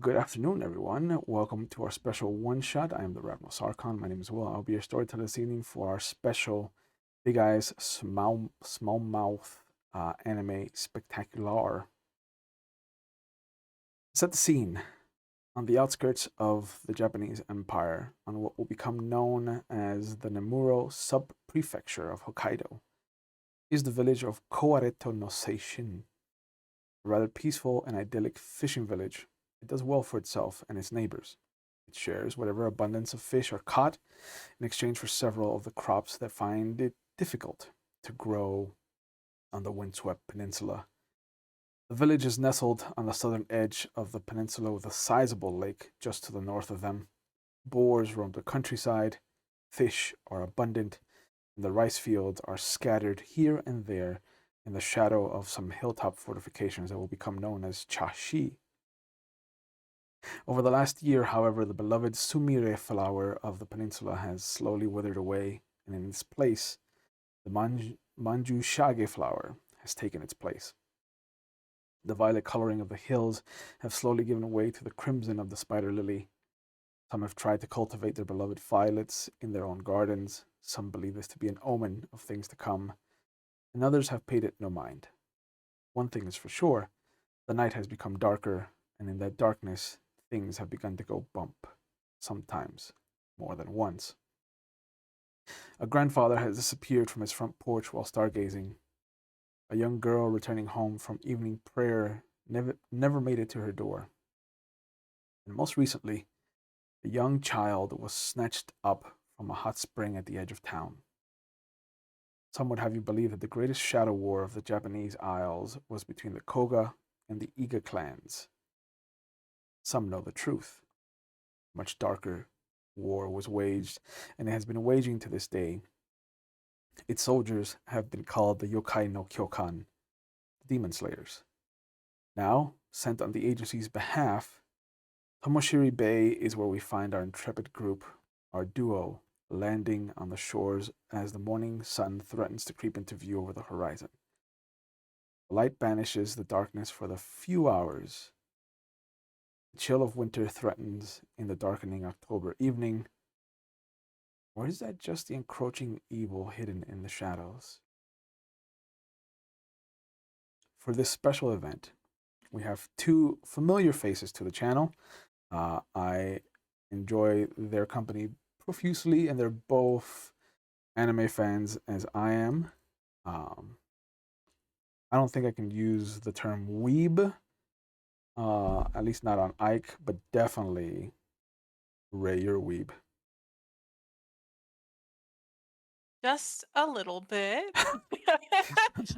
Good afternoon, everyone. Welcome to our special one-shot. I am the Ravno Sarkhan. My name is Will. I'll be your storyteller this evening for our special Big Eyes Small Mouth anime spectacular. Set the scene on the outskirts of the Japanese Empire, on what will become known as the Nemuro sub-prefecture of Hokkaido, is the village of Kowareto no Seishin, a rather peaceful and idyllic fishing village. It does well for itself and its neighbors. It shares whatever abundance of fish are caught in exchange for several of the crops that find it difficult to grow on the windswept peninsula. The village is nestled on the southern edge of the peninsula with a sizable lake just to the north of them. Boars roam the countryside, fish are abundant, and the rice fields are scattered here and there in the shadow of some hilltop fortifications that will become known as chashi. Over the last year, however, the beloved sumire flower of the peninsula has slowly withered away, and in its place, the manjushage flower has taken its place. The violet coloring of the hills have slowly given way to the crimson of the spider lily. Some have tried to cultivate their beloved violets in their own gardens. Some believe this to be an omen of things to come, and others have paid it no mind. One thing is for sure, the night has become darker, and in that darkness, things have begun to go bump, sometimes more than once. A grandfather has disappeared from his front porch while stargazing. A young girl returning home from evening prayer never made it to her door. And most recently, a young child was snatched up from a hot spring at the edge of town. Some would have you believe that the greatest shadow war of the Japanese Isles was between the Koga and the Iga clans. Some know the truth. Much darker war was waged, and it has been waging to this day. Its soldiers have been called the Yokai no Kyokan, the Demon Slayers. Now, sent on the agency's behalf, Tomoshiri Bay is where we find our intrepid group, our duo, landing on the shores as the morning sun threatens to creep into view over the horizon. The light banishes the darkness for the few hours. The chill of winter threatens in the darkening October evening. Or is that just the encroaching evil hidden in the shadows? For this special event, we have two familiar faces to the channel. I enjoy their company profusely, and they're both anime fans as I am. I don't think I can use the term weeb, at least not on Ike, but definitely Ray, you're a weeb. Just a little bit.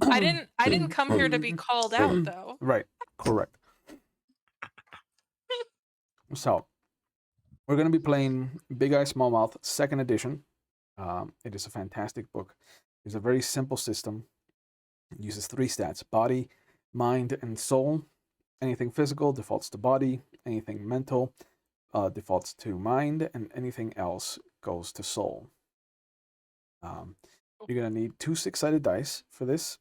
I didn't come here to be called out though. Right, correct. So, we're going to be playing Big Eye Small Mouth second edition. It is a fantastic book. It's a very simple system. It uses three stats: body, mind, and soul. Anything physical defaults to body, anything mental defaults to mind, and anything else goes to soul. You're going to need two six-sided dice for this.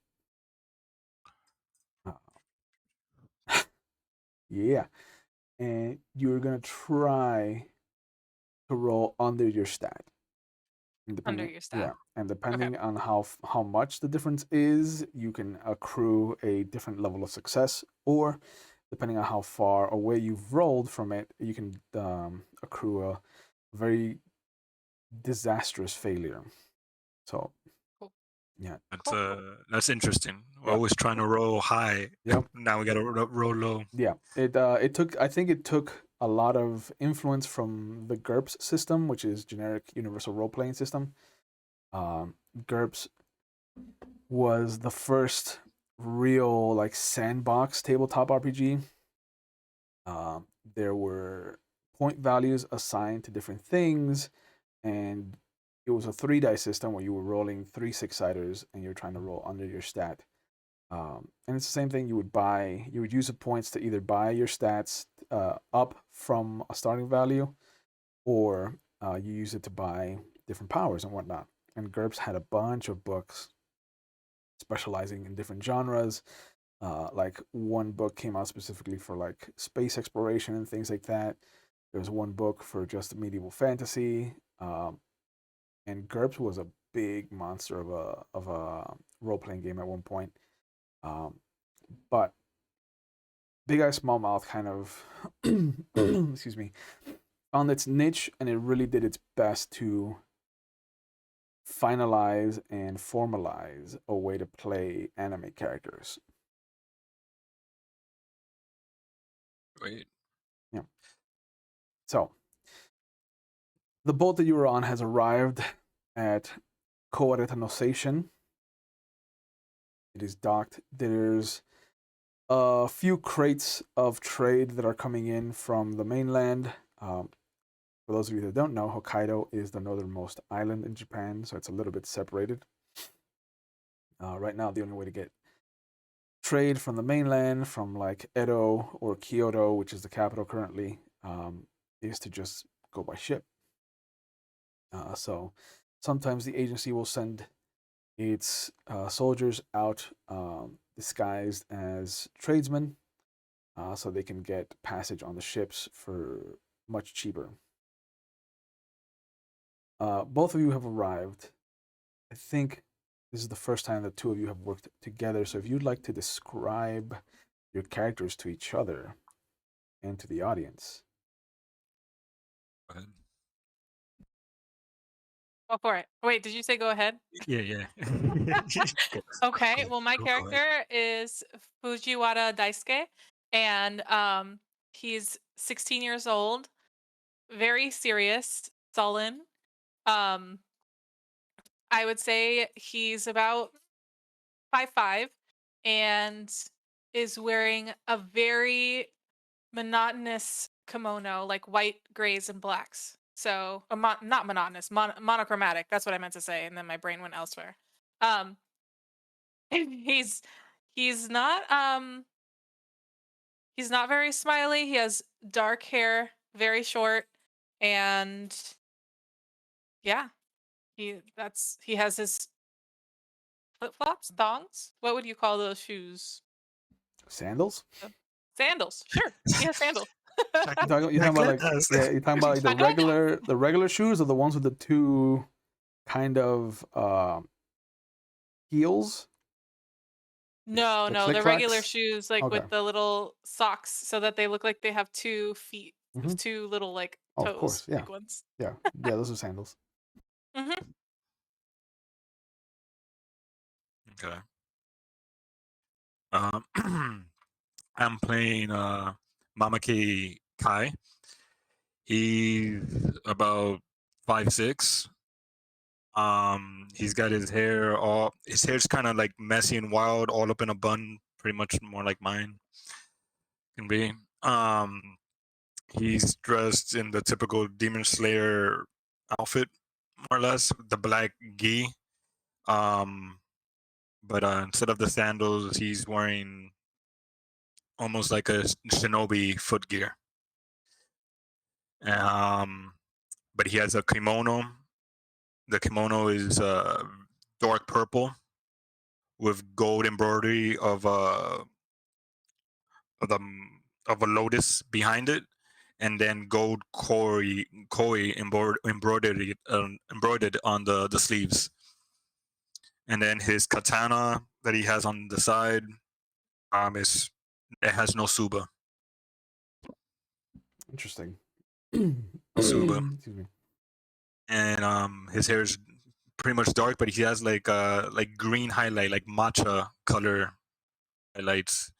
Yeah. And you're going to try to roll under your stat. And Under depending, your yeah, stat. and Okay. depending on how much the difference is, you can accrue a different level of success, or depending on how far away you've rolled from it, you can accrue a very disastrous failure. So, Cool. yeah, Cool. That's interesting. We're yeah, always trying to roll high. yep, Now we got to roll low. yeah. It took, I think it took a lot of influence from the GURPS system, which is generic universal role playing system. GURPS was the first real like sandbox tabletop RPG. There were point values assigned to different things, and it was a three die system where you were rolling three six-siders and you're trying to roll under your stat. And it's the same thing. You would use the points to either buy your stats up from a starting value, or you use it to buy different powers and whatnot. And GURPS had a bunch of books specializing in different genres. Like one book came out specifically for like space exploration and things like that. There was one book for just medieval fantasy, and GURPS was a big monster of a role playing game at one point. But Big Eye Small Mouth kind of excuse me, found its niche, and it really did its best to finalize and formalize a way to play anime characters. Wait. Yeah. So the boat that you were on has arrived at Koareta no Seishin. It is docked. There's a few crates of trade that are coming in from the mainland. For those of you that don't know, Hokkaido is the northernmost island in Japan, so it's a little bit separated. Right now, the only way to get trade from the mainland, from like Edo or Kyoto, which is the capital currently, is to just go by ship. So sometimes the agency will send its soldiers out disguised as tradesmen, so they can get passage on the ships for much cheaper. Both of you have arrived. I think this is the first time the two of you have worked together. So if you'd like to describe your characters to each other and to the audience. Go ahead. Go for it. Wait, did you say go ahead? Yeah. Go- Okay. go- Well, my go ahead. character is Fujiwara Daisuke, and he's 16 years old, very serious, sullen. Um, I would say he's about 5'5", and is wearing a very monotonous kimono, like white, grays, and blacks. So, not monotonous, monochromatic. That's what I meant to say, and then my brain went elsewhere. Um, he's he's not he's not very smiley. He has dark hair, very short, and yeah, he has his flip flops, thongs. What would you call those shoes? Sandals? Sandals. Sure, he has sandals. You talking about like Chancletas. you're talking about like the regular shoes or the ones with the two kind of heels? No, The no, click the regular clacks? shoes, like Okay. with the little socks, so that they look like they have 2 feet Mm-hmm. with 2 little like Oh, of toes, course, yeah. big ones. Yeah. Those are sandals. Mhm. Okay. I'm playing Mamaki Kai. He's about 5'6". He's got his hair's kind of like messy and wild, all up in a bun, pretty much more like mine can be. He's dressed in the typical Demon Slayer outfit, more or less, the black gi. Um, but instead of the sandals, he's wearing almost like a shinobi footgear. Um, but he has a kimono. The kimono is dark purple with gold embroidery of the of a lotus behind it, and then gold koi embroidered on the sleeves. And then his katana that he has on the side is it has no suba. Interesting. No suba. Excuse me. And his hair is pretty much dark, but he has like green highlight, like matcha color highlights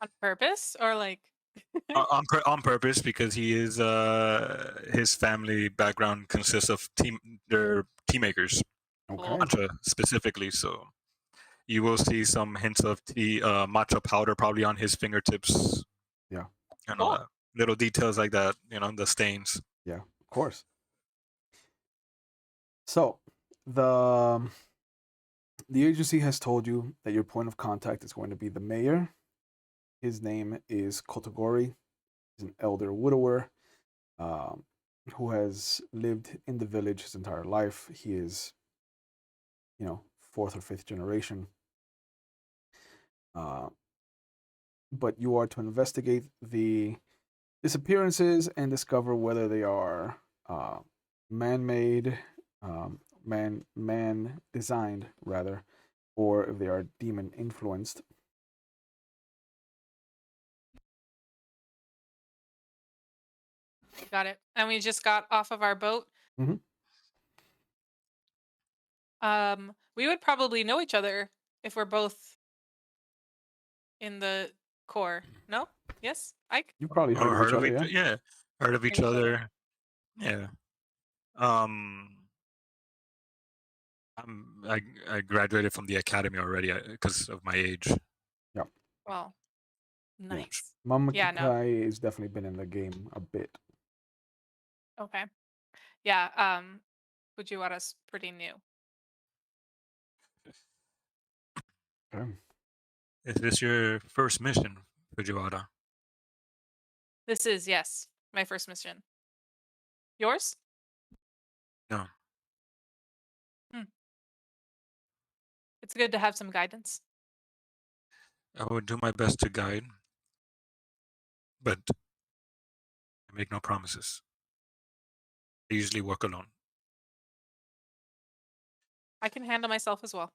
On purpose or like on purpose because he is his family background consists of they're tea makers, Okay. cool. matcha specifically. So you will see some hints of tea matcha powder probably on his fingertips Yeah. and Cool. little details like that. The stains. Yeah. Of course. So the the agency has told you that your point of contact is going to be the mayor. His name is Kotogori. He's an elder widower um, who has lived in the village his entire life. He is, fourth or fifth generation. but you are to investigate the disappearances and discover whether they are man-made, man designed rather, or if they are demon influenced. Got it. And we just got off of our boat. Mhm. We would probably know each other if we're both in the core. No? Yes? Ike? You probably heard Or of each heard of other, each, yeah? yeah, heard of each Each other. other. Yeah. Um, I graduated from the academy already because of my age. Yeah. Well, Yeah. nice. Mama Yeah, no. Kikai has definitely been in the game a bit. Okay. Yeah, Fujiwara's pretty new. Okay. Is this your first mission, Fujiwara? This is, yes, my first mission. Yours? No. Hmm. It's good to have some guidance. I will do my best to guide, but I make no promises. I usually work alone. I can handle myself as well.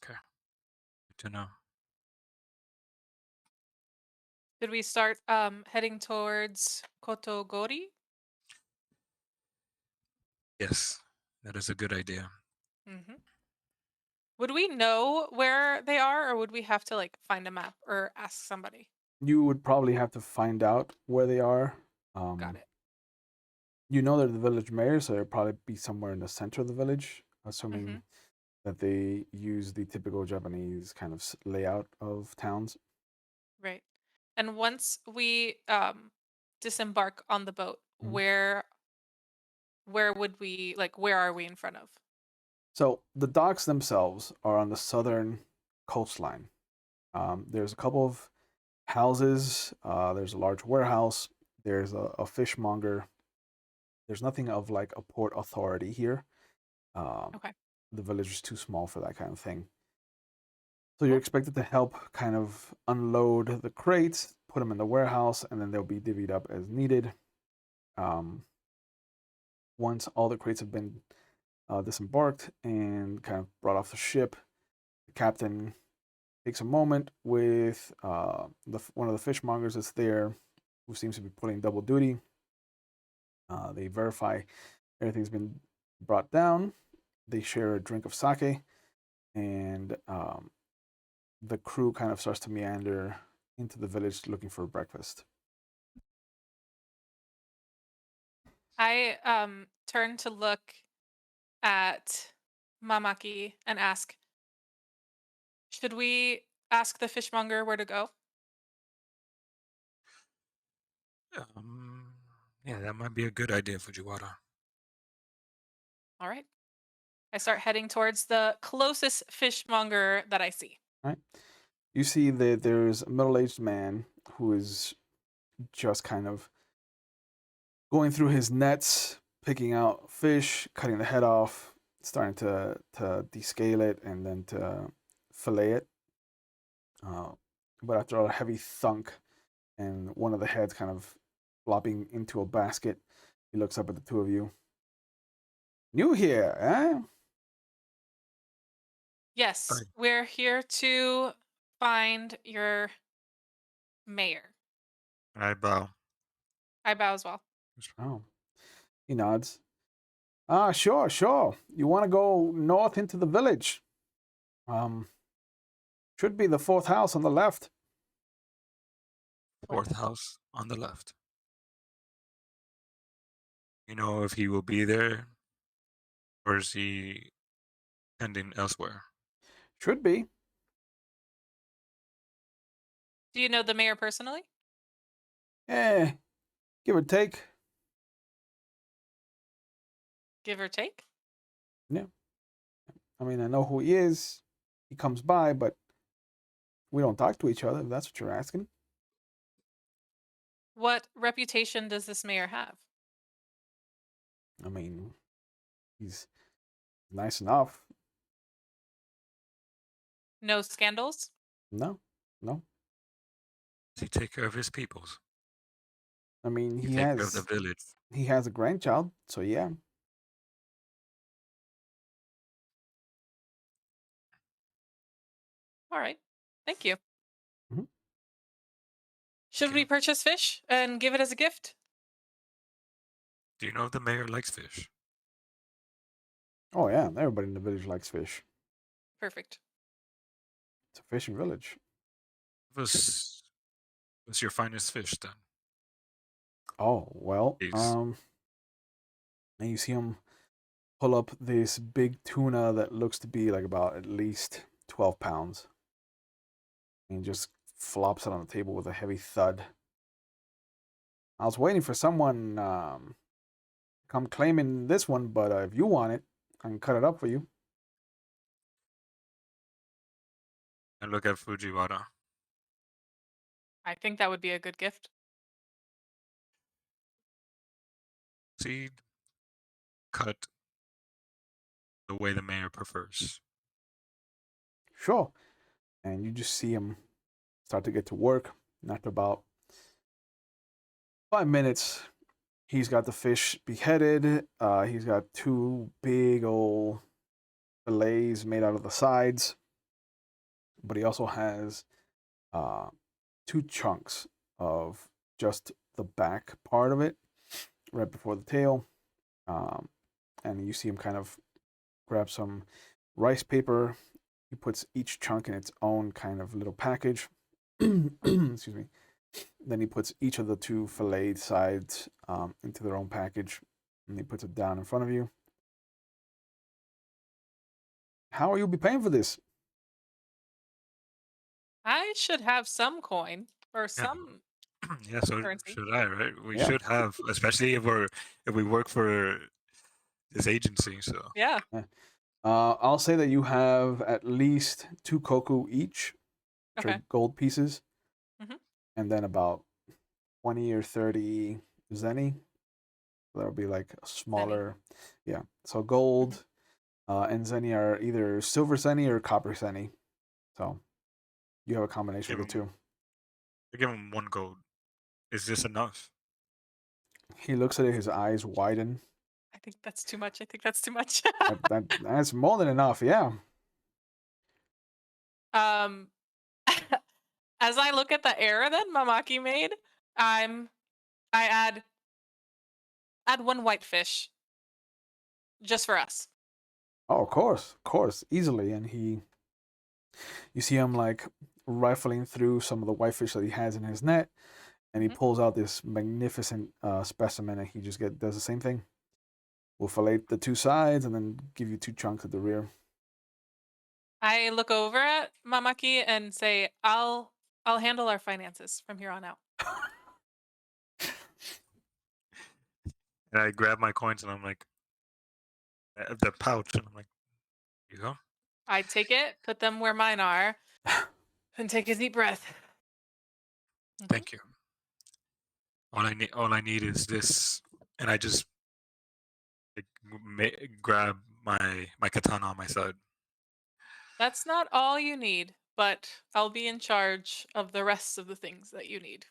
Okay. Good to know. Did we start heading towards Kotogori? Yes, that is a good idea. Mm-hmm. Would we know where they are, or would we have to like find a map or ask somebody? You would probably have to find out where they are. Got it. You know they're the village mayor, so they'll probably be somewhere in the center of the village, Mm-hmm. assuming that they use the typical Japanese kind of layout of towns. Right. And once we disembark on the boat, Mhm. where would we like where are we in front of? So the docks themselves are on the southern coastline. There's a couple of houses. There's a large warehouse. There's a fishmonger. There's nothing of like a port authority here. Um, Okay. the village is too small for that kind of thing. So you're Cool. expected to help kind of unload the crates, put them in the warehouse, and then they'll be divvied up as needed. Um, once all the crates have been disembarked and kind of brought off the ship, the captain takes a moment with one of the fishmongers that's there, who seems to be pulling double duty. They verify everything's been brought down. They share a drink of sake, and the crew kind of starts to meander into the village looking for breakfast. I turn to look at Mamaki and ask, should we ask the fishmonger where to go? Um, yeah, that might be a good idea, Fujiwara. All right. I start heading towards the closest fishmonger that I see. Right? You see that there's a middle-aged man who is just kind of going through his nets, picking out fish, cutting the head off, starting to descale it, and then to fillet it. Uh, but after a heavy thunk and one of the heads kind of flopping into a basket, he looks up at the two of you. New here, eh? Yes, Aye. we're here to find your mayor. I bow. I bow as well. Oh, he nods. Ah, sure, sure. You want to go north into the village? Um, should be the fourth house on the left. Fourth house on the left. You know if he will be there, or is he heading elsewhere? Should be. Do you know the mayor personally? Eh, give or take. Give or take? Yeah. I mean, I know who he is. He comes by, but we don't talk to each other, if that's what you're asking. What reputation does this mayor have? I mean, he's nice enough. No scandals? No, no. Does he take care of his peoples? I mean, He take care of the village. he has a grandchild, so yeah. All right. Thank you. Mhm. Should Okay. we purchase fish and give it as a gift? Do you know if the mayor likes fish? Oh yeah, everybody in the village likes fish. Perfect. It's a fishing village. What's your finest fish then? Oh well, Please. and you see him pull up this big tuna that looks to be like about at least 12 pounds, and he just flops it on the table with a heavy thud. I was waiting for someone come claiming this one, but if you want it, I can cut it up for you. I look at Fujiwara. I think that would be a good gift. See, cut the way the mayor prefers. Sure. And you just see him start to get to work. And after about 5 minutes, he's got the fish beheaded. He's got two big old fillets made out of the sides, but he also has uh, two chunks of just the back part of it, right before the tail. And you see him kind of grab some rice paper. He puts each chunk in its own kind of little package. Excuse me. Then he puts each of the two fillet sides into their own package, and he puts it down in front of you. How will you be paying for this? I should have some coin or Yeah. some Yeah, so currency. should I, right? We Yeah. should have, especially if we work for this agency. So Yeah. I'll say that you have at least 2 koku each, which Okay. are gold pieces, Mhm. and then about 20 or 30 zenny. That'll be like a smaller, yeah. So gold and zenny are either silver zenny or copper zenny. So you have a combination give of the him, two. give him 1 gold. Is this enough? He looks at it, his eyes widen. I think that's too much. I think that's too much. That's more than enough, yeah. um as I look at the error that Mamaki made, I add one whitefish just for us. Oh, of course, easily. And you see him like rifling through some of the whitefish that he has in his net, and he Mhm. pulls out this magnificent specimen, and he just does the same thing. We'll fillet the two sides, and then give you 2 chunks at the rear. I look over at Mamaki and say, I'll handle our finances from here on out. And I grab my coins and I'm like, the pouch, and I'm like, here you go. I take it, put them where mine are, and take a deep breath. Mhm. Thank you. All I need is this, and I just like, grab my katana on my side. That's not all you need, but I'll be in charge of the rest of the things that you need.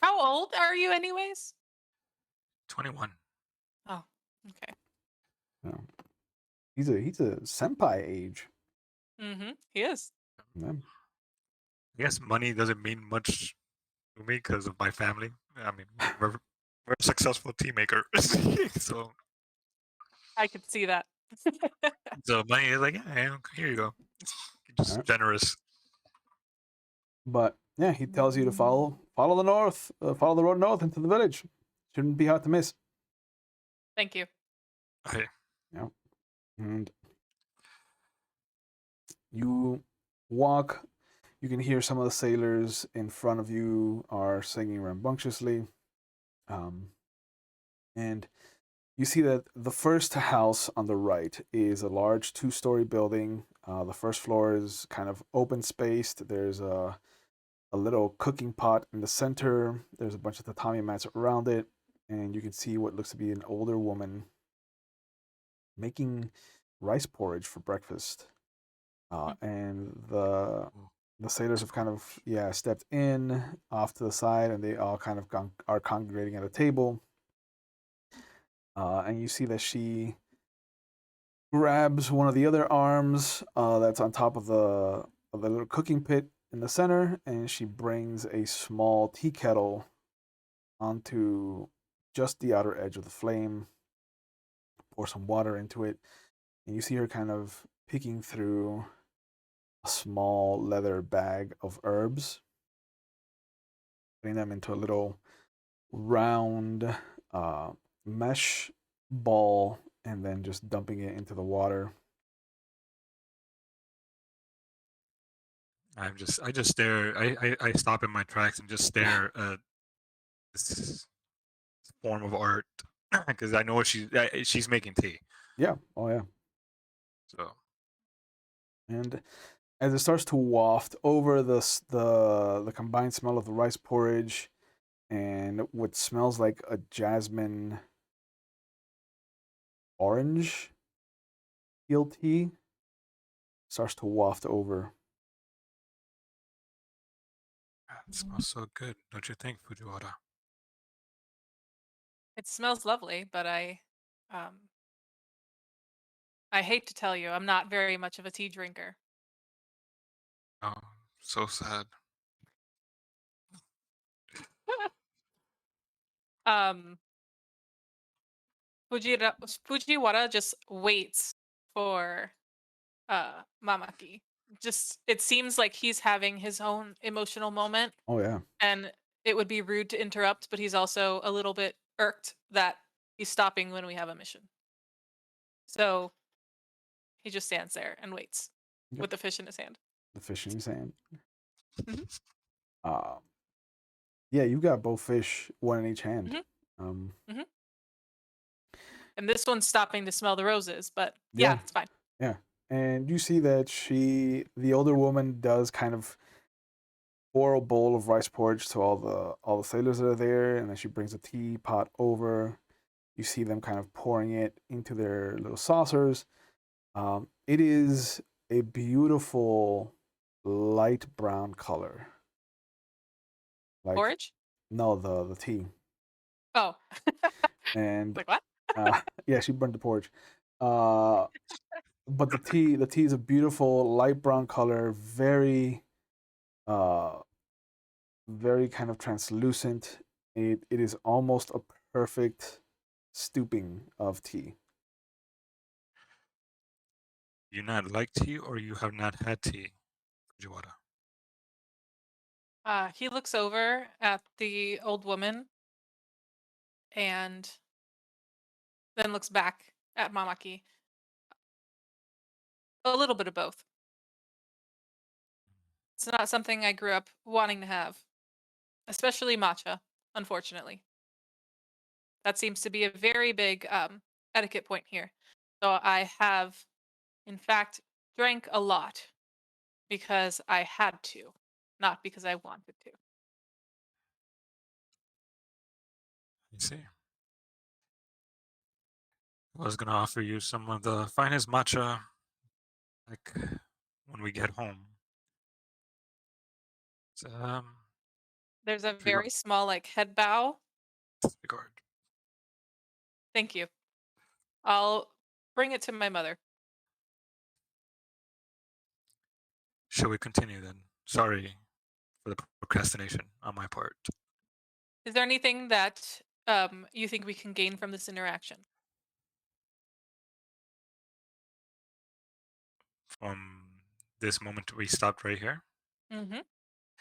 How old are you, anyways? 21. Oh, okay. Yeah. He's a senpai age. He is. Yeah. I guess money doesn't mean much to me because of my family. I mean, we're a successful team maker, so I could see that. money is like, yeah, here you go, All just right. generous. But yeah, he tells you to follow the north, follow the road north into the village. Shouldn't be hard to miss. Thank you. Okay. Yeah. And you walk. You can hear some of the sailors in front of you are singing rambunctiously. And you see that the first house on the right is a large 2-story building. The first floor is kind of open spaced. There's a little cooking pot in the center. There's a bunch of tatami mats around it. And you can see what looks to be an older woman making rice porridge for breakfast. And the the sailors have kind of stepped in off to the side, and they all kind of are congregating at a table. And you see that she grabs one of the other arms that's on top of the little cooking pit in the center, and she brings a small tea kettle onto just the outer edge of the flame. Pour some water into it, and you see her kind of picking through a small leather bag of herbs, putting them into a little round uh, mesh ball, and then just dumping it into the water. I just stare. I stop in my tracks and just stare at this form of art because I know she's making tea. Yeah, oh yeah. So And as it starts to waft over the combined smell of the rice porridge and what smells like a jasmine orange peel tea starts to waft over. it smells so good, don't you think, Fujiwara? It smells lovely, but I hate to tell you, I'm not very much of a tea drinker. Oh, so sad. um, Fujiwara just waits for Mamaki. Just it seems like he's having his own emotional moment, Oh yeah, and it would be rude to interrupt, but he's also a little bit irked that he's stopping when we have a mission. So he just stands there and waits yep. with the fish in his hand. The fish in his hand. Hmm. Uh, yeah, you've got both fish, one in each hand. Hmm. Um, Hmm. And this one's stopping to smell the roses, but yeah, yeah, it's fine. yeah. And you see that the older woman, does kind of pour a bowl of rice porridge to all the sailors that are there, and then she brings a teapot over. You see them kind of pouring it into their little saucers. It is a beautiful light brown color. Like, Porridge? no, the tea. Oh, And like what? yeah, she burned the porridge. Uh, but the tea is a beautiful light brown color, uh very kind of translucent. It is almost a perfect stooping of tea. You not like tea, or you have not had tea, Fujiwara? He looks over at the old woman and then looks back at Mamaki. A little bit of both. It's not something I grew up wanting to have, especially matcha, unfortunately. That seems to be a very big etiquette point here. So I have, in fact, drank a lot because I had to, not because I wanted to. You see, I was gonna offer you some of the finest matcha, like when we get home. It's, There's a regard, very small, like, head bow. regard. Thank you. I'll bring it to my mother. Shall we continue then? Sorry for the procrastination on my part. Is there anything that you think we can gain from this interaction? From this moment we stopped right here, Mm-hmm.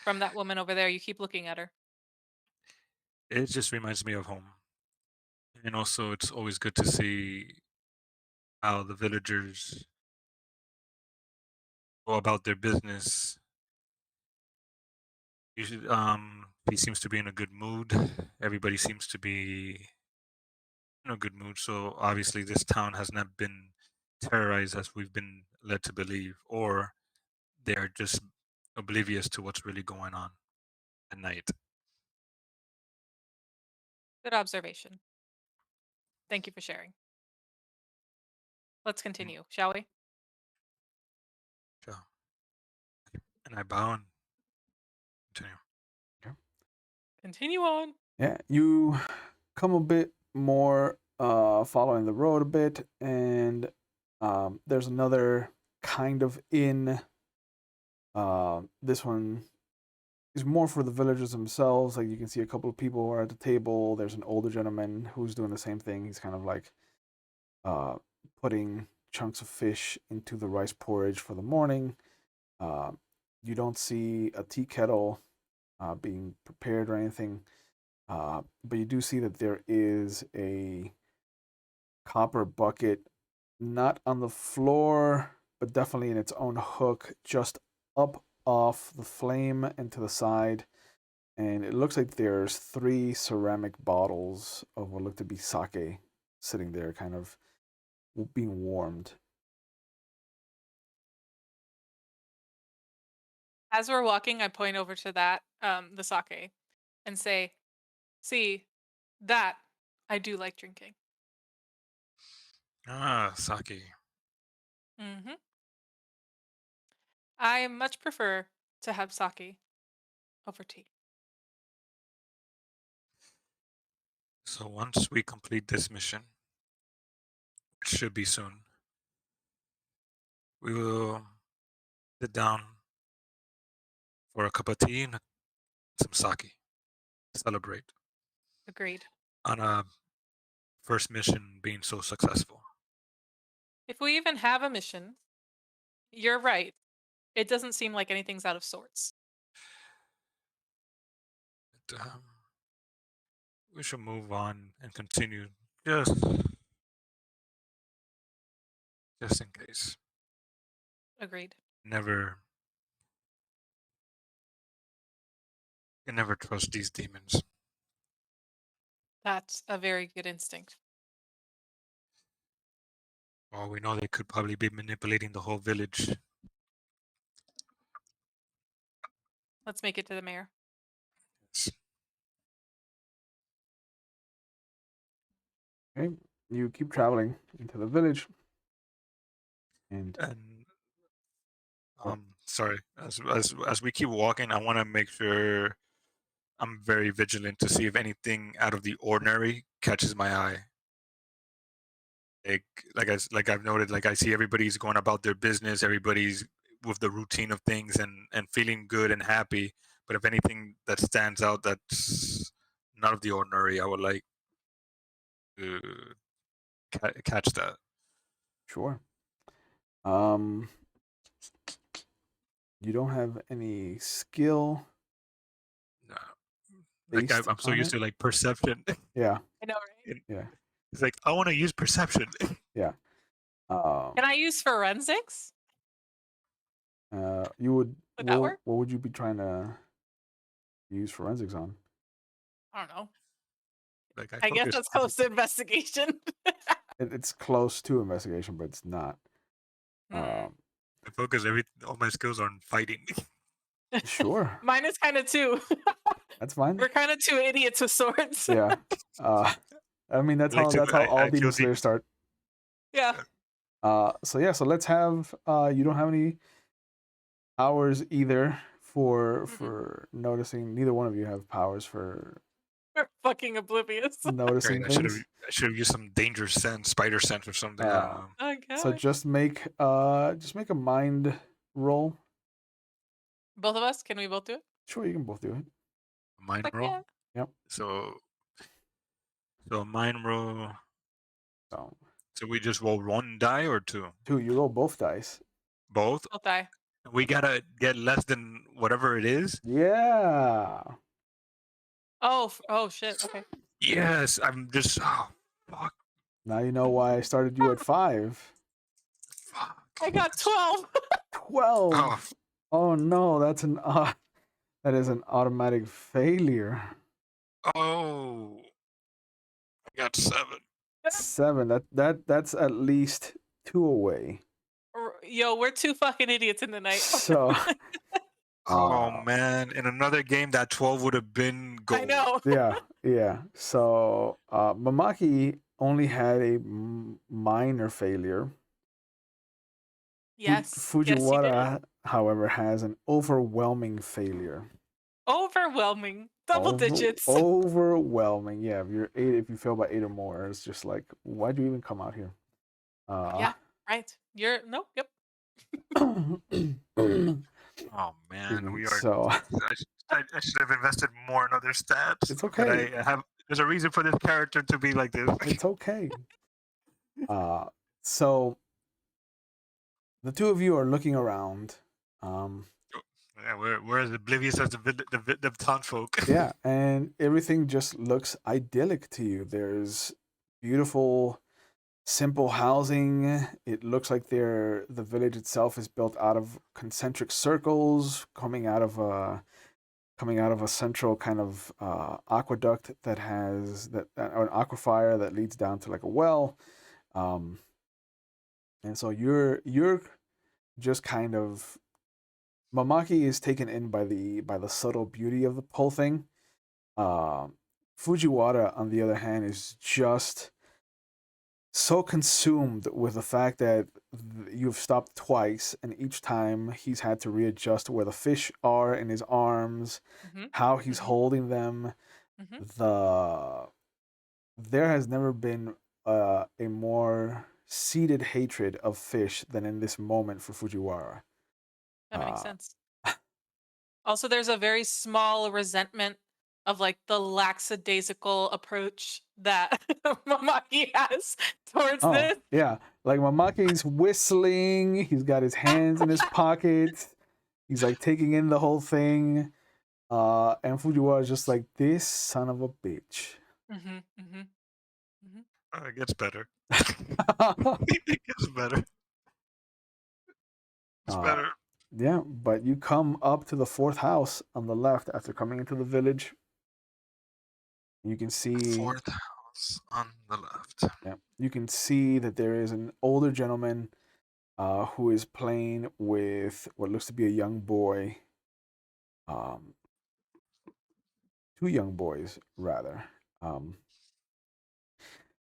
From that woman over there, you keep looking at her. it just reminds me of home. And also, it's always good to see how the villagers go about their business. Usually, he seems to be in a good mood. Everybody seems to be in a good mood. So obviously, this town has not been terrorized as we've been led to believe, or they are just oblivious to what's really going on at night. Good observation. Thank you for sharing. Let's Mm, continue, shall we? so, and I bow and Continue. Continue on. Yeah, you come a bit more following the road a bit, and there's another kind of inn. This one is more for the villagers themselves. Like you can see a couple of people are at the table. There's an older gentleman who's doing the same thing. He's kind of like uh, putting chunks of fish into the rice porridge for the morning. You don't see a tea kettle being prepared or anything, but you do see that there is a copper bucket, not on the floor, but definitely in its own hook, just up off the flame and to the side. And it looks like there's 3 ceramic bottles of what look to be sake sitting there, kind of being warmed. As we're walking, I point over to that, the sake, and say, "See, that I do like drinking." Ah, sake. Mm-hmm. I much prefer to have sake over tea. So once we complete this mission, which should be soon, we will sit down for a cup of tea and some sake. Celebrate Agreed. on a first mission being so successful. If we even have a mission, you're right. It doesn't seem like anything's out of sorts. But, we should move on and continue just in case. Agreed. Never can never trust these demons. That's a very good instinct. Well, we know they could probably be manipulating the whole village. Let's make it to the mayor. Okay, you keep traveling into the village, and And sorry, as we keep walking, I want to make sure I'm very vigilant to see if anything out of the ordinary catches my eye. Like I've noted, like I see everybody's going about their business, everybody's with the routine of things and feeling good and happy. But if anything that stands out that's not of the ordinary, I would like to catch that. sure. You don't have any skill No. Like based I'm so on used it. to like perception. Yeah, I know, right? yeah, It's like I want to use perception. yeah. Can I use forensics? You would. Would that work? What would you be trying to use forensics on? I don't know. Like I guess that's close to investigation. It's close to investigation, but it's not. Hmm. I focus all my skills on fighting. Sure, Mine is kind of too. that's fine. We're kind of two idiots with swords. Yeah. I mean that's Like how all I Demon kill Slayers start. Yeah. So yeah, so let's have you don't have any powers either for noticing. Neither one of you have powers for We're fucking oblivious. noticing Right, things. I should have used some danger sense, spider sense, or something. I don't know. Oh So god. just make a mind roll. Both of us? Can we both do it? Sure, you can both do it. Mind Fuck roll. yeah. Yep. So a mind roll. So So we just roll 1 die or 2? 2, you roll both dice. Both. Both die. We gotta get less than whatever it is. Yeah. Oh shit. Okay. Yes, I'm just. Oh, fuck. Now you know why I started you at 5. Fuck. I got 12. 12. Oh, Oh no, that is an automatic failure. oh. I got 7. 7. That's at least 2 away. Yo, we're two fucking idiots in the night. So Oh man! In another game, that 12 would have been gold. I know. yeah. So Mamaki only had a minor failure. Yes. Yes, you did. Fujiwara, however, has an overwhelming failure. Overwhelming. Double digits. Overwhelming. Yeah, if you fail by 8 or more, it's just like, why'd you even come out here? Yeah, right. You're nope. Yep. Oh man, we are. So I should have invested more in other stats. it's But okay. I have. There's a reason for this character to be like this. It's okay. So the two of you are looking around. Yeah, we're as oblivious as the townsfolk. Yeah, and everything just looks idyllic to you. There's beautiful, simple housing. It looks like the village itself is built out of concentric circles coming out of a central kind of aqueduct that has or an aquifer that leads down to like a well. Um, and so you're just kind of Mamaki is taken in by the subtle beauty of the whole thing. Fujiwara, on the other hand, is just so consumed with the fact that you've stopped twice, and each time he's had to readjust where the fish are in his arms, Mm-hmm. how he's holding them. Mm-hmm. There has never been a more seated hatred of fish than in this moment for Fujiwara. That makes Uh, sense. Also, there's a very small resentment of like the lackadaisical approach that Mamaki has towards Oh, this. yeah. Like Mamaki's whistling, he's got his hands in his pocket. He's like taking in the whole thing. And Fujiwara is just like, this son of a bitch. Mm-hmm. Mm-hmm. Mm-hmm. It gets better. It gets better. It's better. Yeah, but you come up to the fourth house on the left after coming into the village. You can see Fourth house on the left. yeah, you can see that there is an older gentleman who is playing with what looks to be a young boy. Two young boys, rather, who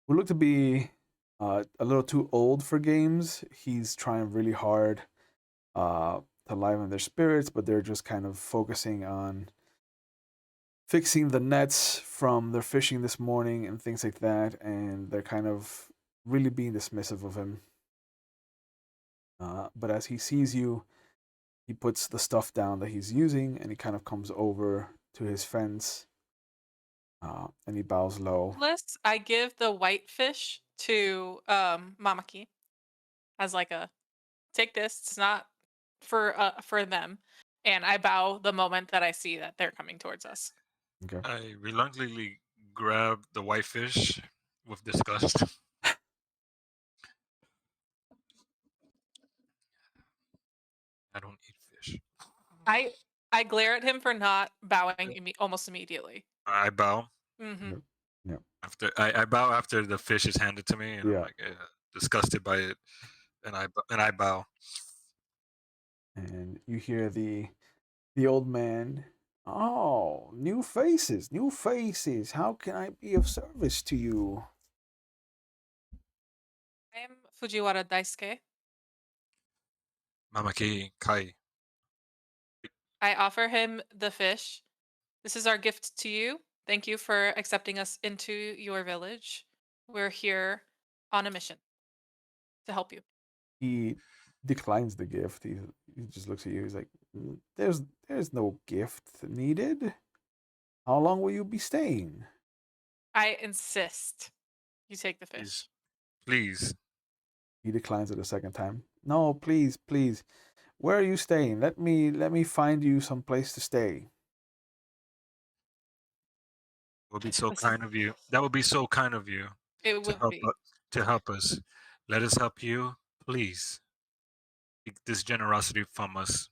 look to be a little too old for games. He's trying really hard to liven their spirits, but they're just kind of focusing on fixing the nets from their fishing this morning and things like that, and they're kind of really being dismissive of him. But as he sees you, he puts the stuff down that he's using, and he kind of comes over to his fence, and he bows low. I give the white fish to Mamaki as like a take this. It's not for them. And I bow the moment that I see that they're coming towards us. Okay. I reluctantly grab the white fish with disgust. I don't eat fish. I glare at him for not bowing almost immediately. I bow. Mm-hmm. Yeah. After I bow after the fish is handed to me, and Yeah. I'm like disgusted by it, and I bow. And you hear the old man. Oh, new faces, new faces. How can I be of service to you? I am Fujiwara Daisuke. Mamaki Kai. I offer him the fish. This is our gift to you. Thank you for accepting us into your village. We're here on a mission to help you. He declines the gift. He just looks at you. He's like, there's no gift needed. How long will you be staying? I insist you take the fish. Please. He declines it a second time. No, please, please. Where are you staying? Let me find you some place to stay. It would be so kind of you. That would be so kind of you. It would be. To help us. Let us help you, please. Take this generosity from us.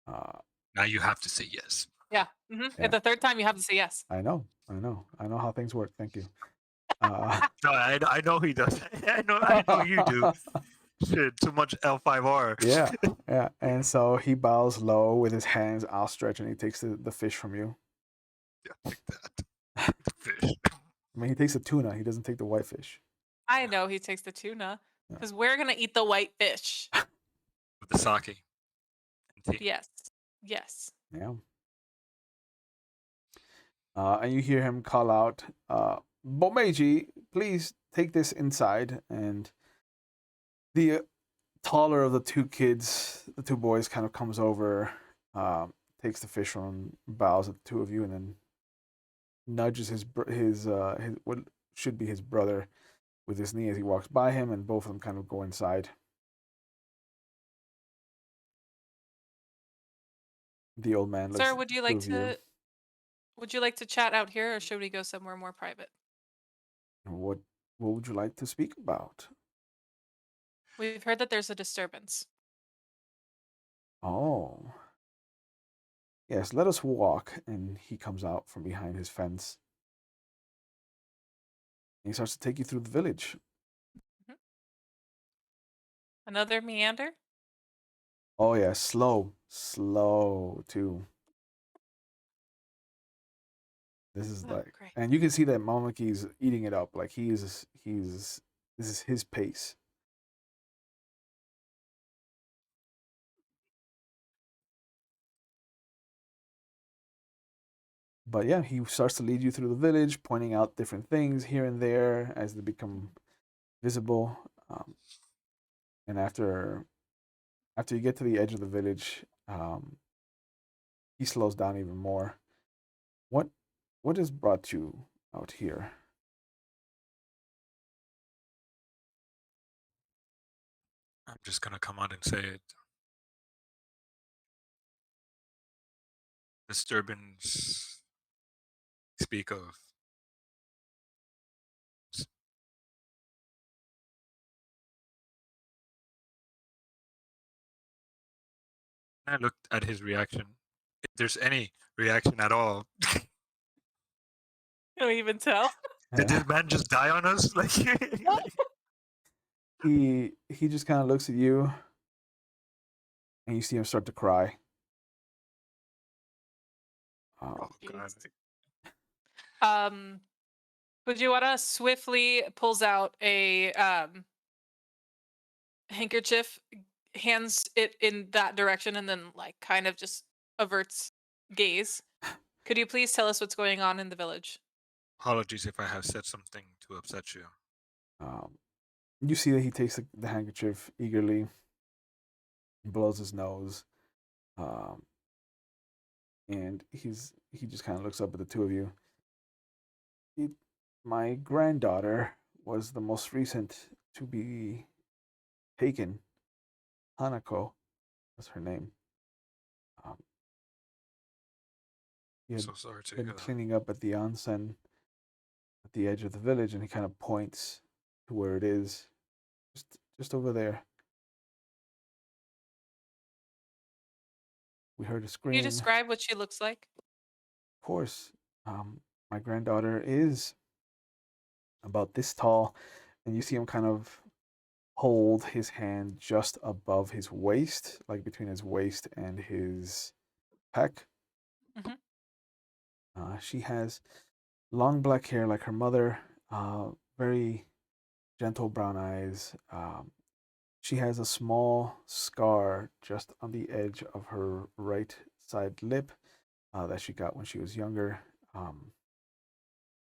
Now you have to say yes. Yeah. Mm-hmm. Yeah. At the third time, you have to say yes. I know how things work. Thank you. No, I know he does. I know you do. Shit, too much L5R. Yeah. And so he bows low with his hands outstretched, and he takes the fish from you. Yeah, take that. The fish. I mean, he takes the tuna. He doesn't take the whitefish. I know he takes the tuna because we're gonna eat the white fish With the sake. Yes. Yes. Yeah. And you hear him call out, Bomeji, please take this inside. And the taller of the two kids, the two boys, kind of comes over, takes the fish from, bows at the two of you, and then nudges his what should be his brother with his knee as he walks by him, and both of them kind of go inside. The old man looks Sir, at the two of you. would you like to chat out here, or should we go somewhere more private? What would you like to speak about? We've heard that there's a disturbance. Oh, yes, let us walk. And he comes out from behind his fence. And he starts to take you through the village. Mhm. Another meander? Oh yeah, slow too. This is Oh, like, great. and you can see that Momoki's eating it up. Like this is his pace. But yeah, he starts to lead you through the village, pointing out different things here and there as they become visible. And after you get to the edge of the village, he slows down even more. What what has brought you out here? I'm just gonna come out and say it. Disturbance speak of. I looked at his reaction. If there's any reaction at all, Can we even tell? did this man just die on us? Like, He just kind of looks at you, and you see him start to cry. oh god! Jeez. Fujiwara swiftly pulls out a handkerchief, hands it in that direction, and then like kind of just averts gaze. Could you please tell us what's going on in the village? Apologies if I have said something to upset you. Um, you see that he takes the handkerchief eagerly, blows his nose, um, and he just kind of looks up at the two of you. It, my granddaughter was the most recent to be taken. Hanako was her name. Um, he had So sorry to been hear that. cleaning up at the onsen at the edge of the village, and he kind of points to where it is, just over there. We heard a Can you scream. Of describe what she looks like? course, my granddaughter is about this tall, and you see him kind of hold his hand just above his waist, like between his waist and his pec. Hmm. She has long black hair like her mother, very gentle brown eyes. She has a small scar just on the edge of her right side lip that she got when she was younger. Um,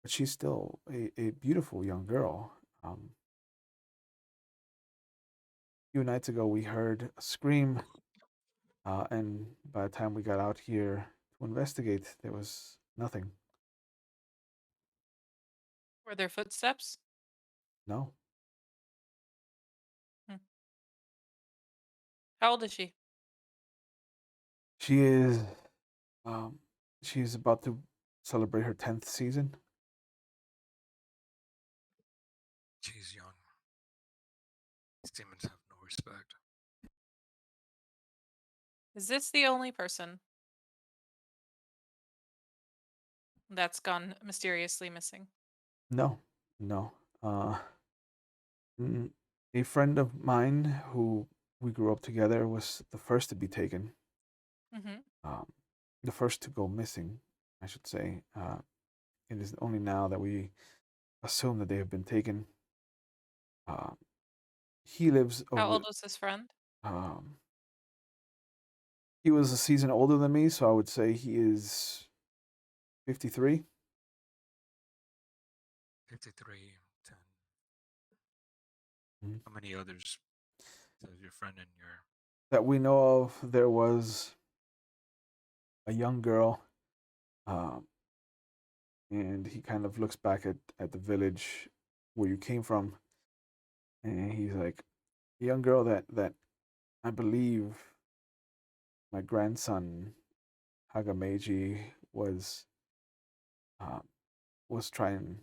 but she's still a beautiful young girl. A few nights ago, we heard a scream, and by the time we got out here to investigate, there was nothing. Were there footsteps? No. Hmm. How old is she? She is um, she's about to celebrate her 10th season. She's young. These demons have no respect. Is this the only person that's gone mysteriously missing? No, no. Mm, a friend of mine who we grew up together was the first to be taken. Hmm. Um, the first to go missing, I should say. It is only now that we assume that they have been taken. Um, he lives How over. old was this friend? Um, he was a season older than me, so I would say he is 53. 53, 10. Mhm. How many others does your friend and your. That we know of, there was a young girl, um, and he kind of looks back at the village where you came from, and he's like, a young girl that I believe my grandson Hagameji uh, was trying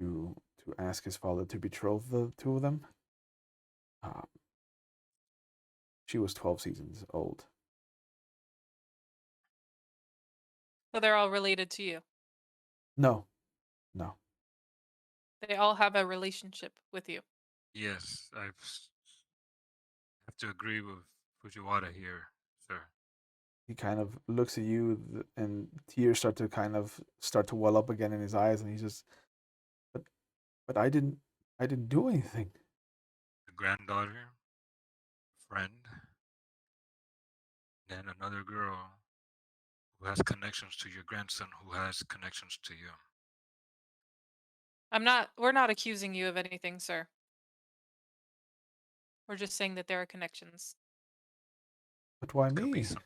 to ask his father to betroth the two of them. Uh, she was 12 seasons old. So they're all related to you. No, no. They all have a relationship with you. Yes, have to agree with Fujiwara here, sir. He kind of looks at you, and tears start to well up again in his eyes, and he's just, but I didn't do anything. The granddaughter, friend, then another girl who has connections to your grandson, who has connections to you. We're not accusing you of anything, sir. We're just saying that there are connections. But why It could be me? some.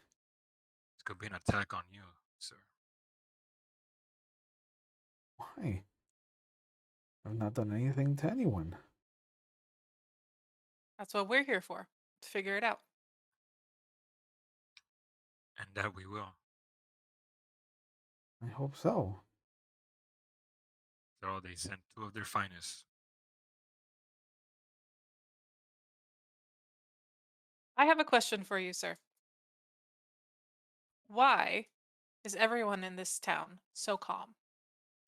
It could be an attack on you, sir. Why? I've not done anything to anyone. That's what we're here for, to figure it out. And that we will. I hope so. So they sent two of their finest. I have a question for you, sir. Why is everyone in this town so calm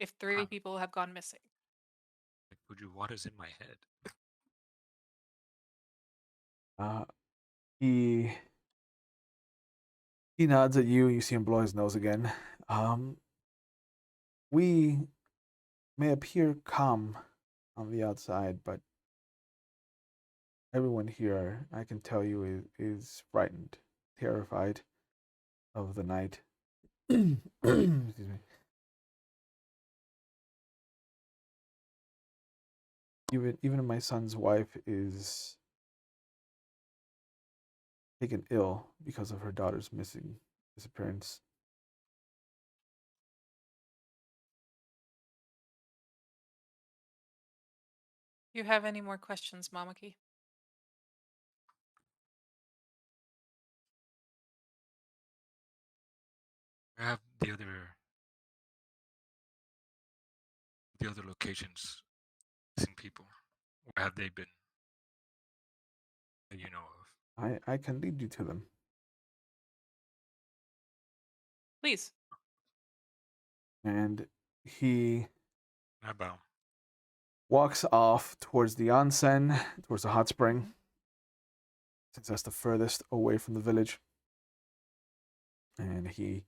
if three Huh. people have gone missing? Like Fujiwara's in my head. Uh, he he nods at you. You see him blow his nose again. We may appear calm on the outside, but everyone here, I can tell you, is frightened, terrified of the night. Excuse me. Even my son's wife is taken ill because of her daughter's missing disappearance. You have any more questions, Mamaki? I have the other locations, missing people. Where have they been? That you know of. I can lead you to them. Please. And he I bow. walks off towards the onsen, towards the hot spring, since that's the furthest away from the village. And he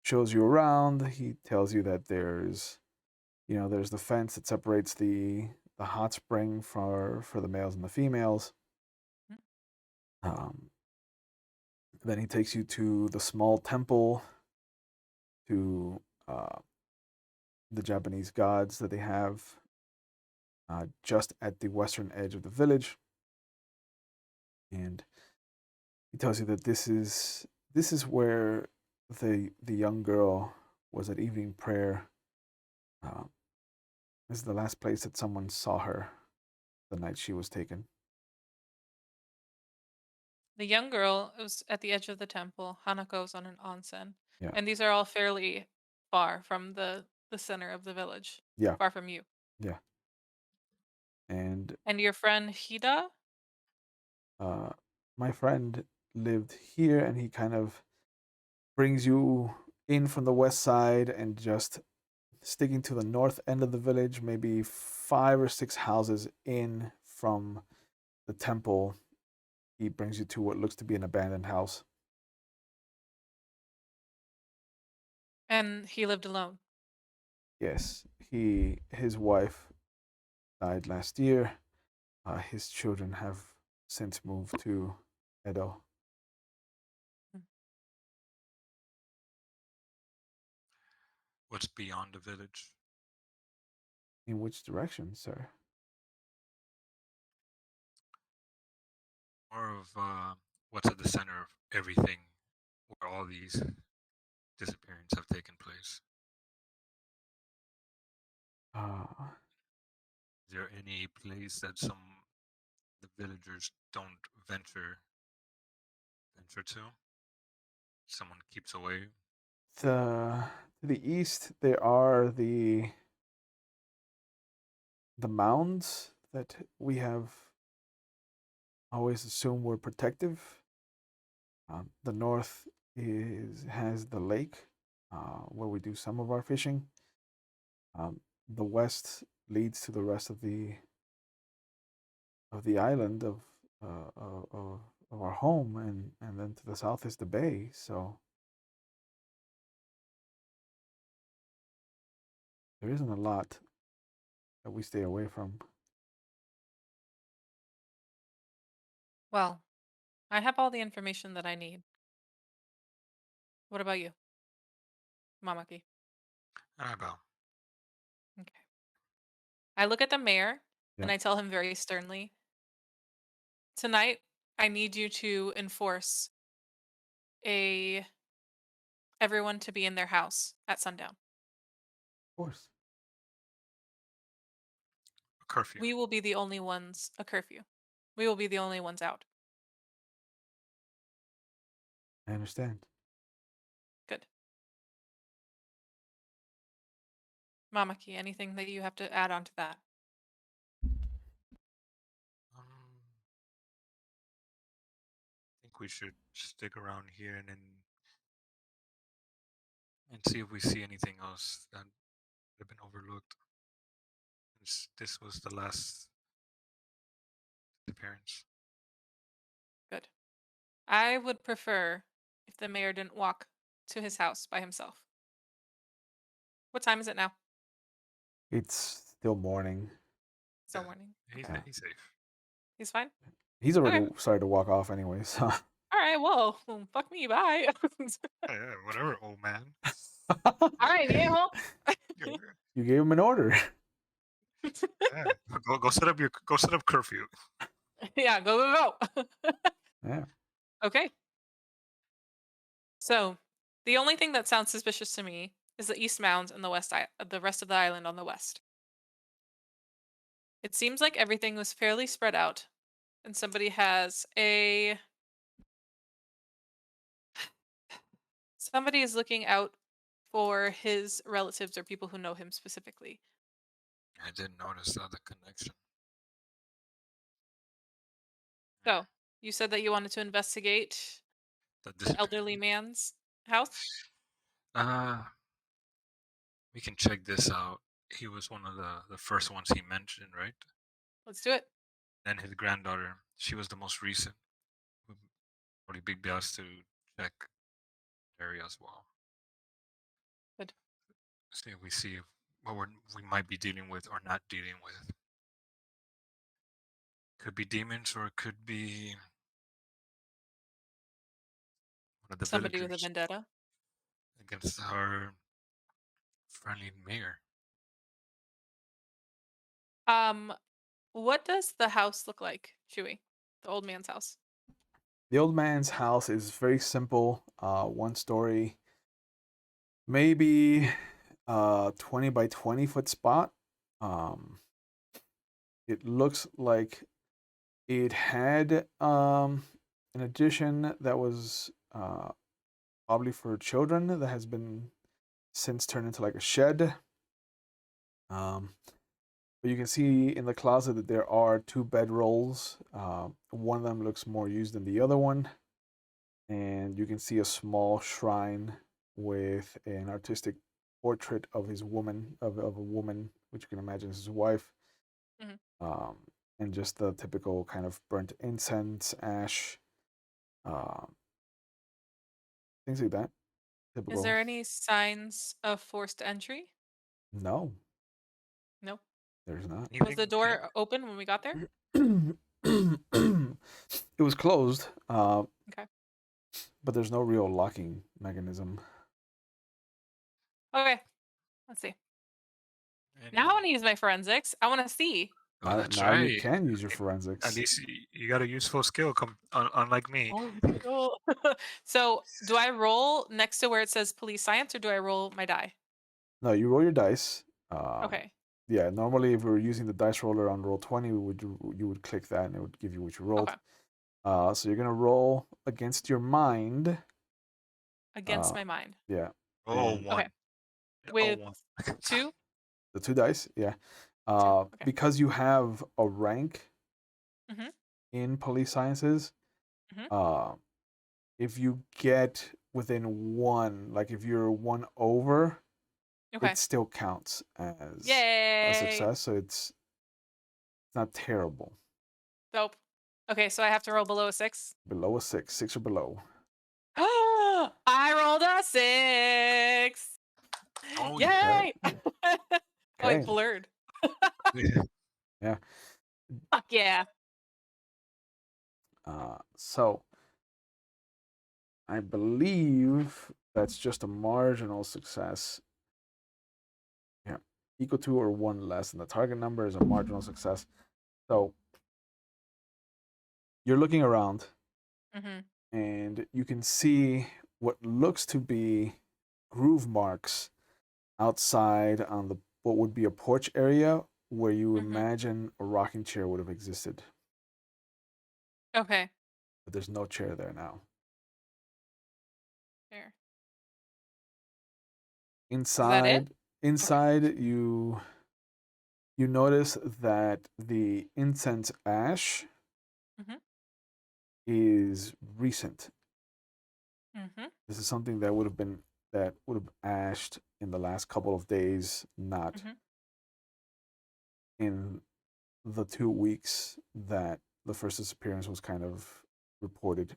shows you around. He tells you that there's the fence that separates the hot spring for the males and the females. Um, then he takes you to the small temple, to the Japanese gods that they have just at the western edge of the village. And he tells you that this is where the young girl was at evening prayer. Uh, this is the last place that someone saw her the night she was taken. The young girl was at the edge of the temple. Hanako's on an onsen. Yeah, And these are all fairly far from the center of the village. yeah, Far from you. yeah. And And your friend Hida? my friend lived here, and he kind of brings you in from the west side and just sticking to the north end of the village, maybe 5 or 6 houses in from the temple. He brings you to what looks to be an abandoned house. And he lived alone. Yes, his wife died last year. His children have since moved to Edo. Mm. What's beyond the village? In which direction, sir? More of what's at the center of everything, where all these disappearances have taken place. Ah, Is there any place that the villagers don't venture to? Someone keeps away. to the east there are the mounds that we have always assumed were protective. The north has the lake where we do some of our fishing. The west leads to the rest of the island of our home, and then to the south is the bay. So there isn't a lot that we stay away from. Well, I have all the information that I need. What about you, Mamaki? And I bow. Okay. I look at the mayor Yeah, and I tell him very sternly, tonight I need you to enforce a everyone to be in their house at sundown. of course. A curfew. We will be the only ones a curfew. We will be the only ones out. I understand. Good. Mamaki, anything that you have to add on to that? I think we should stick around here and see if we see anything else that have been overlooked. This was the last appearance. Good. I would prefer if the mayor didn't walk to his house by himself. What time is it now? It's still morning. Still morning. He's, Okay. he's safe. He's fine? He's already Okay. started to walk off anyway, so. All right, well, fuck me, bye. Yeah, whatever, old man. All right, viejo. Yeah, You gave him an order. yeah. Go set up curfew. Yeah, go, go, go. Yeah. Okay. So, the only thing that sounds suspicious to me is the East Mounds and the rest of the island on the west. It seems like everything was fairly spread out, and somebody is looking out for his relatives or people who know him specifically. I didn't notice the connection. So, you said that you wanted to investigate the elderly man's house? Uh, we can check this out. He was one of the first ones he mentioned, right? Let's do it. And his granddaughter, she was the most recent. Would probably be best to check the area as well. Good. See if what we might be dealing with or not dealing with. Could be demons or it could be one of the Somebody with a villagers vendetta. against our friendly mayor. Um, what does the house look like, Chewy? The old man's house. The old man's house is very simple. One story, maybe 20 by 20 foot spot. Um, it looks like it had an addition that was probably for children that has been since turned into like a shed. But you can see in the closet that there are two bedrolls. One of them looks more used than the other one. And you can see a small shrine with an artistic portrait of a woman, which you can imagine is his wife. Mhm. And just the typical kind of burnt incense, ash, um, things like that. Is Typical. there any signs of forced entry? No, No. there's not. Was the door open when we got there? It was closed, Okay. but there's no real locking mechanism. Okay. Let's see. And Now I want to use my forensics. I want to see. oh, that's now you right. can use your At forensics. least you got a useful skill, unlike me. Oh, cool. So, do I roll next to where it says police science, or do I roll my die? No, you roll your dice. Okay. Yeah, normally if we were using the dice roller on roll 20, you would click that and it would give you what you rolled. Okay. So you're gonna roll against your mind. Against my mind. Yeah. Oh, and- one. Okay. With one. 2. The 2 dice, yeah. Okay. Because you have a rank Mhm. in police sciences, Mhm. if you get within 1, like if you're 1 over, Okay. it still counts as a Yay! success. So it's not terrible. Dope. Okay, so I have to roll below a 6. Below a 6 or below. I rolled a 6. Oh, Yay! Okay. Oh, it blurred. Yeah. Fuck yeah. So I believe that's just a marginal success. Yeah, equal to or 1 less than the target number is a marginal success. So you're looking around and you can see what looks to be groove marks outside on the what would be a porch area where you imagine a rocking chair would have existed. Okay. But there's no chair there now. There. Inside, Okay. you notice that the incense ash is recent. This is something that would have ashed in the last couple of days, not in the 2 weeks that the first disappearance was kind of reported.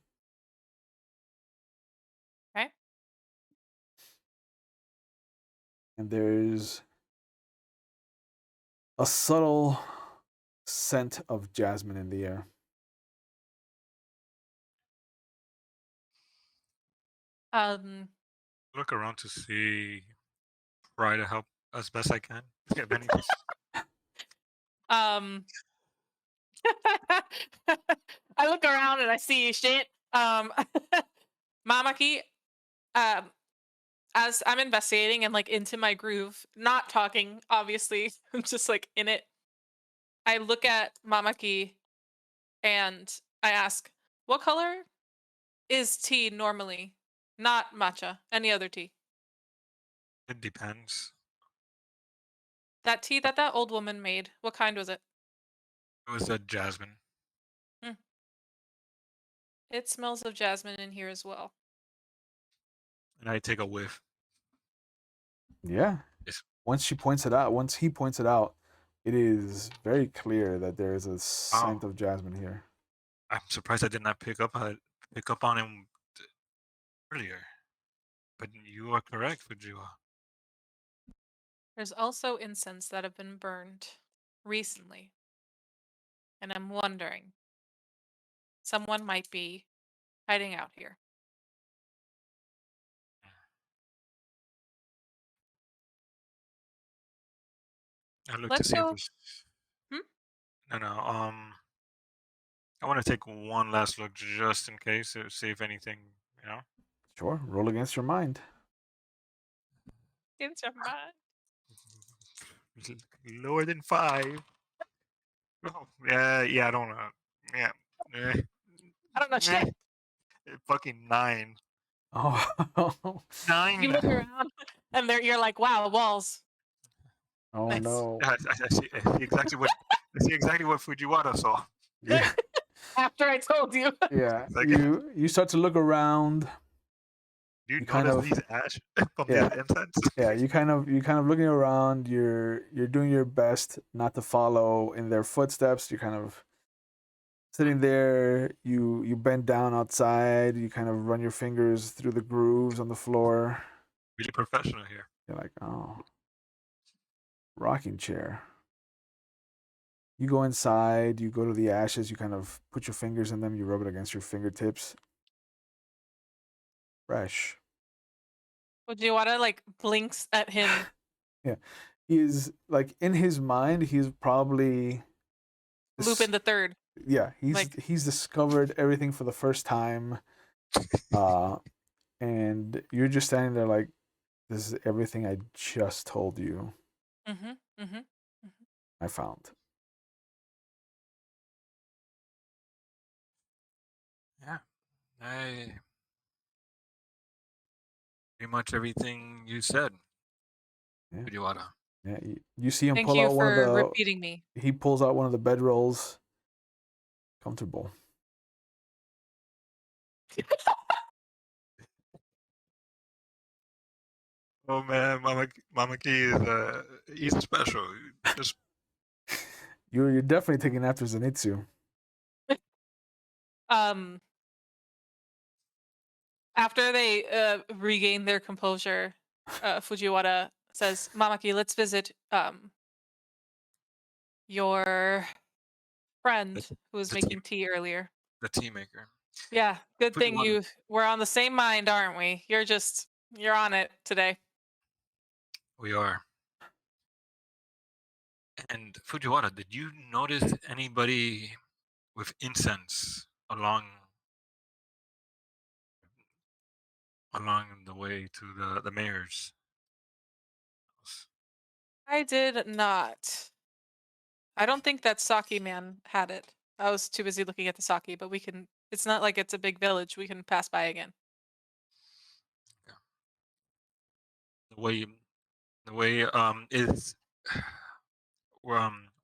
Okay. And there's a subtle scent of jasmine in the air. Look around to see, try to help as best I can. If anything. I look around and I see shit. Mamaki, as I'm investigating and like into my groove, not talking, obviously, I'm just like in it. I look at Mamaki and I ask, what color is tea normally? Not matcha, any other tea. It depends. That tea that old woman made, what kind was it? It was a jasmine. It smells of jasmine in here as well. And I take a whiff. Yeah. Yes. Once he points it out, it is very clear that there is a scent of jasmine here. I'm surprised I did not pick up on him earlier. But you are correct, Fujiwa. There's also incense that have been burned recently. And I'm wondering, someone might be hiding out here. I look Let's to see if go. there's... No. I want to take one last look just in case to see if anything, Sure. Roll against your mind. Against your mind. Lower than 5. Oh, yeah, I don't know. Yeah. I don't know shit. Fucking 9. Oh. 9. You look around and you're like, wow, walls. Oh Nice. no. I see exactly what Fujiwara saw. Yeah. After I told you. Yeah. Like- You start to look around. You kind notice of- these ash from Yeah. the incense? Yeah, you kind of looking around. You're doing your best not to follow in their footsteps. You're kind of sitting there. You bend down outside. You kind of run your fingers through the grooves on the floor. Really professional here. You're like, oh, rocking chair. You go inside. You go to the ashes. You kind of put your fingers in them. You rub it against your fingertips. Fresh. Would you want to like blinks at him He is like in his mind. He's probably Lupin the Third. yeah. Like, He's discovered everything for the first time. And you're just standing there like, this is everything I just told you. mm-hmm, mm-hmm. I found. Yeah, I pretty much everything you said. Yeah. Fujiwara. Yeah, you see him Thank pull you out one of for the. repeating me. He pulls out one of the bedrolls. Comfortable. Oh man, Mama Key is he's special. Just You're definitely taking after Zenitsu. Um, after they regain their composure, Fujiwara says, "Mamaki, let's visit your friend the, who was the team making tea earlier." the team maker. Yeah, good thing Fujiwara. we're on the same mind, aren't we? You're on it today. We are. And Fujiwara, did you notice anybody with incense along the way to the mayor's house? I did not. I don't think that Saki man had it. I was too busy looking at the Saki, but we can. It's not like it's a big village. We can pass by again. Yeah. The way is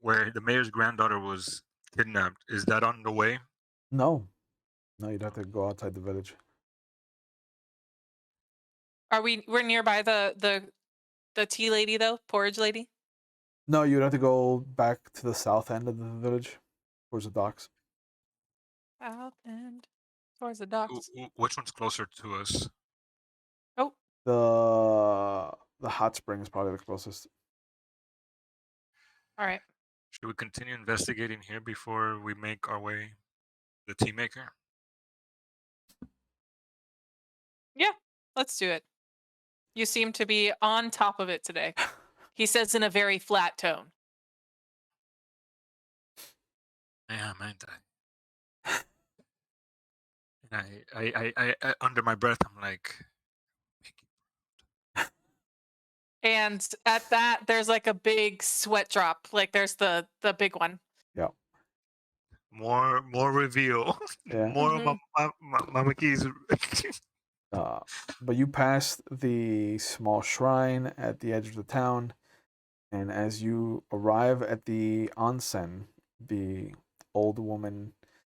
where the mayor's granddaughter was kidnapped. Is that on the way? No, no, you'd have to go outside the village. Are we? We're nearby the tea lady though, porridge lady. No, you'd have to go back to the south end of the village, towards the docks. South end, towards the docks. Which one's closer to us? Oh, The hot spring is probably the closest. all right. Should we continue investigating here before we make our way to the tea maker? Yeah, let's do it. You seem to be on top of it today. He says in a very flat tone. Yeah, man. And I under my breath, I'm like, And at that, there's like a big sweat drop. Like there's the big one. Yeah, more reveal, yeah. more Mhm. Mama Key's. But you pass the small shrine at the edge of the town, and as you arrive at the onsen, the old woman,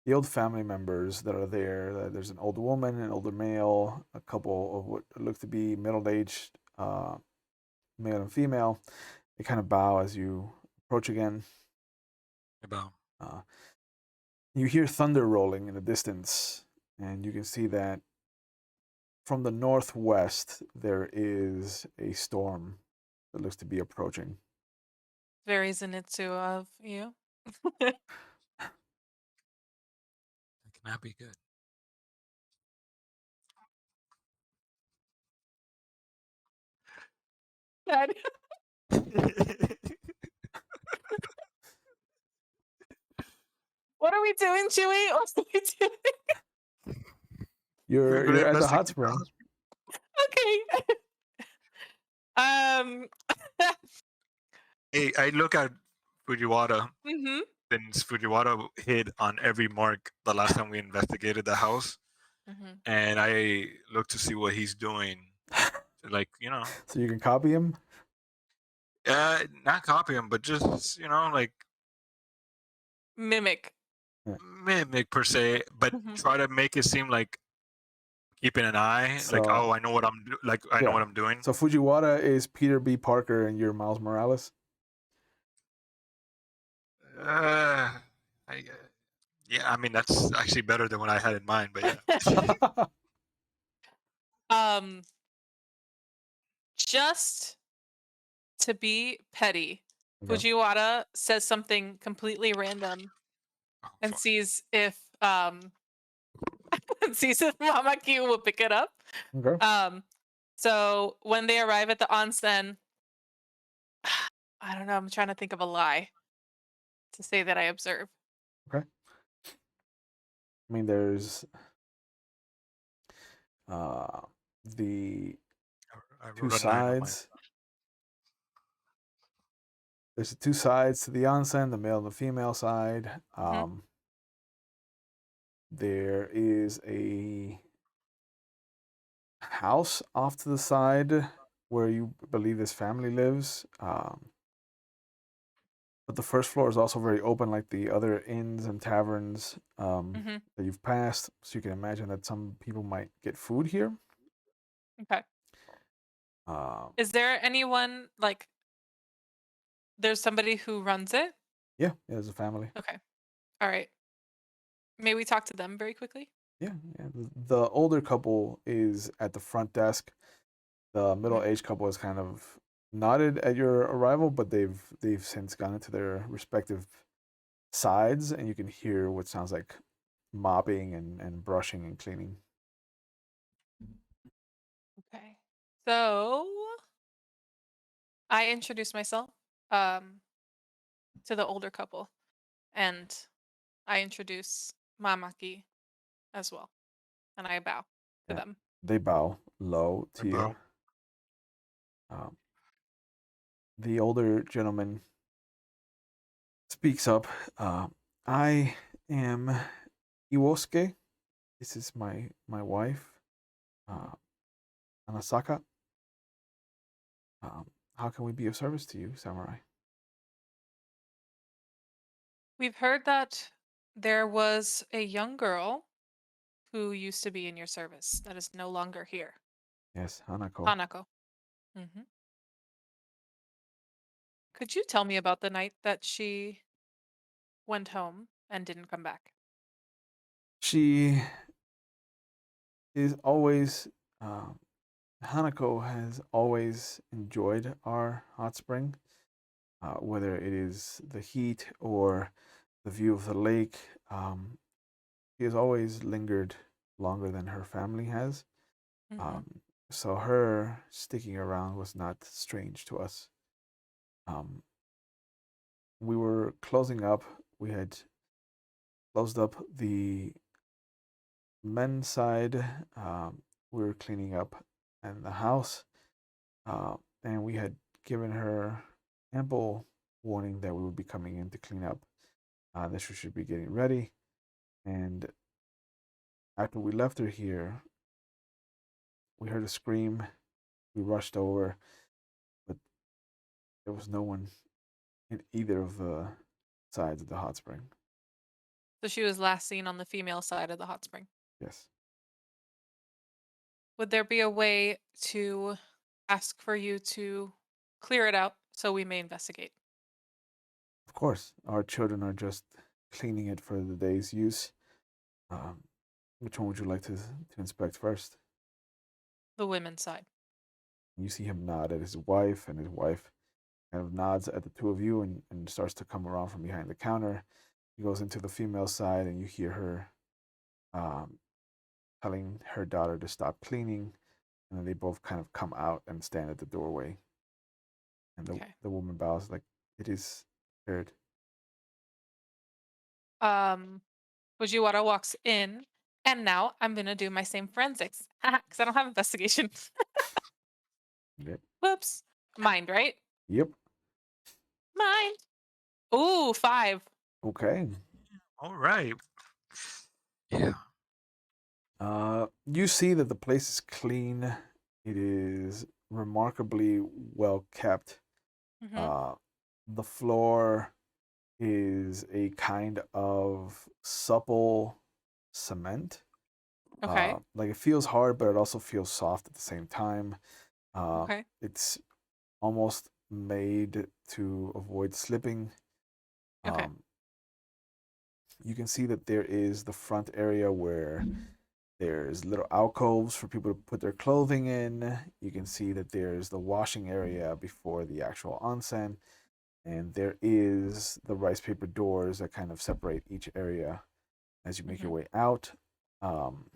the old family members that are there, there's an old woman, an older male, a couple of what look to be middle-aged male and female. They kind of bow as you approach again. About Uh, you hear thunder rolling in the distance, and you can see that from the northwest there is a storm that looks to be approaching. Very Zenitsu of you. that cannot be good. Dad, what are we doing, Chewie? What are we doing? We're gonna You're at the hot investigate the spring. Okay. Um. Hey, I look at Fujiwara hmm since Fujiwara hid on every mark the last time we investigated the house, hmm and I look to see what he's doing. Like So you can copy him. not copy him, but just like Mimic. Yeah. mimic per se, but Mhm. try to make it seem like keeping an eye, like So I know what I know yeah. what I'm doing. So Fujiwara is Peter B. Parker, and you're Miles Morales. Uh, yeah, I mean that's actually better than what I had in mind, but yeah. Um. Just to be petty, Okay. Fujiwara says something completely random Oh, and fuck. sees if sees if Mama Q will pick it up. Okay. So when they arrive at the onsen, I don't know. I'm trying to think of a lie to say that I observe. Okay. I mean, there's uh, the I two wrote a 9 on mine. sides. There's the two sides to the onsen, the male and the female side. Hmm. There is a house off to the side where you believe this family lives. But the first floor is also very open, like the other inns and taverns Hmm. that you've passed. So you can imagine that some people might get food here. Okay. Uh, Is there anyone like? There's somebody who runs it. yeah, there's a family. Okay. All right. May we talk to them very quickly? Yeah, yeah. The older couple is at the front desk. The Hmm. middle-aged couple is kind of nodded at your arrival, but they've since gone into their respective sides, and you can hear what sounds like mopping and brushing and cleaning. Okay. So I introduced myself um, to the older couple, and I introduce Mamaki as well, and I bow to Yeah, them. they bow low I to you. bow. Um, the older gentleman speaks up. I am Iwosuke. This is my wife, uh, Anasaka. How can we be of service to you, Samurai? We've heard that there was a young girl who used to be in your service that is no longer here. Yes, Hanako. Hanako. Hmm. Could you tell me about the night that she went home and didn't come back? She is always. Um, Hanako has always enjoyed our hot spring, whether it is the heat or the view of the lake. She has always lingered longer than her family has. Hmm. Um, so her sticking around was not strange to us. Um, we were closing up. We had closed up the men's side. We were cleaning up and the house, and we had given her ample warning that we would be coming in to clean up. That she should be getting ready. And after we left her here, we heard a scream. We rushed over, but there was no one in either of the sides of the hot spring. So she was last seen on the female side of the hot spring. Yes, Would there be a way to ask for you to clear it out so we may investigate? of course. Our children are just cleaning it for the day's use. Um, which one would you like to inspect first? The women's side. You see him nod at his wife, and his wife kind of nods at the two of you and starts to come around from behind the counter. He goes into the female side, and you hear her um, telling her daughter to stop cleaning. And then they both kind of come out and stand at the doorway. And Okay. the woman bows like, it is prepared. Um, Fujiwara walks in, and now I'm gonna do my same forensics because I don't have investigation. Yep. Whoops. Mind, right? Yep. Mind. Ooh, 5. Okay. All right. Yeah. You see that the place is clean. It is remarkably well kept. Mm-hmm. Uh, the floor is a kind of supple cement. Okay. Like it feels hard, but it also feels soft at the same time. Okay. It's almost made to avoid slipping. Okay. Um, you can see that there is the front area where there's little alcoves for people to put their clothing in. You can see that there's the washing area before the actual onsen. And there is the rice paper doors that kind of separate each area as you make Mm-hmm. your way out. Um,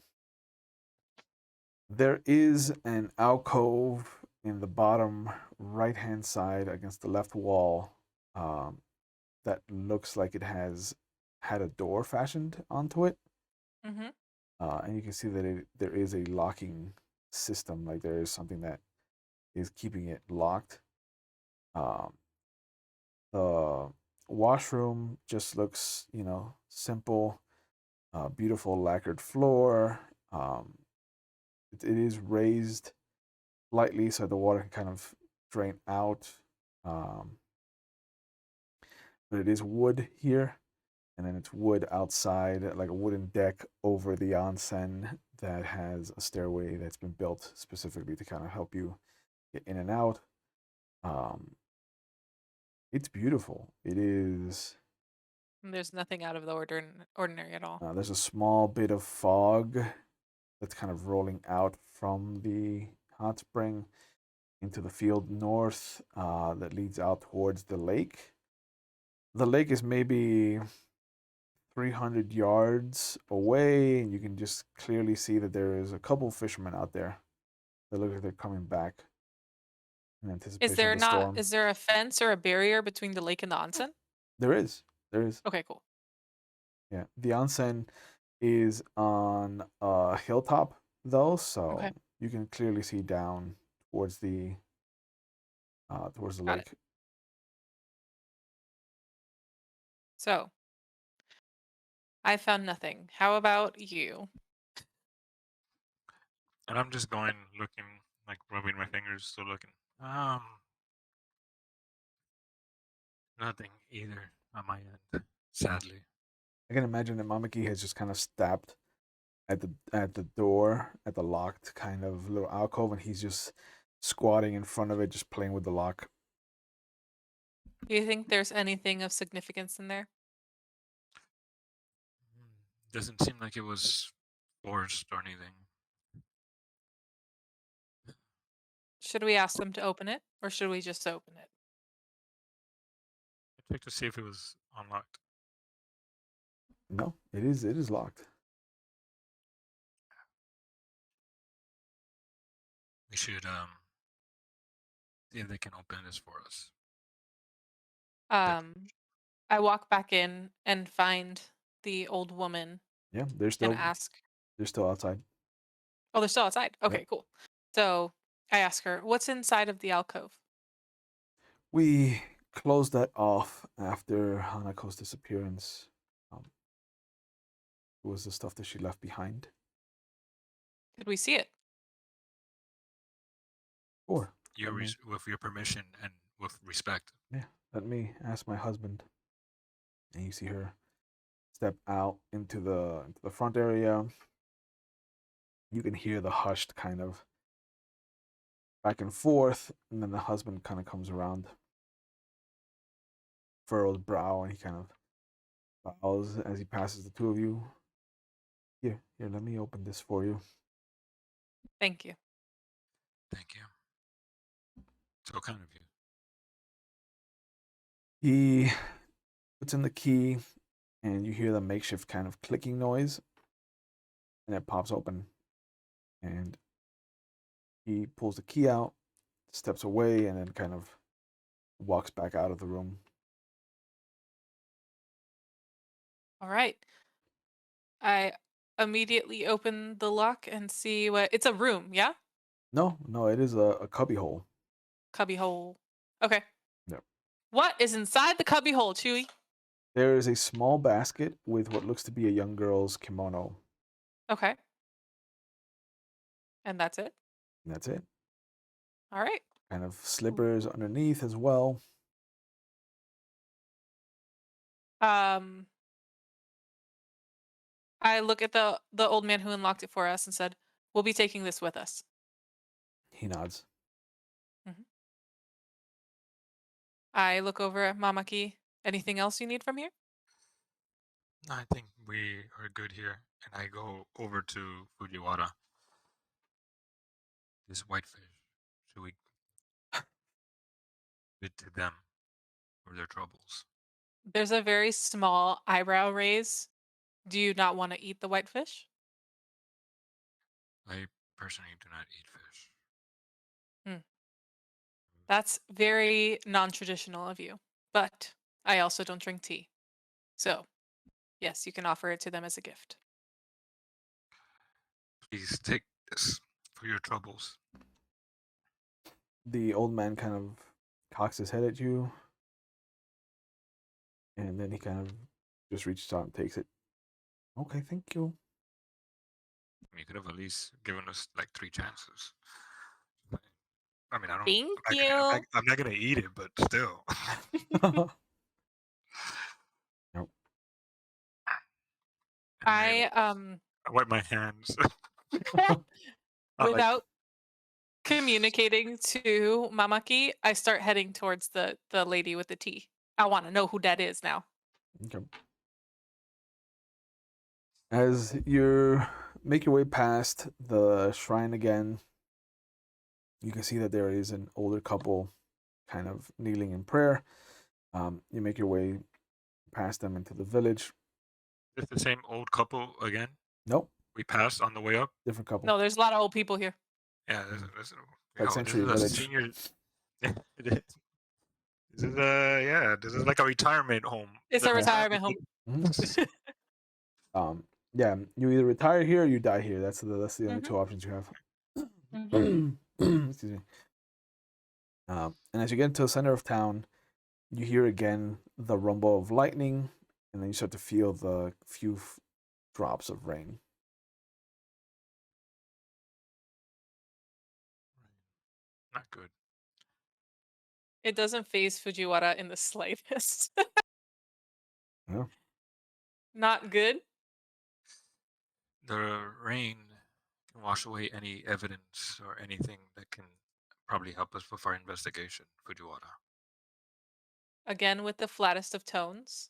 there is an alcove in the bottom right hand side against the left wall, um, that looks like it has had a door fashioned onto it. Mm-hmm. And you can see that there is a locking system, like there is something that is keeping it locked. Um, the washroom just looks, simple, beautiful lacquered floor. It is raised lightly so the water can kind of drain out. Um, but it is wood here, and then it's wood outside, like a wooden deck over the onsen that has a stairway that's been built specifically to kind of help you get in and out. Um, it's beautiful. It is. There's nothing out of the ordinary at all. There's a small bit of fog that's kind of rolling out from the hot spring into the field north, that leads out towards the lake. The lake is maybe 300 yards away, and you can just clearly see that there is a couple fishermen out there that look like they're coming back in anticipation of the storm. Is there a fence or a barrier between the lake and the onsen? There is. There is. Okay, cool. Yeah. The onsen is on a hilltop, though, Okay, so you can clearly see down towards the got it. lake. So I found nothing. How about you? And I'm just going looking, like rubbing my fingers, still looking. Um, Nothing either on my end, sadly. I can imagine that Mamaki has just kind of stepped at the door, at the locked kind of little alcove, and he's just squatting in front of it, just playing with the lock. Do you think there's anything of significance in there? Doesn't seem like it was forced or anything. Should we ask them to open it, or should we just open it? I checked to see if it was unlocked. No, it is locked. We should see if they can open this for us. That Um, I walk back in and find the old woman Yeah, they're and still ask, they're still outside. oh, they're still outside. Yep. Okay, cool. So I ask her, what's inside of the alcove? We closed that off after Hanako's disappearance. Um, it was the stuff that she left behind. Did we see it? Or let me, With your permission and with respect. yeah, let me ask my husband. And you see her step out into the front area. You can hear the hushed kind of back and forth, and then the husband kind of comes around, furrows brow, and he kind of bows as he passes the two of you. Here, let me open this for you. Thank you. Thank you. So kind of you. He puts in the key, and you hear the makeshift kind of clicking noise, and it pops open. And he pulls the key out, steps away, and then kind of walks back out of the room. All right. I immediately open the lock and see what it's a room, yeah? No, it is a cubby hole. Cubby hole. Okay. Yep. What is inside the cubby hole, Chewy? There is a small basket with what looks to be a young girl's kimono, Okay. And that's it? and that's it. All right. Kind of slippers underneath as well. Um, I look at the old man who unlocked it for us and said, "We'll be taking this with us." He nods. Mhm. I look over at Mamaki. Anything else you need from here? I think we are good here. And I go over to Fujiwara. This whitefish, should we give it to them for their troubles? There's a very small eyebrow raise. Do you not want to eat the whitefish? I personally do not eat fish. Hmm. That's very non-traditional of you. But I also don't drink tea. So, yes, you can offer it to them as a gift. Please take this for your troubles. The old man kind of cocks his head at you, and then he kind of just reaches out and takes it. Okay, thank you. You could have at least given us like 3 chances. I mean, I don't. Thank I'm you. I'm not gonna eat it, but still. Nope. I I wipe my hands. I'm like, without communicating to Mamaki, I start heading towards the lady with the tea. I want to know who that is now. Okay. As you make your way past the shrine again, you can see that there is an older couple kind of kneeling in prayer. You make your way past them into the village. it's the same old couple again. Nope, We passed on the way up. different couple. No, there's a lot of old people here. Yeah, Like this Century is a Village. senior. It is. This is like a retirement home. It's a retirement home. Mhm. Yeah, you either retire here or you die here. That's the only Mhm. two options you have. Mhm. Excuse me. And as you get into the center of town, you hear again the rumble of lightning, and then you start to feel the few drops of rain. Not good. It doesn't phase Fujiwara in the slightest. Yeah. Not good. The rain can wash away any evidence or anything that can probably help us with our investigation, Fujiwara. Again with the flattest of tones.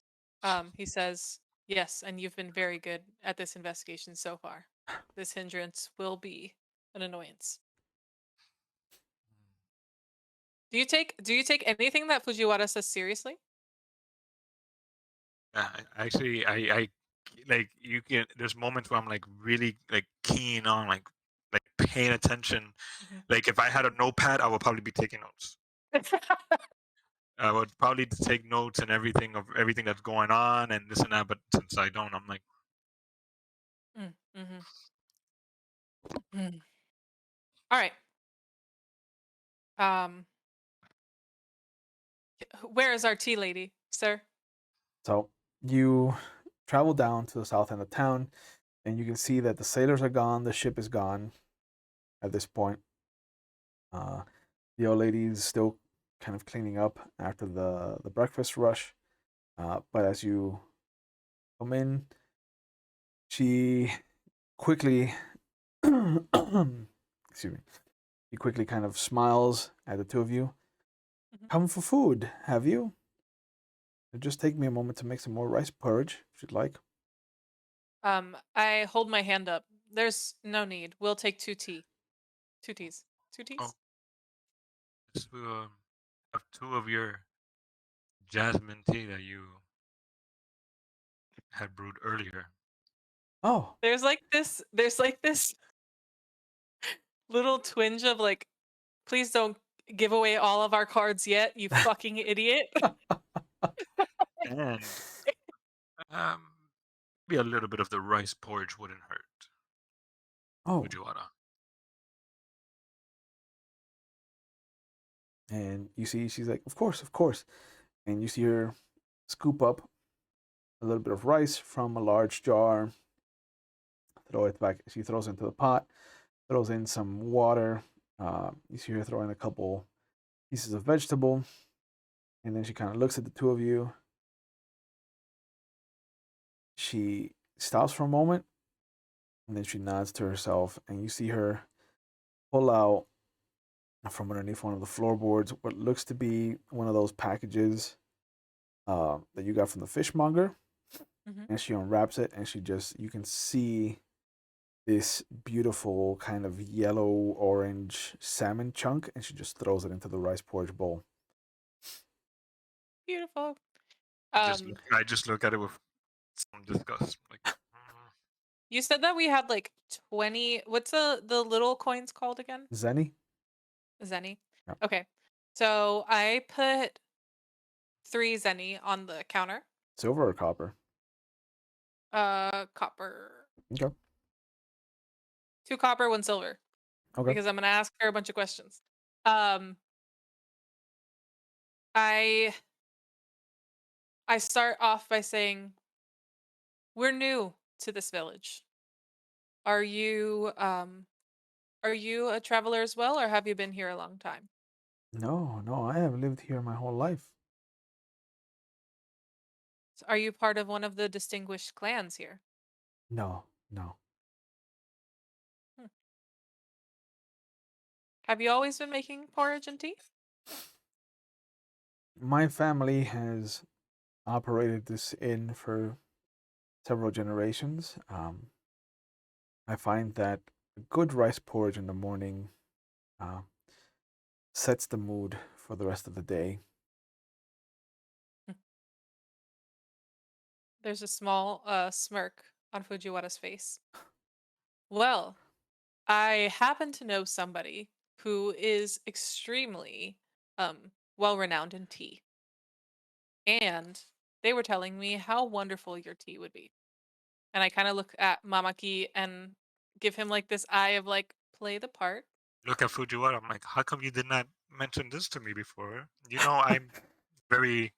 He says, "Yes, and you've been very good at this investigation so far. This hindrance will be an annoyance." Do you take anything that Fujiwara says seriously? Yeah, actually, I like you can. There's moments where I'm like really like keen on like paying attention. Mhm. Like if I had a notepad, I would probably be taking notes. I would probably take notes and everything of everything that's going on and this and that. But since I don't, I'm like, Mm, mhm. Mm. All right. Um, where is our tea lady, sir? So you travel down to the south end of town, and you can see that the sailors are gone, the ship is gone at this point. Uh, the old lady is still kind of cleaning up after the breakfast rush. But as you come in, she quickly, excuse me, she quickly kind of smiles at the two of you. Mhm. Come for food, have you? It'll just take me a moment to make some more rice porridge, if you'd like. I hold my hand up. There's no need. We'll take two tea. Two teas. Two oh, teas? this have 2 of your jasmine tea that you had brewed earlier. Oh, There's like this little twinge of like, please don't give away all of our cards yet, you fucking idiot. And um, maybe a little bit of the rice porridge wouldn't hurt, oh. Fujiwara. And you see, she's like, of course, of course. And you see her scoop up a little bit of rice from a large jar, throw it back. She throws it into the pot, throws in some water. You see her throw in a couple pieces of vegetable, and then she kind of looks at the two of you. She stops for a moment, and then she nods to herself, and you see her pull out from underneath one of the floorboards what looks to be one of those packages that you got from the fishmonger. Mhm. And she unwraps it, and she just, you can see this beautiful kind of yellow orange salmon chunk, and she just throws it into the rice porridge bowl. Beautiful. Just I just look at it with some disgust. Like, You said that we had like 20, what's the little coins called again? Zenny? Zenny. Yeah. Okay. So I put 3 zenny on the counter. Silver or copper? Copper. Okay. 2 copper, 1 silver. Okay. Because I'm gonna ask her a bunch of questions. Um, I I start off by saying, "We're new to this village. Are you are you a traveler as well, or have you been here a long time? No, no, I have lived here my whole life. Are you part of one of the distinguished clans here?" No, no. Hmm. Have you always been making porridge and tea? My family has operated this inn for several generations. I find that a good rice porridge in the morning uh, sets the mood for the rest of the day. Hmm. There's a small smirk on Fujiwara's face. Well, I happen to know somebody who is extremely well renowned in tea. And they were telling me how wonderful your tea would be. And I kind of look at Mamaki and give him like this eye of like, play the part. Look at Fujiwara. I'm like, how come you did not mention this to me before? You know, I'm very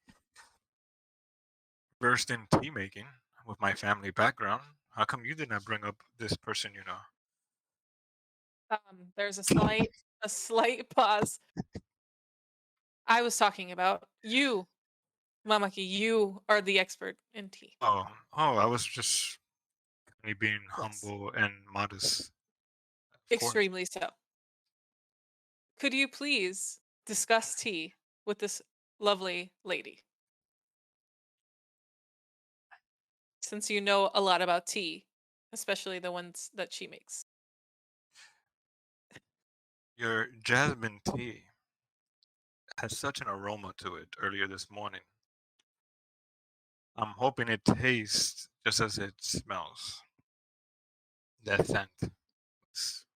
versed in tea making with my family background. How come you did not bring up this person you know? There's a slight pause. I was talking about you, Mamaki. You are the expert in tea. Oh, I was just me being Yes, humble and modest. Of course. extremely so. Could you please discuss tea with this lovely lady? Since you know a lot about tea, especially the ones that she makes. Your jasmine tea has such an aroma to it earlier this morning. I'm hoping it tastes just as it smells. That scent is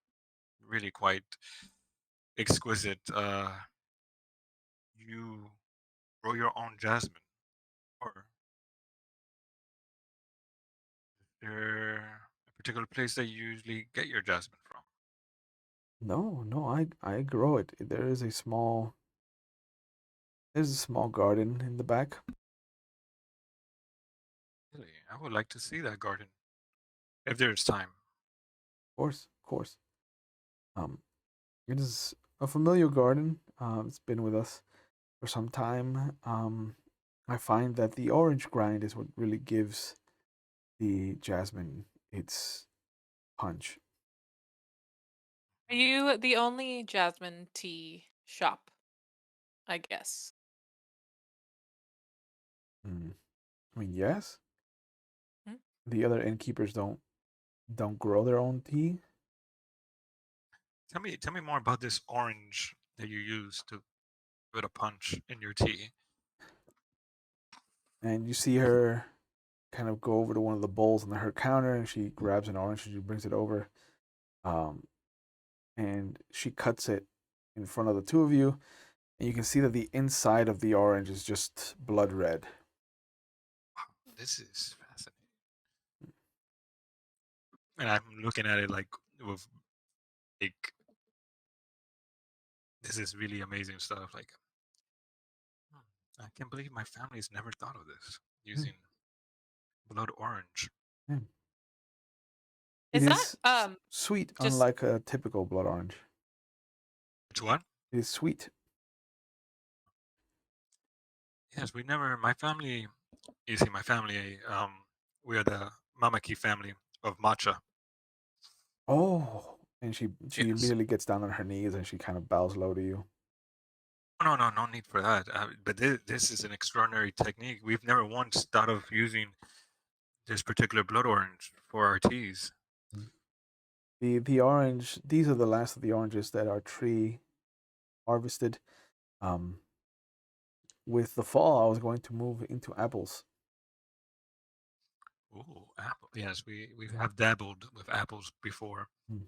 really quite exquisite. You grow your own jasmine, or is there a particular place that you usually get your jasmine from? No, no, I grow it. There's a small garden in the back. Of Really, I would like to see that garden if there's time. course, of course. Um, it is a familiar garden. It's been with us for some time. I find that the orange grind is what really gives the jasmine its punch. Are you the only jasmine tea shop? I guess. Mm. I mean, yes, Hmm? the other innkeepers don't grow their own tea, Tell me more about this orange that you use to put a punch in your tea. and you see her kind of go over to one of the bowls on her counter, and she grabs an orange and she brings it over, um, and she cuts it in front of the two of you, and you can see that the inside of the orange is just blood red. Wow, this is fascinating. And I'm looking at it like with like this is really amazing stuff. Like I can't believe my family's never thought of this Mm, using blood orange. mm. It Is that is sweet, just unlike a typical blood orange. Which one? It is sweet. Yes, we never. My family. You see, my family. We are the Mamaki family of matcha. Oh, and she Yes. immediately gets down on her knees and she kind of bows low to you. No, no, no need for that. But this is an extraordinary technique. We've never once thought of using this particular blood orange for our teas. Mm. The orange. These are the last of the oranges that our tree harvested. Um, with the fall, I was going to move into apples. Ooh, apple. Yes, we have dabbled with apples before. Mm.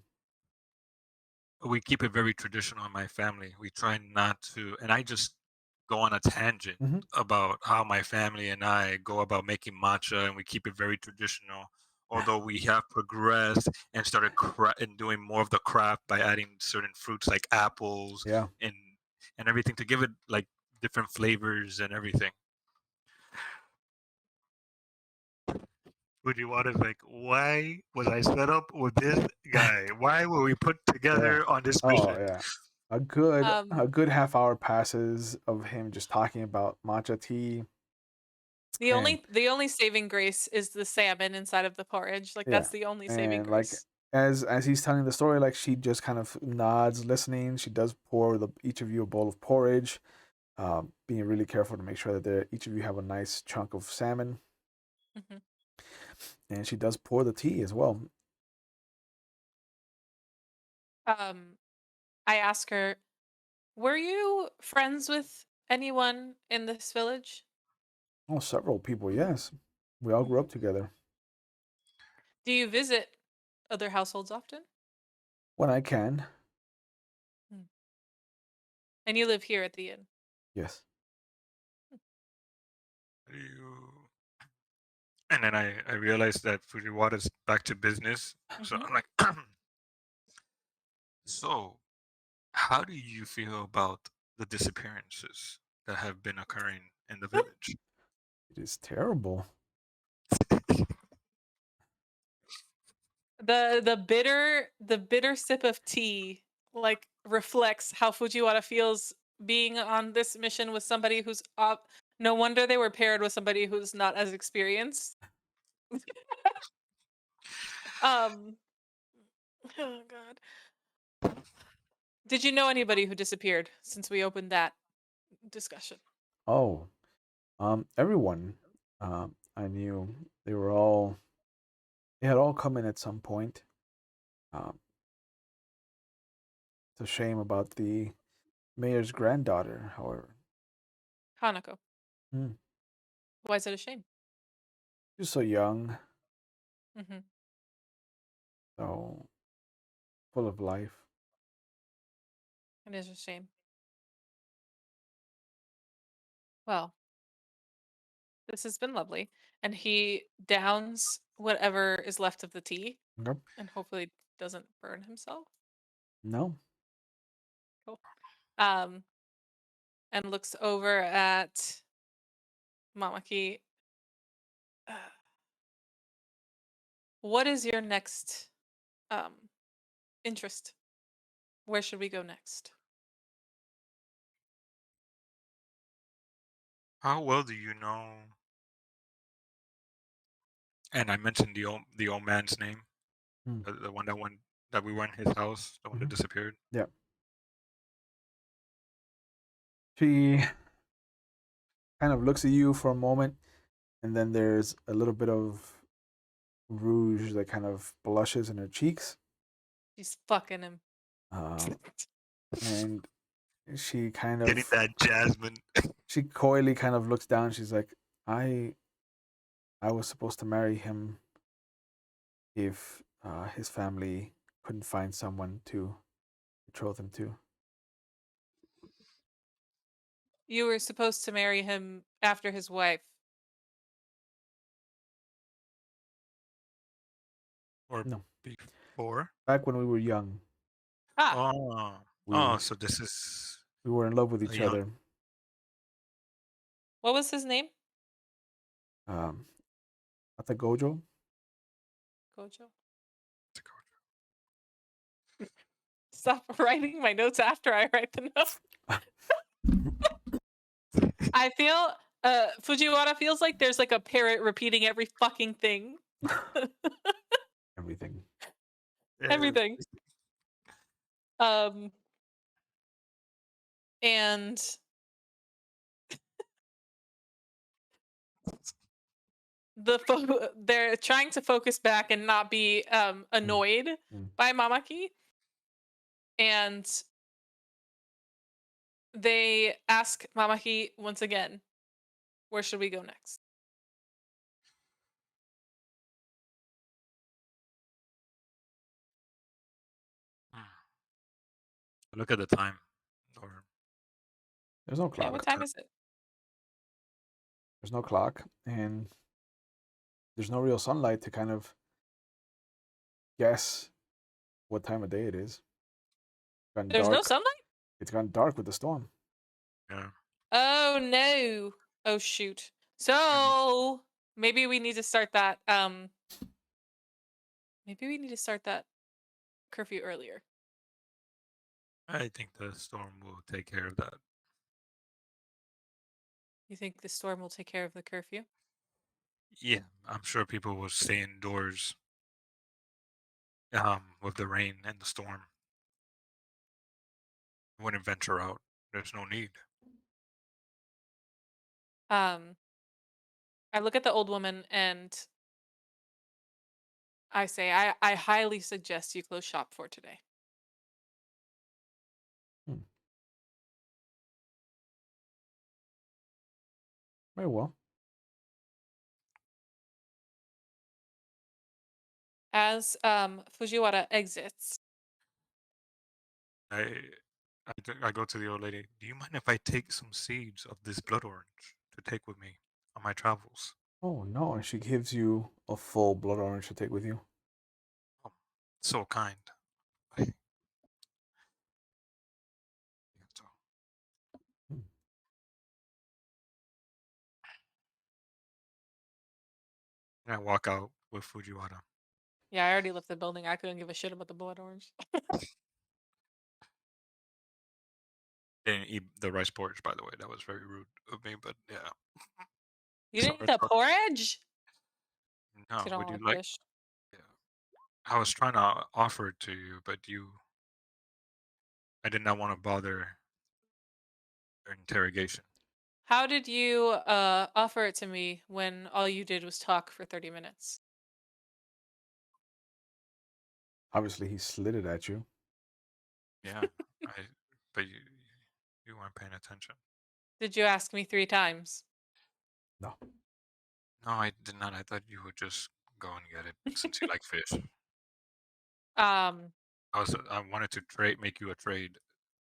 we keep it very traditional in my family. We try not to, and I just go on a tangent Hmm. about how my family and I go about making matcha, and we keep it very traditional. Although we have progressed and started and doing more of the craft by adding certain fruits like apples Yeah. and and everything to give it like different flavors and everything. Fujiwara is like, why was I set up with this guy? Why were we put Yeah. together on this Oh mission? yeah. A Um, good half hour passes of him just talking about matcha tea. the And only saving grace is the salmon inside of the porridge. Like yeah. that's the only saving And like grace. as he's telling the story, like she just kind of nods, listening. She does pour each of you a bowl of porridge, being really careful to make sure that each of you have a nice chunk of salmon. Hmm. And she does pour the tea as well. Um, I ask her, were you friends with anyone in this village? Oh, several people, yes. We all grew up together. Do you visit other households often? When I can, Hmm. And you live here at the inn. yes. You and then I realized that Fujiwara's back to business. So Hmm. I'm like, so how do you feel about the disappearances that have been occurring in the village? It is terrible. The bitter sip of tea like reflects how Fujiwara feels being on this mission with somebody who's no wonder they were paired with somebody who's not as experienced. Um oh god. Did you know anybody who disappeared since we opened that discussion? Oh, everyone I knew, they were all, they had all come in at some point. Um, it's a shame about the mayor's granddaughter, however. Hanako. Hmm. Why is it a shame? She's so young, Hmm. so full of life. It is a shame. Well, this has been lovely. And he downs whatever is left of the tea Nope. and hopefully doesn't burn himself. No. Cool. Um, and looks over at Mamaki. Uh, what is your next um interest? Where should we go next? How well do you know? And I mentioned the old man's name, Hmm. the one that we went in his house, the one that Hmm. disappeared. Yeah. She kind of looks at you for a moment, and then there's a little bit of rouge that kind of blushes in her cheeks. She's fucking him. Um, and she kind Getting of, that jasmine. she coyly kind of looks down. She's like, I I was supposed to marry him if his family couldn't find someone to betroth him to. You were supposed to marry him after his wife. Or No, before. back when we were young, Ah, Oh, we so this is we were in love with a each young. other. what was his name? Um, at the Gojo. Gojo. Stop writing my notes after I write the note. I feel Fujiwara feels like there's like a parrot repeating every fucking thing. Everything. Yeah, Everything. Um and they're trying to focus back and not be Mm, annoyed mm. by Mamaki, and they ask Mamaki once again, where should we go next? Look at the time. Or There's no Yeah, clock. what time is it? There's no clock, and there's no real sunlight to kind of guess what time of day it is. It's gone There's no dark. sunlight? It's gone dark with the storm. yeah. Oh no. Oh shoot. So maybe we need to start that curfew earlier. I think the storm will take care of that. You think the storm will take care of the curfew? Yeah, I'm sure people will stay indoors with the rain and the storm. Wouldn't venture out. There's no need. I look at the old woman and I say, I highly suggest you close shop for today. Hmm. Very well. As Fujiwara exits, I I go to the old lady. Do you mind if I take some seeds of this blood orange to take with me on my travels? Oh no, and she gives you a full blood orange to take with you. Oh, so kind. I- Hmm. And I walk out with Fujiwara. yeah, I already left the building. I couldn't give a shit about the blood orange. Didn't eat the rice porridge, by the way. That was very rude of me, but yeah. You didn't eat Sorry, the sorry. porridge? 'Cause No, you don't would you like like? fish. Yeah. I was trying to offer it to you, but I did not want to bother your interrogation. How did you offer it to me when all you did was talk for 30 minutes? Obviously, he slid it at you. Yeah, I. But you weren't paying attention. Did you ask me 3 times? No. No, I did not. I thought you would just go and get it since you like fish. Um, I wanted to make you a trade,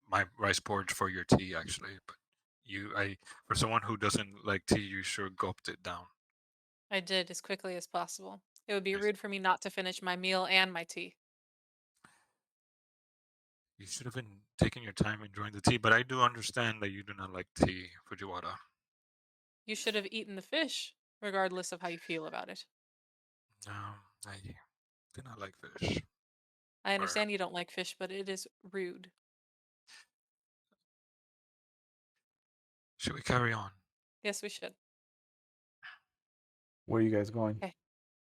my rice porridge for your tea actually, but for someone who doesn't like tea, you sure gulped it down. I did as quickly as possible. It would be Yes. rude for me not to finish my meal and my tea. You should have been taking your time enjoying the tea, but I do understand that you do not like tea, Fujiwara. You should have eaten the fish, regardless of how you feel about it. No, I do not like fish. I Or understand you don't like fish, but it is rude. should we carry on? Yes, we should. Where are you guys going? Okay.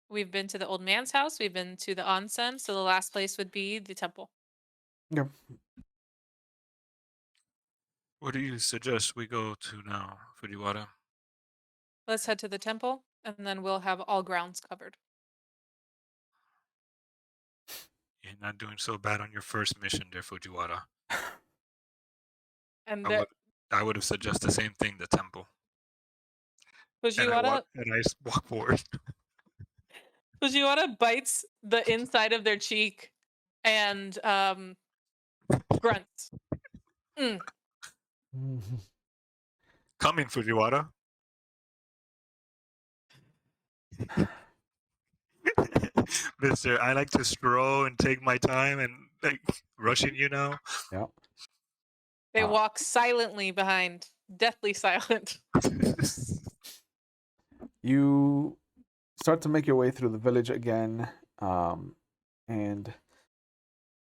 We've been to the old man's house. We've been to the onsen. So the last place would be the temple. Yep. What do you suggest we go to now, Fujiwara? Let's head to the temple, and then we'll have all grounds covered. You're not doing so bad on your first mission there, Fujiwara. And I the would I would have suggested the same thing, the temple. Fujiwara And I walk forward. Fujiwara bites the inside of their cheek and grunts. Mm. Coming, Fujiwara. Mister, I like to stroll and take my time and like rushing you now. Yeah. They Ah. walk silently behind, deathly silent. You start to make your way through the village again, and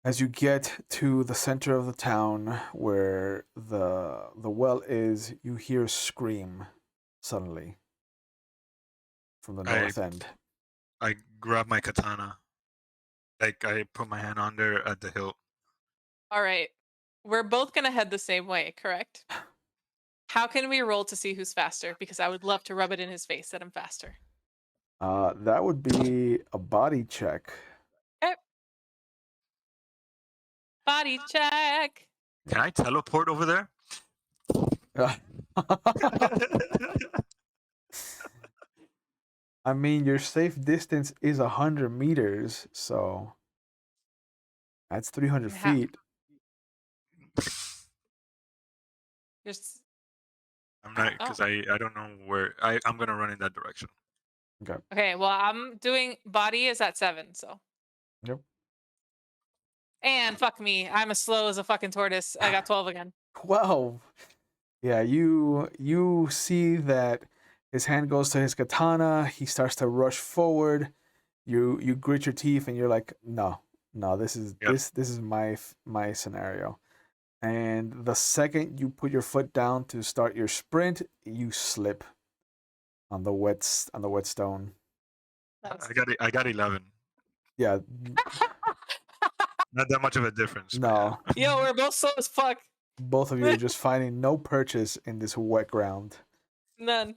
as you get to the center of the town where the well is, you hear a scream suddenly from the I north end. I grab my katana. Like I put my hand on there at the hilt. All right. We're both going to head the same way, correct? How can we roll to see who's faster? Because I would love to rub it in his face that I'm faster. That would be a body check. Okay. Body check. Can I teleport over there? I mean, your safe distance is 100 meters, so that's 300 And how- feet. Just I'm not oh. because I don't know where I'm gonna run in that direction. Okay. Okay, well, I'm doing body is at 7, so. Yep. And fuck me, I'm as slow as a fucking tortoise. I got 12 again. 12. Yeah, you see that his hand goes to his katana. He starts to rush forward. You grit your teeth and you're like, no, this is Yep. this is my scenario. And the second you put your foot down to start your sprint, you slip on the wet stone. Nice. I got 11. Yeah, Not that much of a difference, but no. yeah. Yo, we're both slow as fuck. Both of you are just finding no purchase in this wet ground. None.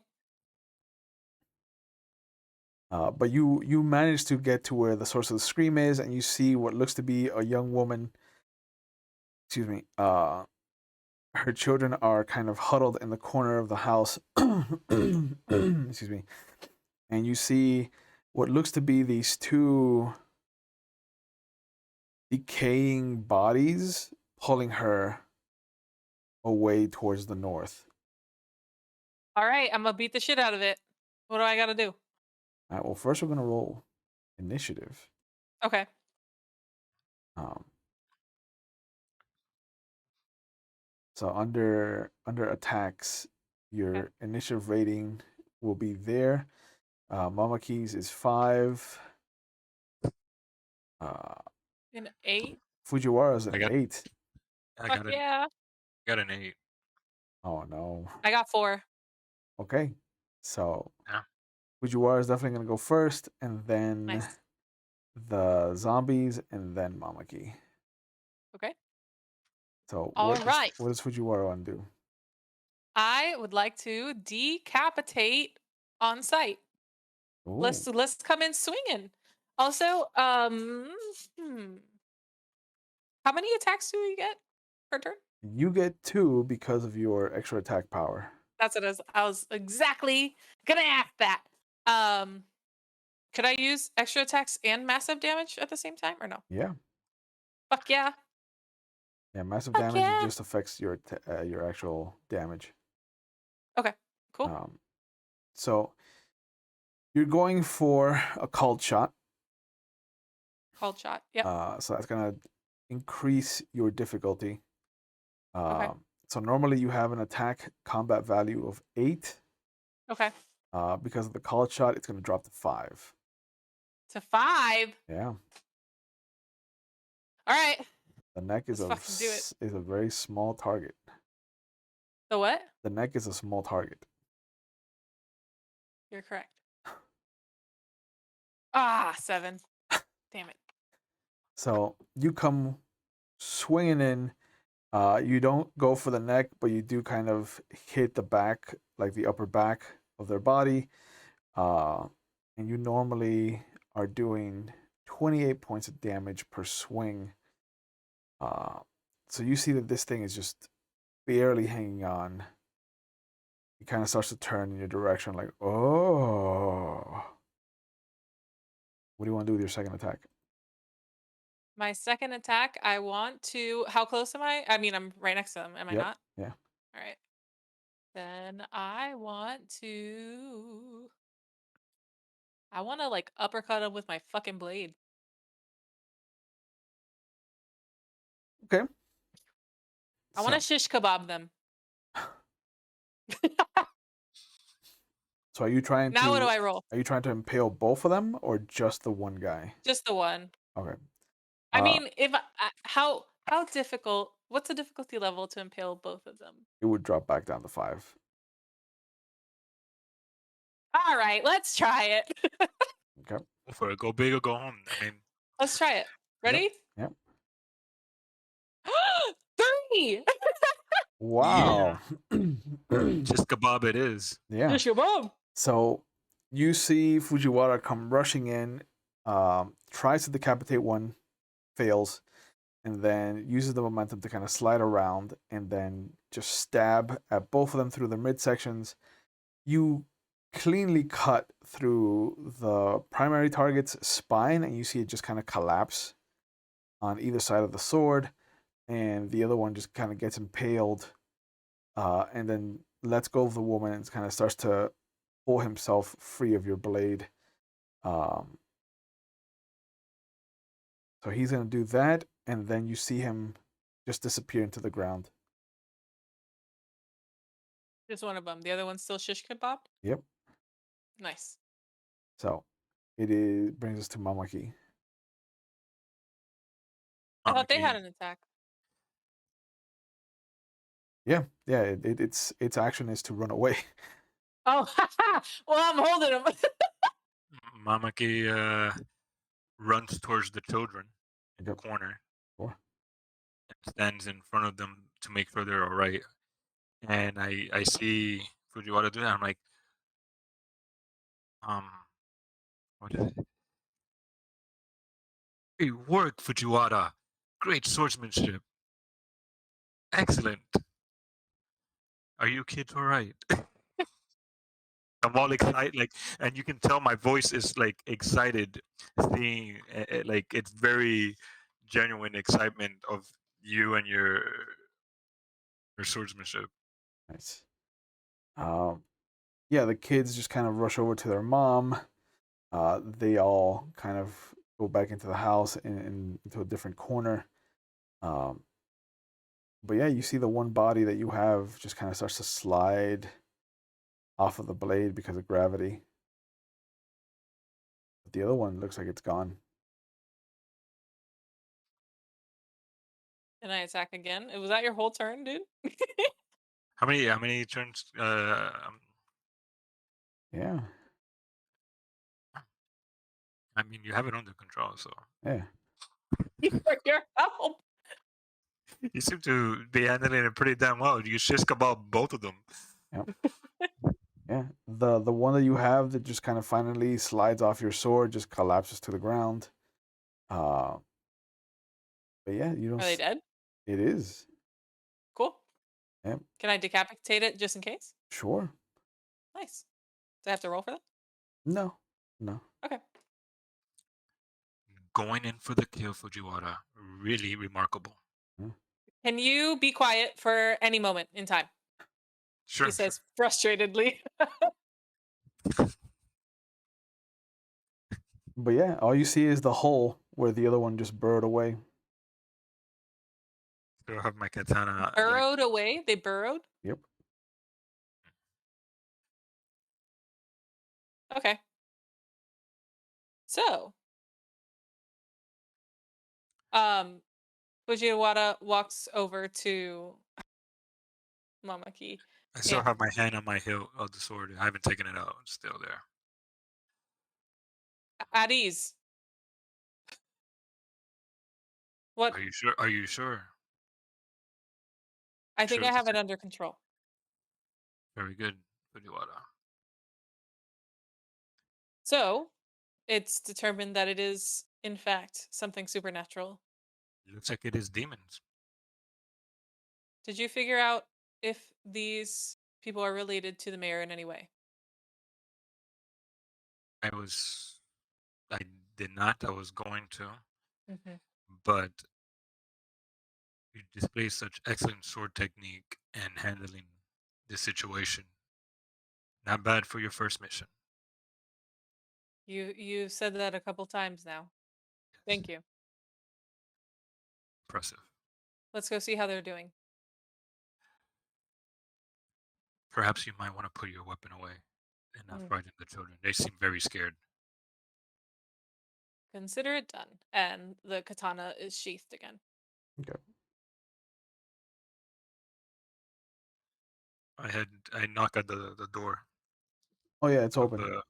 But you manage to get to where the source of the scream is, and you see what looks to be a young woman. Excuse me. Her children are kind of huddled in the corner of the house. Excuse me. And you see what looks to be these two decaying bodies pulling her away towards the north. All right, I'm gonna beat the shit out of it. What do I gotta do? All right, well, first we're gonna roll initiative. Okay. Um, so under attacks, your initiative rating will be there. Mama Keys is 5. An 8. Fujiwara's an I got 8. I Fuck got yeah. an 8. Oh no. I got 4. Okay. So Yeah. Fujiwara is definitely gonna go first, and then Nice. the zombies, and then Mamaki. Okay. So All right. what does Fujiwara want to do? I would like to decapitate on sight. Ooh. Let's come in swinging. Also, how many attacks do we get per turn? You get 2 because of your extra attack power. That's what I was exactly gonna ask that. Could I use extra attacks and massive damage at the same time or no? Yeah. Fuck yeah. Yeah, massive Fuck damage yeah. it just affects your actual damage. Okay. Cool. So you're going for a called shot. Called shot. Yep. So that's gonna increase your difficulty. Okay. So normally you have an attack combat value of 8. Okay. Because of the called shot, it's gonna drop to 5. To 5. Yeah. All right. The neck is Let's fucking do it. is a very small target. The what? The neck is a small target. You're correct. Ah, 7. Damn it. So you come swinging in. You don't go for the neck, but you do kind of hit the back, like the upper back of their body. And you normally are doing 28 points of damage per swing. So you see that this thing is just barely hanging on. He kind of starts to turn in your direction, like, oh. What do you want to do with your second attack? My second attack, I want to. How close am I? I mean, I'm right next to them. Am I Yep. not? Yeah. All right. Then I want to. I want to like uppercut him with my fucking blade. Okay. I want to shish kebab them. So are you trying Now to what do I roll? Are you trying to impale both of them or just the one guy? Just the one. Okay. I mean, if how difficult? What's the difficulty level to impale both of them? It would drop back down to 5. All right, let's try it. Okay. Go for it. Go big or go home. I mean, Let's try it. Ready? Yep. 3. Wow. just kebab it is. Yeah. Shish kebab. So you see Fujiwara come rushing in, tries to decapitate one, fails, and then uses the momentum to kind of slide around and then just stab at both of them through the midsections. You cleanly cut through the primary target's spine, and you see it just kind of collapse on either side of the sword. and the other one just kind of gets impaled, and then lets go of the woman and kind of starts to pull himself free of your blade. Um, so he's gonna do that, and then you see him just disappear into the ground. Just one of them. The other one's still shish kebab. Yep. Nice. So brings us to Mamaki. I thought they Mamaki, had an attack. Yeah, yeah. Its action is to run away. Oh, well, I'm holding him. Mamaki runs towards the children in the Yep. corner Sure. and stands in front of them to make sure they're all right. And I see Fujiwara do that. I'm like, um, what is it? Great work, Fujiwara. Great swordsmanship. Excellent. Are you kids all right? I'm all excited, like, and you can tell my voice is like excited, seeing like it's very genuine excitement of you and your swordsmanship. Nice. Um, yeah, the kids just kind of rush over to their mom. They all kind of go back into the house into a different corner. Um, but yeah, you see the one body that you have just kind of starts to slide off of the blade because of gravity. But the other one looks like it's gone. Can I attack again? Was that your whole turn, dude? How many turns? Yeah, I mean, you have it under control, so yeah, For your help. you seem to be handling it pretty damn well. You shisk about both of them. yeah, yeah. The one that you have that just kind of finally slides off your sword just collapses to the ground. Uh, but yeah, you don't. Are they dead? It is. Cool. Yeah, Can I decapitate it just in case? sure. Nice. Do I have to roll for that? No, no. Okay. Going in for the kill, Fujiwara. Really remarkable. Yeah. Can you be quiet for any moment in time? Sure, He sure. says frustratedly. But yeah, all you see is the hole where the other one just burrowed away. Still have my katana. Like, Burrowed away. They burrowed. Yep. Okay. So, Fujiwara walks over to Mamaki. I still And have my hand on my hilt of the sword. I haven't taken it out. It's still there. at ease. What? Are you sure? Are you sure? I think Sure. I have it under control. Very good, Fujiwara. So, it's determined that it is, in fact, something supernatural. Looks like it is demons. Did you figure out if these people are related to the mayor in any way? I did not. I was going to, Mm-hmm. but you display such excellent sword technique and handling the situation. Not bad for your first mission. You said that a couple times now. Thank you. Impressive. Let's go see how they're doing. Perhaps you might want to put your weapon away and not Mm. frighten the children. They seem very scared. Consider it done. And the katana is sheathed again. Okay. I knock at the door Oh yeah, it's of open. the.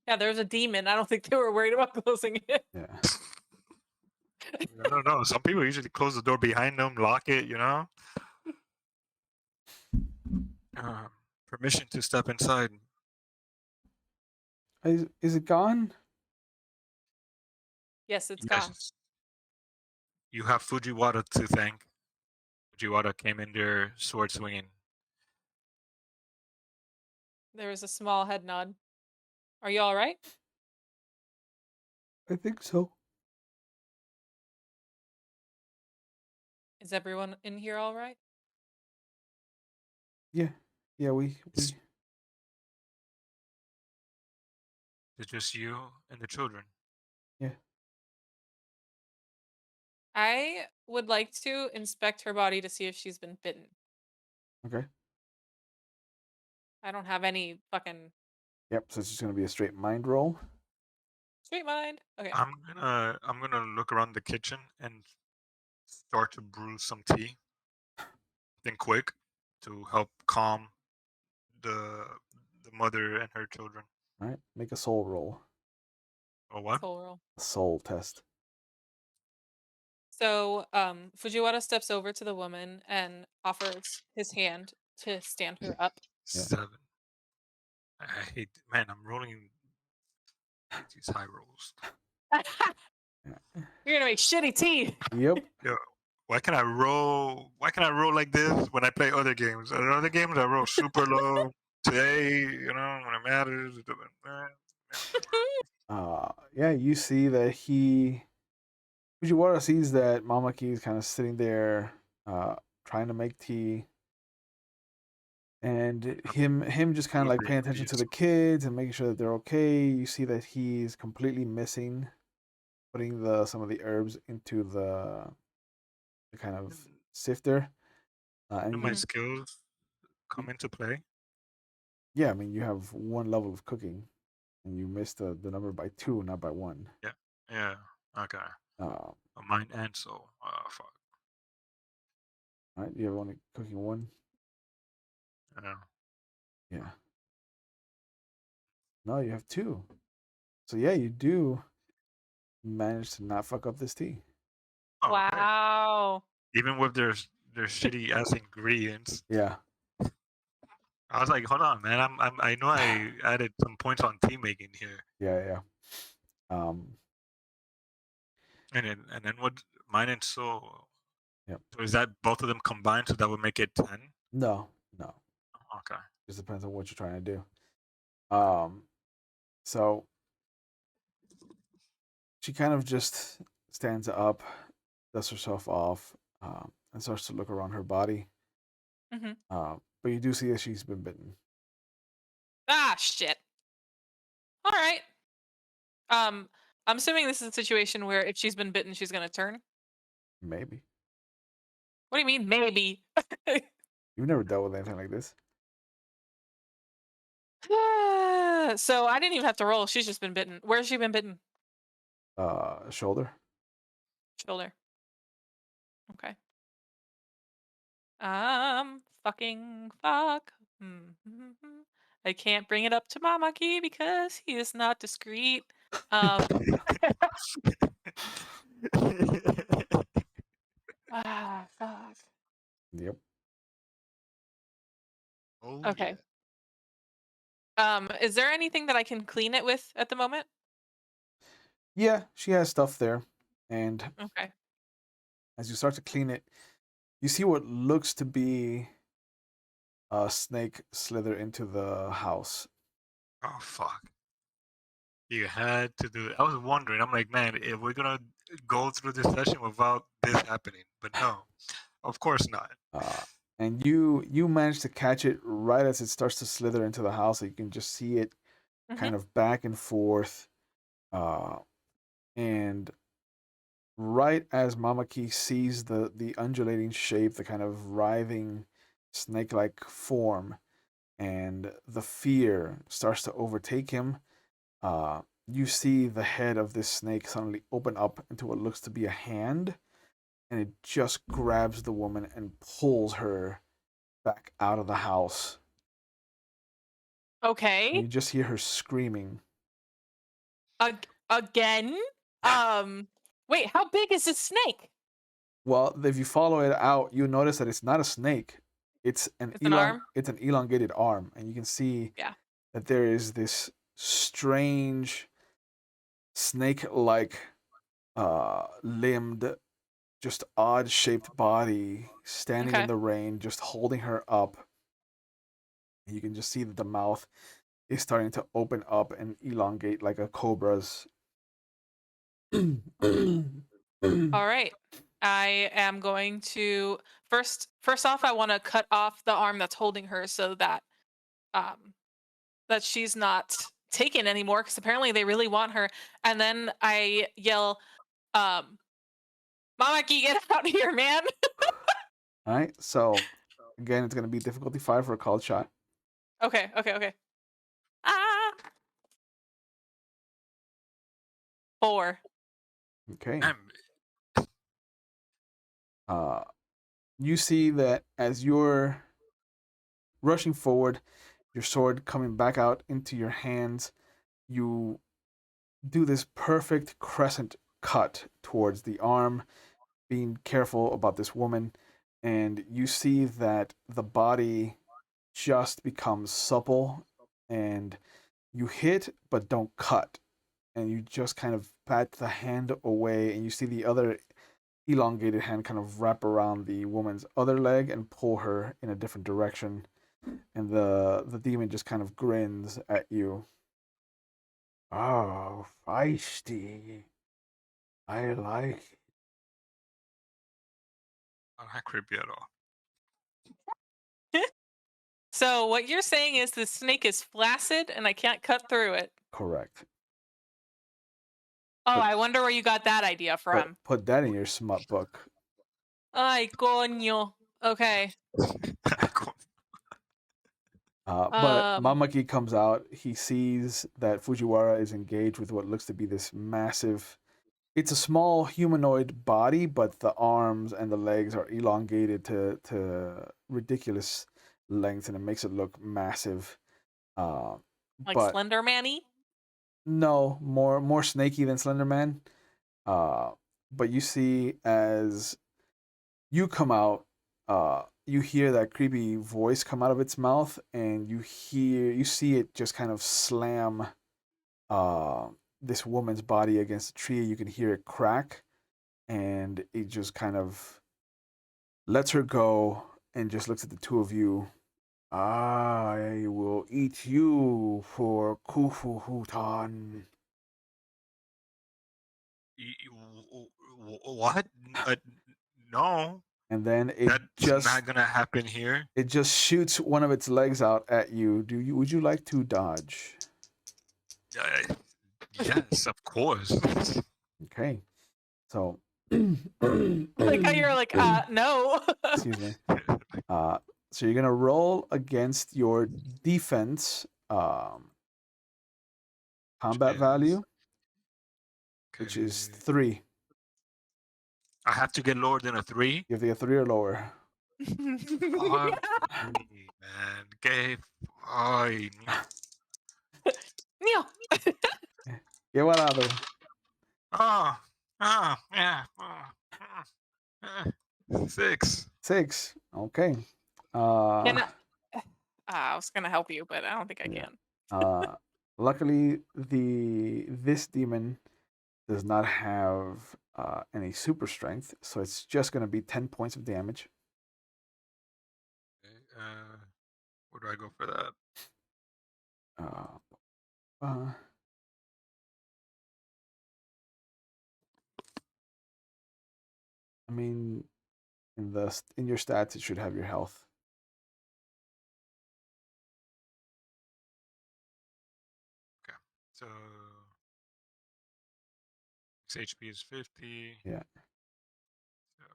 Yeah, there's a demon. I don't think they were worried about closing it. Yeah. I don't know. Some people usually close the door behind them, lock it. Uh, Permission to step inside. Is it gone? Yes, it's gone. Yes. You have Fujiwara to thank. Fujiwara came in there sword swinging. There was a small head nod. Are you all right? I think so. Is everyone in here all right? Yeah, yeah, It's, it's just you and the children. yeah. I would like to inspect her body to see if she's been bitten. Okay. I don't have any fucking Yep. So it's just gonna be a straight mind roll. straight mind. Okay. I'm gonna look around the kitchen and start to brew some tea. Then quick to help calm the the mother and her children. All right. Make a soul roll. Or what? Soul roll. A soul test. So, Fujiwara steps over to the woman and offers his hand to stand her up. Yeah. 7. I hate, man. I'm rolling. I hate these high rolls. Yeah. You're gonna make shitty tea. Yep. Yo, why can I roll? Why can I roll like this when I play other games? In other games, I roll super low. Today, when it matters, it doesn't matter. Yeah, you see that Fujiwara sees that Mamaki is kind of sitting there, trying to make tea, and him just kind of With like the paying attention to ingredients. the kids and making sure that they're okay. You see that he's completely missing putting some of the herbs into the kind of sifter, and And you my Mhm. skills come into play. yeah, I mean you have one level of cooking, and you missed the number by 2, not by 1. Yeah. Yeah. Okay. Uh, Mind and soul. Fuck. right, you have only cooking 1. Yeah. Yeah, no, you have 2. So yeah, you do manage to not fuck up this tea. Oh, okay. Wow. Even with their shitty ass ingredients, Yeah, I was like, hold on, man. I know I added some points on team making here, yeah. Um, and then what? Mine and soul. yep. So is that both of them combined? So that would make it 10. No, no. Okay. Just depends on what you're trying to do. Um, so she kind of just stands up, dusts herself off, and starts to look around her body. Hmm. But you do see that she's been bitten. Ah, shit. All right. Um, I'm assuming this is a situation where if she's been bitten, she's gonna turn. Maybe. What do you mean, maybe? You've never dealt with anything like this. So I didn't even have to roll. She's just been bitten. Where's she been bitten? Shoulder. Shoulder. Okay. Fucking fuck. I can't bring it up to Mamaki because he is not discreet. Um, fuck. Yep. Oh yeah. Okay. Is there anything that I can clean it with at the moment? Yeah, she has stuff there. And Okay. as you start to clean it, you see what looks to be a snake slither into the house. Oh fuck. You had to do it. I was wondering. I'm like, man, if we're gonna go through this session without this happening, but no, of course not. And you manage to catch it right as it starts to slither into the house. So you can just see it Mm-hmm. kind of back and forth. And right as Mamaki sees the undulating shape, the kind of writhing snake-like form, and the fear starts to overtake him, you see the head of this snake suddenly open up into what looks to be a hand, and it just grabs the woman and pulls her back out of the house. And Okay. you just hear her screaming. Again? Wait, how big is this snake? Well, if you follow it out, you notice that it's not a snake. It's It's an arm? it's an elongated arm, and you can see Yeah. that there is this strange snake-like limbed, just odd shaped body standing in Okay. the rain, just holding her up. And you can just see that the mouth is starting to open up and elongate like a cobra's. All right. I am going to first off I want to cut off the arm that's holding her so that um that she's not taken anymore because apparently they really want her. And then I yell, Mamaki, get out of here, man. All right. So again, it's going to be difficulty 5 for a called shot. Okay. Ah, 4. Okay. I'm You see that as you're rushing forward, your sword coming back out into your hands, you do this perfect crescent cut towards the arm, being careful about this woman, and you see that the body just becomes supple, and you hit but don't cut, and you just kind of pat the hand away, and you see the other elongated hand kind of wrap around the woman's other leg and pull her in a different direction, and the demon just kind of grins at you. Oh, feisty. I like it. not creepy at all. So what you're saying is the snake is flaccid and I can't cut through it. Correct. Oh, But- I wonder where you got that idea from. Put that in your smut book. Ay, coño. Okay. But Mamaki comes out. He sees that Fujiwara is engaged with what looks to be this massive. It's a small humanoid body, but the arms and the legs are elongated to ridiculous length, and it makes it look massive. Like But Slender Man-y? no, more snaky than Slenderman. But you see as you come out, you hear that creepy voice come out of its mouth, and you see it just kind of slam this woman's body against a tree. You can hear it crack, and it just kind of lets her go and just looks at the two of you. I will eat you for Kufu Hutan. What? No, And then that's not gonna happen here. it just shoots one of its legs out at you. Would you like to dodge? Yes, of course. Okay. So Like how you're like, no. excuse me. So you're gonna roll against your defense combat value, which is 3. I have to get lower than a 3. You have to get 3 or lower. Fuck me, man. Okay. Ay, Neo. Get one other. yeah. 6. 6. Okay. I was gonna help you, but I don't think I Yeah. can. Luckily, this demon does not have any super strength, so it's just going to be 10 points of damage. Okay, where do I go for that? I mean, in your stats, it should have your health. Okay, so 6 HP is 50. Yeah. So,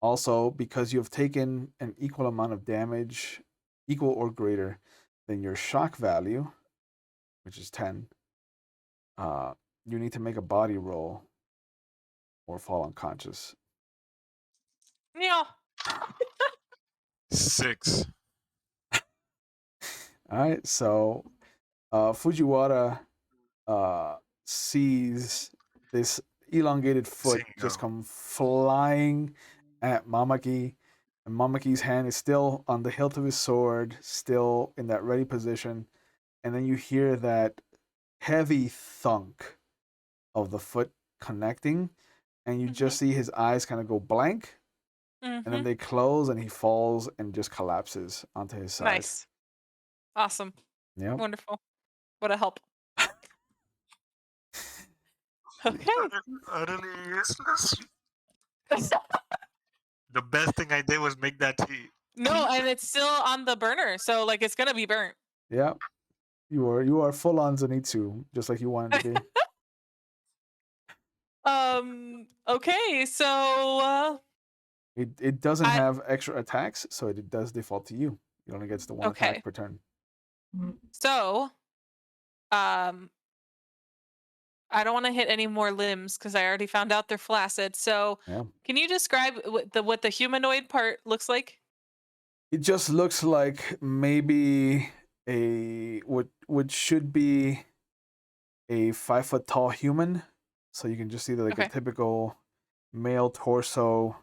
Also, because you have taken an equal amount of damage, equal or greater than your shock value, which is 10, you need to make a body roll or fall unconscious. Neo. 6. All right, so Fujiwara sees this elongated foot just come flying at Mamaki, and Mamaki's hand is still on the hilt of his sword, still in that ready position, and then you hear that heavy thunk of the foot connecting, and you just see his eyes kind of go blank, and then they close, and he falls and just collapses onto his side. Nice. Awesome. Yeah. Wonderful. What a help. Okay. Utterly useless. The best thing I did was make that tea. No, and it's still on the burner, so like it's gonna be burnt. Yeah, you are full on Zenitsu, just like you wanted to be. Okay, so It doesn't I have extra attacks, so it does default to you. It only gets the one okay. attack per turn. So I don't want to hit any more limbs because I already found out they're flaccid. So Yeah. can you describe what the humanoid part looks like? It just looks like maybe a what should be a 5 foot tall human. So you can just see like a Okay. typical male torso.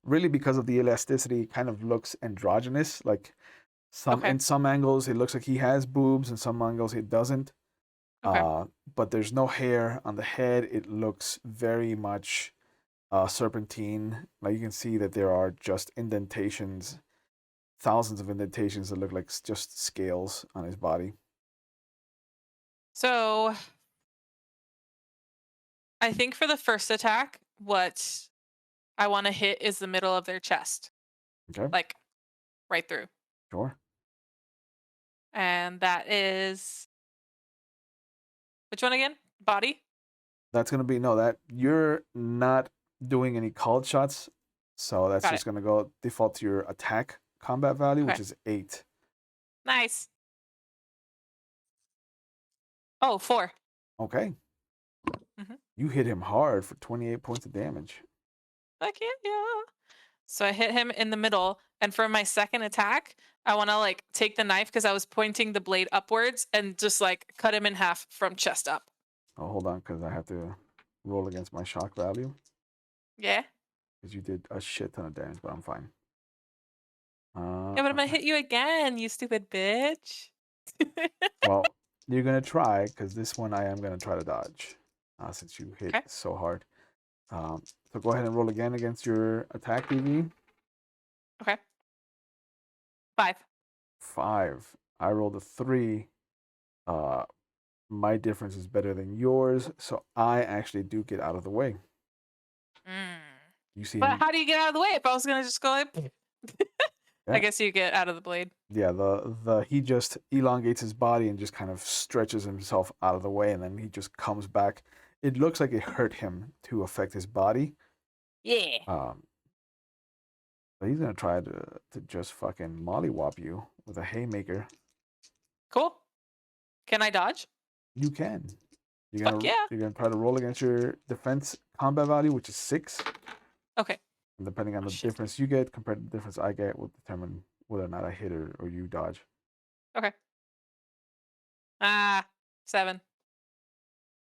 Really, because of the elasticity, it kind of looks androgynous. Like Okay. in some angles, it looks like he has boobs, in some angles, it doesn't. Okay. But there's no hair on the head. It looks very much serpentine. Like you can see that there are just indentations, thousands of indentations that look like just scales on his body. So I think for the first attack, what I want to hit is the middle of their chest. Okay. Like right through. Sure. And that is which one again? Body? That's gonna be no. That you're not doing any called shots, so that's Got just it. gonna go default to your attack combat value, which Okay. is 8. Nice. Oh, 4. Okay. Mhm. You hit him hard for 28 points of damage. Heck yeah. So I hit him in the middle, and for my second attack, I want to like take the knife because I was pointing the blade upwards and just like cut him in half from chest up. Oh, hold on, because I have to roll against my shock value. Yeah. Because you did a shit ton of damage, but I'm fine. Yeah, but I'm gonna hit you again, you stupid bitch. Well, you're gonna try, because this one I am gonna try to dodge, since you hit Okay. so hard. So go ahead and roll again against your attack DV. Okay. 5. 5. I rolled a 3. My difference is better than yours, so I actually do get out of the way. Mm. You see But him? how do you get out of the way? If I was gonna just go like, Yeah. I guess you get out of the blade. Yeah, the he just elongates his body and just kind of stretches himself out of the way, and then he just comes back. It looks like it hurt him to affect his body. Yeah. But he's gonna try to just fucking mollywop you with a haymaker. Cool. Can I dodge? You can. Fuck yeah. You're gonna try to roll against your defense combat value, which is 6. Okay. And depending on the shit. difference you get compared to the difference I get, will determine whether or not I hit or you dodge. Okay. 7.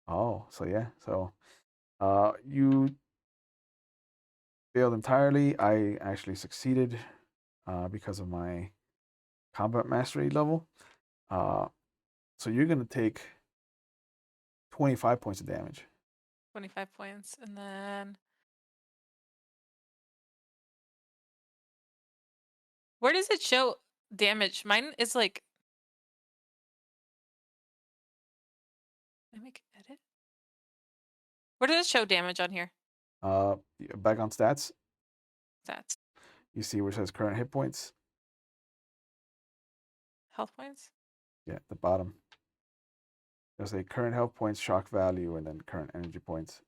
Oh, so yeah. So you failed entirely. I actually succeeded because of my combat mastery level. So you're gonna take 25 points of damage. 25 points, and then where does it show damage? Mine is like. Let me edit. Where does it show damage on here? Back on stats, Stats. you see where it says current hit points. Health points? Yeah, at the bottom. There's a current health points, shock value, and then current energy points.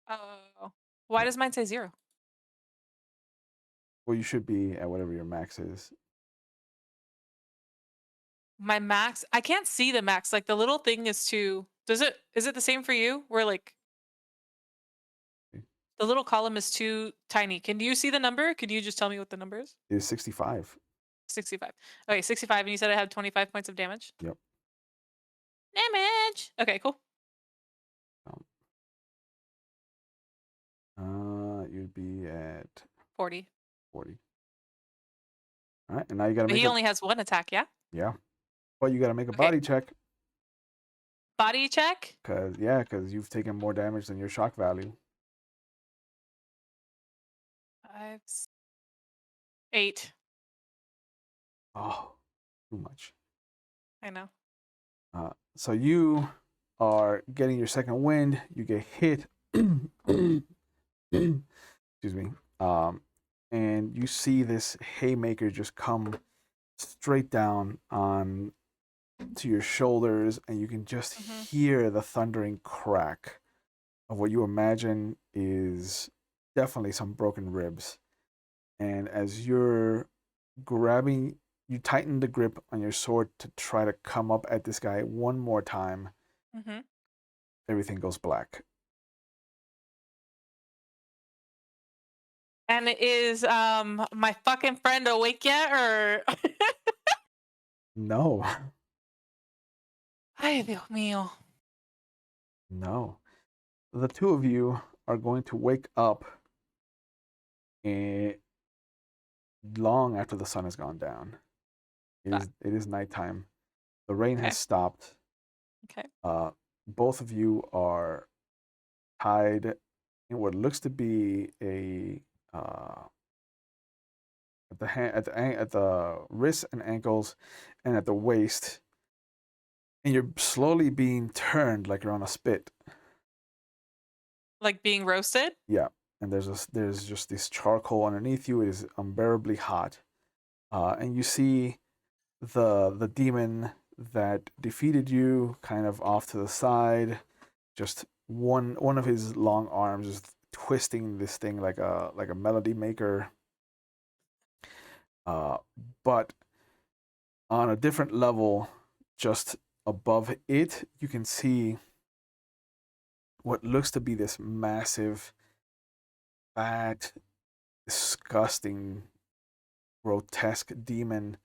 Oh. Why does mine say 0? Well, you should be at whatever your max is. My max, I can't see the max. Like the little thing is is it the same for you? Where like the little column is too tiny. Can you see the number? Could you just tell me what the number is? It is 65. 65. Okay, 65, and you said I had 25 points of damage? Yep. Damage! Okay, cool. You'd be at 40. 40. All right, and now you gotta But make. he only has 1 attack, yeah? Yeah. Well, you gotta make a Okay. body check. Body check? Cause you've taken more damage than your shock value. 5, 8. Oh, too much. I know. So you are getting your second wind. You get hit Excuse me. And you see this haymaker just come straight down on to your shoulders, and you can just Mm-hmm. hear the thundering crack of what you imagine is definitely some broken ribs. And as you're grabbing, you tighten the grip on your sword to try to come up at this guy one more time. Mm-hmm. Everything goes black. And is my fucking friend awake yet, or? No, Ay, Dios mío. no. The two of you are going to wake up eh, long after the sun has gone down. Fuck. It is nighttime. The rain Okay. has stopped. Okay. Both of you are tied in what looks to be a at the hand, at the wrists and ankles, and at the waist, and you're slowly being turned like you're on a spit. Like being roasted? Yeah, and there's just this charcoal underneath you. It is unbearably hot, and you see the demon that defeated you kind of off to the side. Just one of his long arms is twisting this thing like a melody maker. Uh, but on a different level, just above it, you can see what looks to be this massive, fat, disgusting, grotesque demon.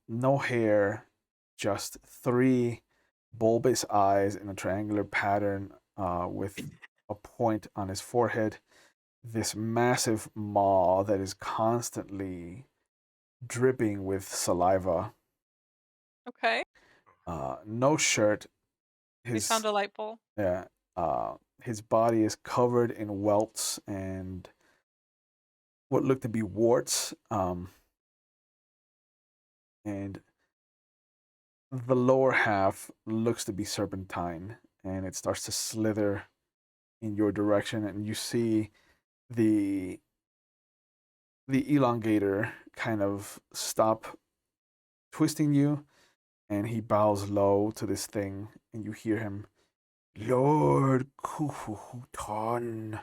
No hair, just three bulbous eyes in a triangular pattern with a point on his forehead. This massive maw that is constantly dripping with saliva. Okay. No shirt. They sound His delightful. Yeah. His body is covered in welts and what look to be warts. And the lower half looks to be serpentine, and it starts to slither in your direction, and you see the the elongator kind of stop twisting you, and he bows low to this thing, and you hear him, Lord Kuhutan,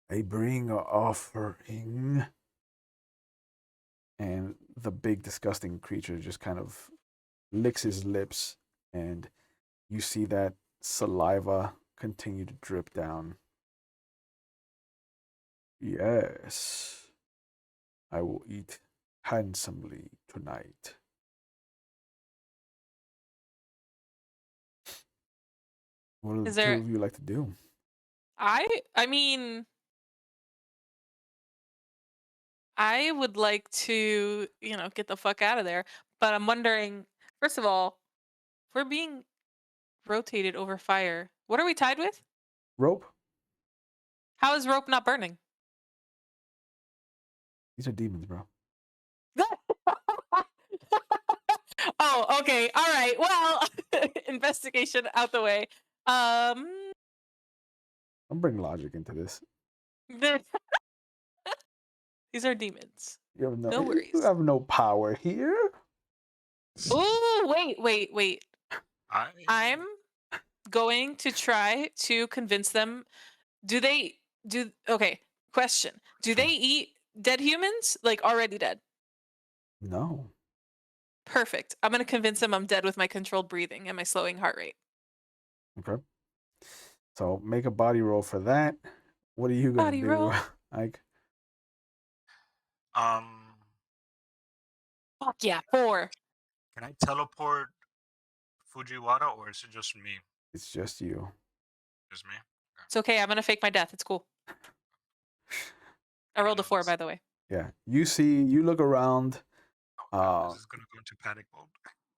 I bring a offering. And the big disgusting creature just kind of licks his lips, and you see that saliva continue to drip down. Yes, I will eat handsomely tonight. What do Is the two there of you like to do? I mean, I would like to, get the fuck out of there. But I'm wondering, first of all, if we're being rotated over fire, what are we tied with? Rope? How is rope not burning? These are demons, bro. Oh, okay. All right. Well, investigation out the way. Um, I'm bringing logic into this. these are demons. You have No you worries. have no power here. Oh, wait. I I'm going to try to convince them. Okay, question. Do Sure. they eat dead humans? Like already dead? No. Perfect. I'm going to convince them I'm dead with my controlled breathing and my slowing heart rate. Okay. So make a body roll for that. What are you gonna Body do, roll. Ike? um Fuck yeah, 4. can I teleport Fujiwara, or is it just me? It's just you. Just me? It's okay. I'm going to fake my death. It's cool. I I don't rolled a know. 4, by the way. Yeah. You look around, Oh god, uh, this is gonna go into panic mode.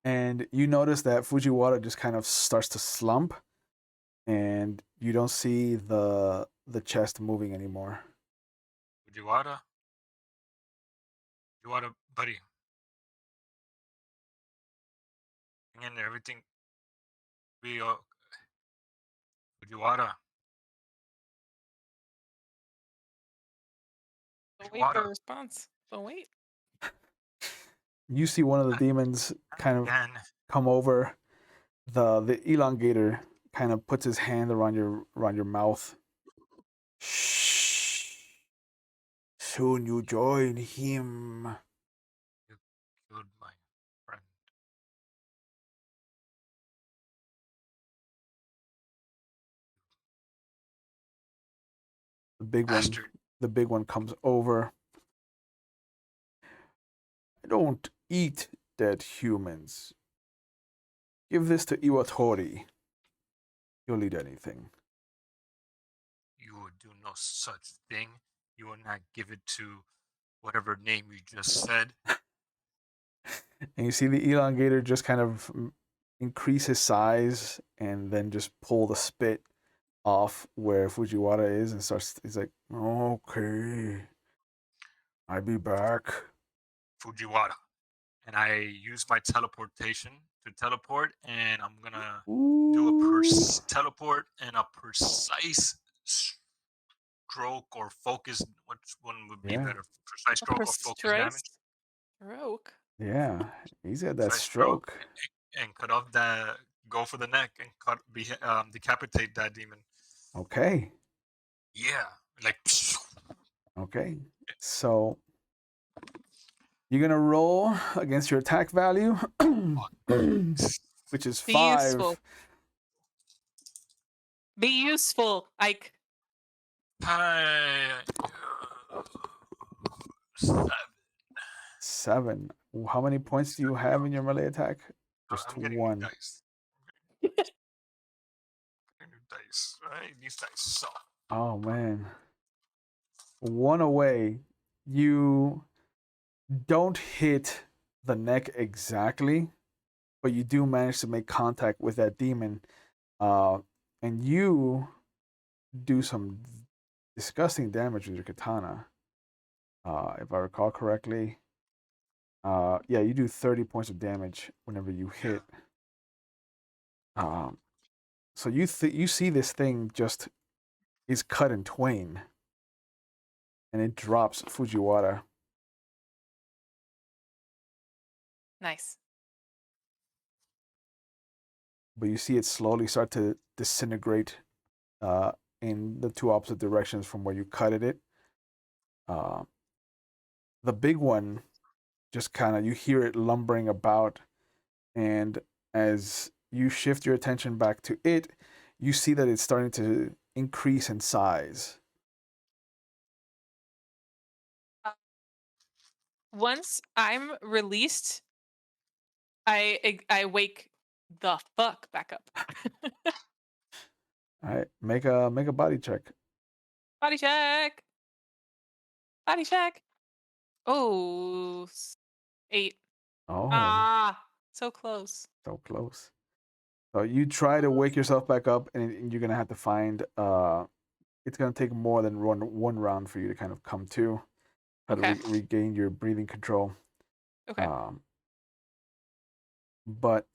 and you notice that Fujiwara just kind of starts to slump, and you don't see the chest moving anymore. Fujiwara? Fujiwara, buddy. Hang in there, everything be Fujiwara. Don't me wait for a water. response. Don't wait. You see one of the demons kind of Again. come over. The elongator kind of puts his hand around your mouth. Shh. Soon you join him. You killed my friend. Bastard. The big one comes over. I don't eat dead humans. Give this to Iwatori. You'll eat anything. You will do no such thing. You will not give it to whatever name you just said. And you see the elongator just kind of increase his size and then just pull the spit off where Fujiwara is and starts. He's like, okay, I'll be back. Fujiwara. And I use my teleportation to teleport, and I'm gonna do a teleport and a precise stroke or focus. Which one would be better? Precise stroke or focus damage? Stroke. Yeah, he's got that Precise stroke. and cut off the. Go for the neck and decapitate that demon. Okay. Yeah, like. Okay. So you're gonna roll against your attack value, which is 5. Useful. Be useful, Ike. 7. How many points do you have in your melee attack? Just 1. Dice. Dice, right? These dice suck. Oh man. 1 away. You don't hit the neck exactly, but you do manage to make contact with that demon. And you do some disgusting damage with your katana. If I recall correctly. Yeah, you do 30 points of damage whenever you hit. So you see this thing just is cut in twain, and it drops Fujiwara. Nice. But you see it slowly start to disintegrate in the two opposite directions from where you cut it. The big one just kind of, you hear it lumbering about, and as you shift your attention back to it, you see that it's starting to increase in size. Once I'm released, I wake the fuck back up. All right, make a body check. Body check. Body check. Oh, 8. Oh, so close. so close. So you try to wake yourself back up, and you're gonna have to find. It's gonna take more than one round for you to kind of come to, how to regain your breathing control. Okay. But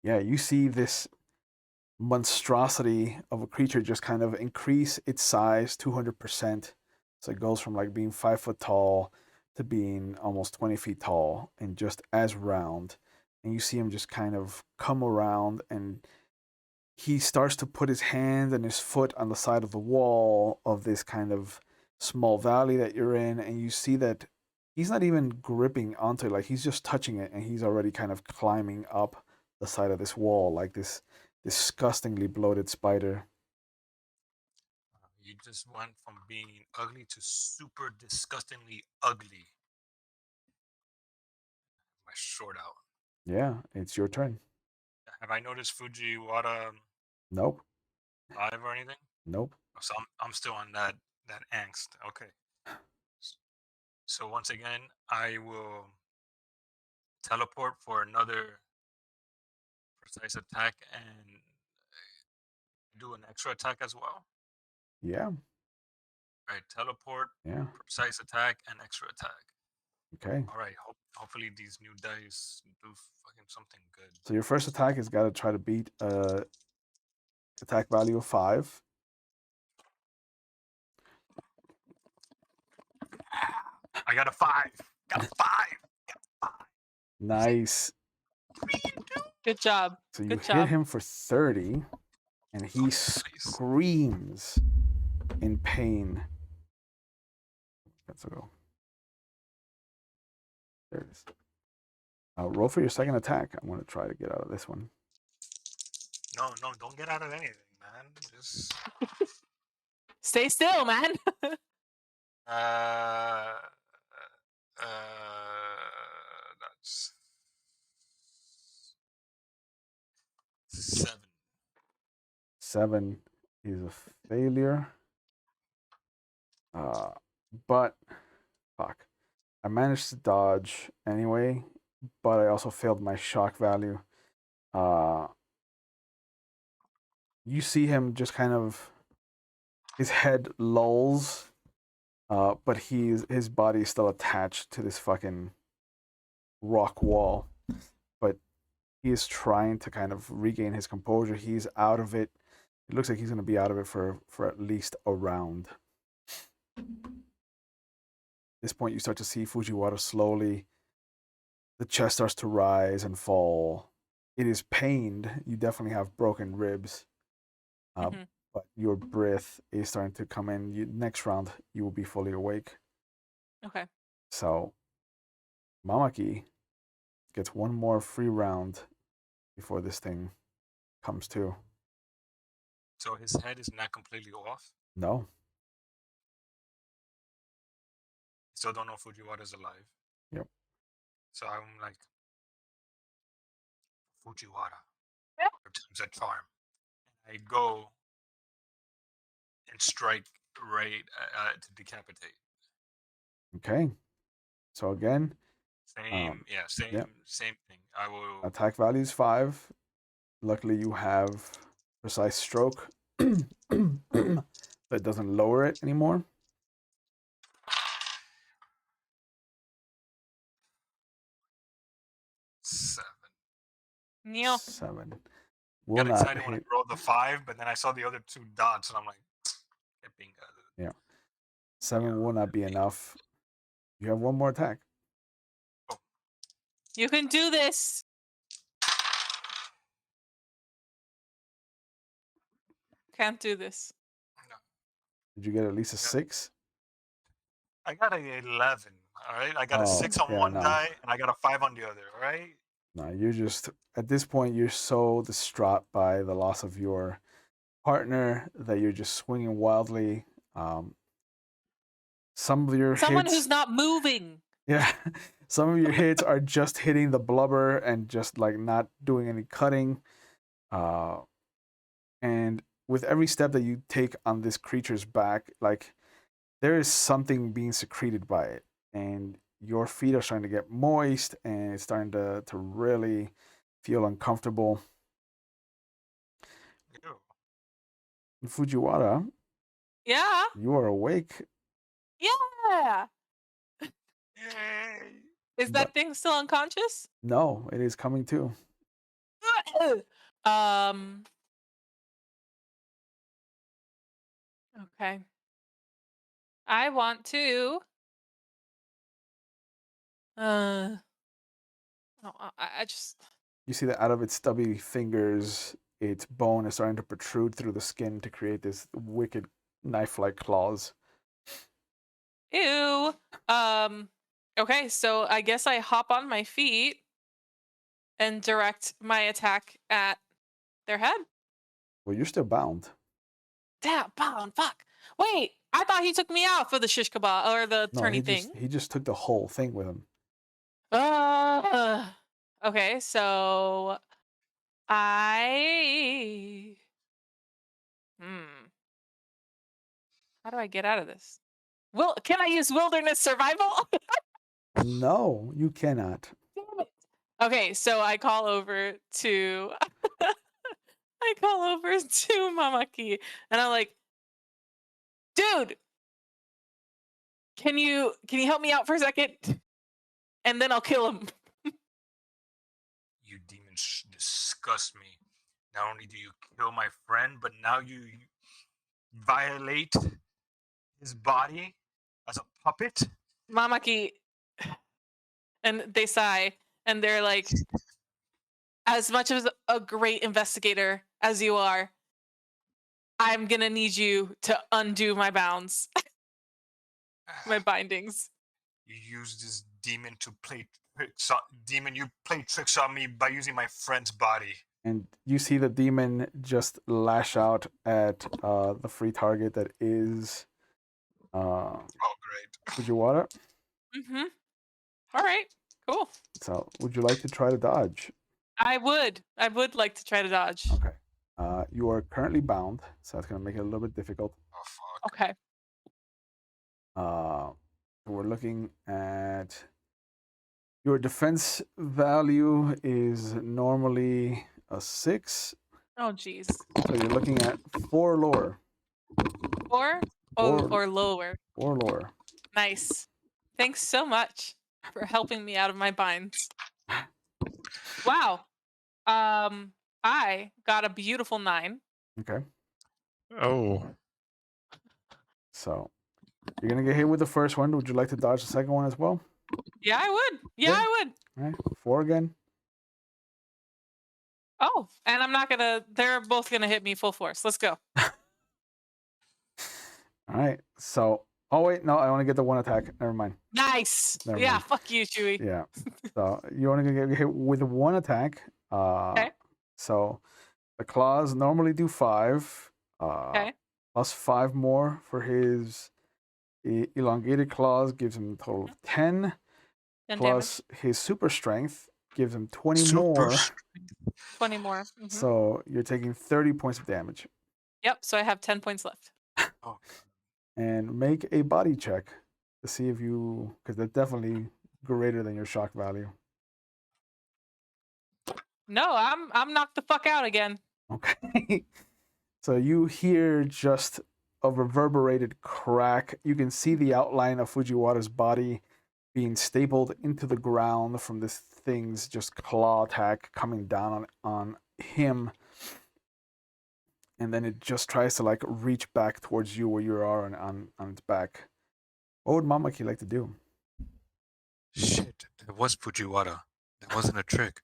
yeah, you see this monstrosity of a creature just kind of increase its size 200%. So it goes from like being 5 foot tall to being almost 20 feet tall and just as round. And you see him just kind of come around, and he starts to put his hand and his foot on the side of the wall of this kind of small valley that you're in, and you see that he's not even gripping onto it, like he's just touching it, and he's already kind of climbing up the side of this wall like this disgustingly bloated spider. You just went from being ugly to super disgustingly ugly. My short out. Yeah, it's your turn. Have I noticed Fujiwara? Nope. Live or anything? Nope. So I'm still on that angst. Okay. So once again, I will teleport for another precise attack and do an extra attack as well. Yeah. Right, teleport, Yeah. precise attack, and extra attack. Okay. All right. Hopefully these new dice do fucking something good. So your first attack has got to try to beat attack value of 5. I got a 5. Got a 5. Nice. Good job. So you Good hit job. him for 30, and he Nice. screams in pain. Let's go. There it is. Roll for your second attack. I'm going to try to get out of this one. No, don't get out of anything, man. Just Stay still, man. That's 7. 7 is a failure. But fuck. I managed to dodge anyway, but I also failed my shock value. You see him just kind of, his head lolls, but his body is still attached to this fucking rock wall. But he is trying to kind of regain his composure. He's out of it. It looks like he's going to be out of it for at least a round. At this point, you start to see Fujiwara slowly. The chest starts to rise and fall. It is pained. You definitely have broken ribs. But your breath is starting to come in. Next round, you will be fully awake. Okay. So, Mamaki gets one more free round before this thing comes to. So his head is not completely off. No. Still don't know Fujiwara's alive. Yep. So I'm like, Fujiwara. Yep. Returns a charm. I go and strike right to decapitate. Okay. So again, Same thing. I will attack value is 5. Luckily, you have precise stroke. That doesn't lower it anymore. 7. Neil. 7. Got Will not excited when I hit. rolled the 5, but then I saw the other 2 dots, and I'm like, Yeah. 7 will not be enough. You have one more attack. You can do this. Can't do this. No. Did you get at least a 6? I got an 11. All right, I got a 6 on one die, and I got a 5 on the other. All right. No, you're just at this point. You're so distraught by the loss of your partner that you're just swinging wildly. Some of your Someone hits, who's not moving. yeah, some of your hits are just hitting the blubber and just like not doing any cutting. And with every step that you take on this creature's back, like there is something being secreted by it, and your feet are starting to get moist, and it's starting to really feel uncomfortable. Ew. Fujiwara, Yeah. you are awake. Yeah. Yay. Is that thing still unconscious? No, it is coming too. Okay. I want to. I just. You see that out of its stubby fingers, its bone is starting to protrude through the skin to create this wicked knife-like claws. Ew. Okay, so I guess I hop on my feet and direct my attack at their head. Well, you're still bound. Damn, bound, fuck. Wait, I thought he took me out for the shish kebab or the No, tourney thing. he just took the whole thing with him. Okay, so I how do I get out of this? Can I use wilderness survival? No, you cannot. Damn it. Okay, so I call over to Mamaki and I'm like, dude, can you help me out for a second? And then I'll kill him. You demons disgust me. Not only do you kill my friend, but now you violate his body as a puppet. Mamaki, and they sigh, and they're like, as much as a great investigator as you are, I'm gonna need you to undo my bounds, my bindings. You use this demon to play tricks on demon. You play tricks on me by using my friend's body. And you see the demon just lash out at the free target that is Oh, great. Fujiwara. Mm-hmm. All right. Cool. So, would you like to try to dodge? I would like to try to dodge. Okay. You are currently bound, so that's going to make it a little bit difficult. Oh, fuck. Okay. So we're looking at your defense value is normally a 6. Oh, jeez. So you're looking at 4 lore. 4? Oh, Four. or lower. 4 lore. Nice. Thanks so much for helping me out of my binds. Wow. I got a beautiful 9. Okay. Oh. So you're going to get hit with the first one. Would you like to dodge the second one as well? Yeah, I would. Yeah, Okay. I would. All right. 4 again. Oh, and I'm not gonna. They're both gonna hit me full force. Let's go. All right. So, oh wait, no, I want to get the one attack. Never mind. Nice. Never Yeah, mind. fuck you, Chewy. Yeah. So you want to get hit with one attack. Okay. So the claws normally do 5. Okay. Plus 5 more for his elongated claws gives him a total of 10. 10 Plus his super strength gives him 20 Super more. strength. 20 more. Mhm. So you're taking 30 points of damage. Yep. So I have 10 points left. Oh. And make a body check to see if you, because they're definitely greater than your shock value. No, I'm knocked the fuck out again. Okay. So you hear just a reverberated crack. You can see the outline of Fujiwara's body being stapled into the ground from this thing's just claw attack coming down on him. And then it just tries to like reach back towards you where you are on its back. What would Mamaki like to do? Shit, that was Fujiwara. That wasn't a trick.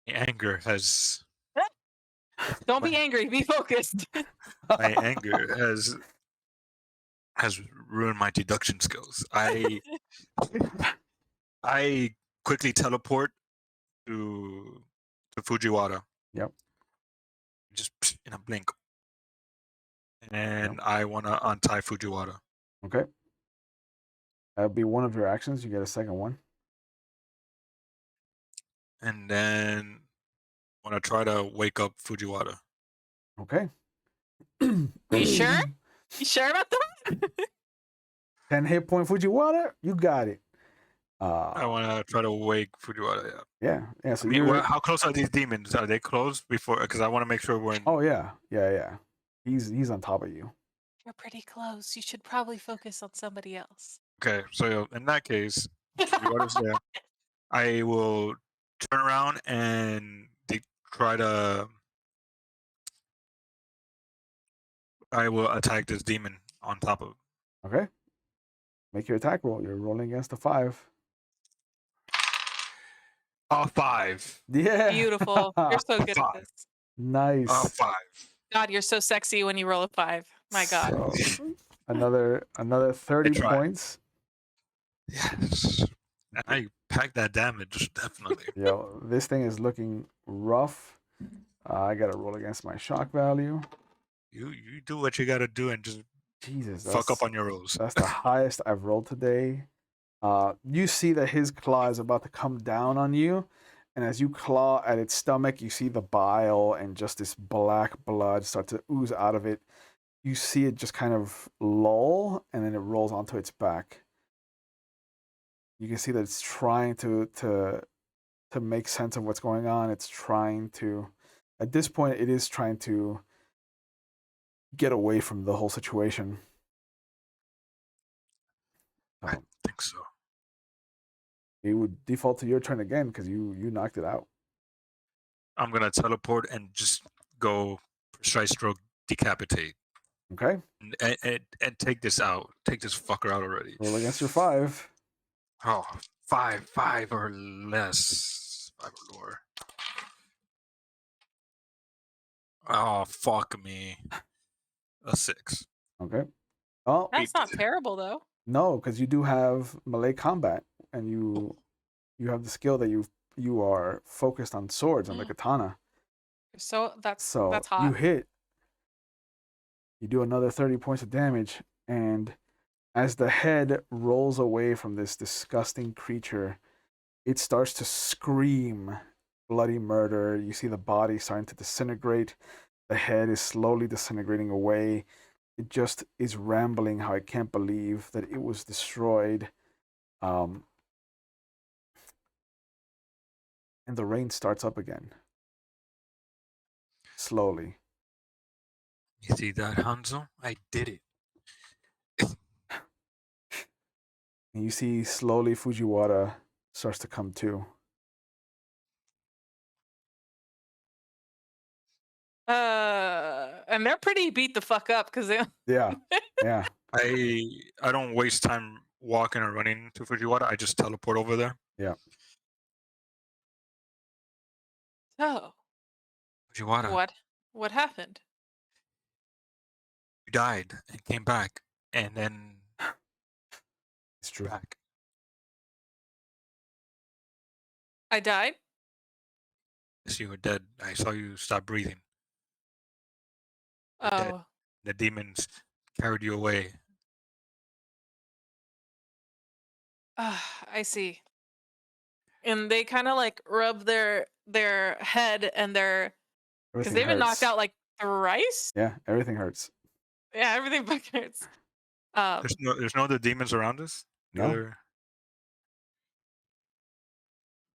My anger has Don't be angry. Be focused. my anger has ruined my deduction skills. I quickly teleport to Fujiwara. Yep. Just in a blink. And I want to untie Fujiwara. Okay. That would be one of your actions. You get a second one. And then want to try to wake up Fujiwara. Okay. You sure? You sure about that? 10 hit point Fujiwara. You got it. I want to try to wake Fujiwara. Yeah. Yeah. So I mean, you're... how close are these demons? Are they close before? Because I want to make sure we're in. Oh yeah. Yeah. He's on top of you. You're pretty close. You should probably focus on somebody else. Okay, so in that case, Fujiwara's there. I will turn around and try to. I will attack this demon on top of. Okay. Make your attack roll. You're rolling against a 5. A 5. Yeah. Beautiful. You're so good at this. Nice. A 5. God, you're so sexy when you roll a 5. My God. So, another 30 tried. points. Yes. And I packed that damage, definitely. Yo, this thing is looking rough. I gotta roll against my shock value. You do what you gotta do and just Jesus, fuck up on your rolls. That's the highest I've rolled today. You see that his claw is about to come down on you, and as you claw at its stomach, you see the bile and just this black blood start to ooze out of it. You see it just kind of lull, and then it rolls onto its back. You can see that it's trying to make sense of what's going on. It's trying to, at this point, it is trying to get away from the whole situation. I think so. It would default to your turn again because you knocked it out. I'm gonna teleport and just go strike stroke decapitate. Okay. And take this out. Take this fucker out already. Roll against your 5. Oh, five or less. 5 or lower. Oh, fuck me. A 6. Okay. Oh, That's not terrible though. no, because you do have melee combat, and you have the skill that you are focused on swords and the katana. So that's So hot. you hit. You do another 30 points of damage, and as the head rolls away from this disgusting creature, it starts to scream bloody murder. You see the body starting to disintegrate. The head is slowly disintegrating away. It just is rambling how I can't believe that it was destroyed. And the rain starts up again. Slowly. You see that, Hanzo? I did it. And you see slowly Fujiwara starts to come to. And they're pretty beat the fuck up because they. Yeah. Yeah. I don't waste time walking or running to Fujiwara. I just teleport over there. Yeah. So Fujiwara, what happened? you died and came back, and then It's true. back. I died. Yes, you were dead. I saw you stop breathing. You're Oh. dead. The demons carried you away. I see. And they kind of like rub their head and their because Everything they've been knocked hurts. out like thrice. Yeah, everything hurts. Yeah, everything fucking hurts. There's no other demons around us. The No. other...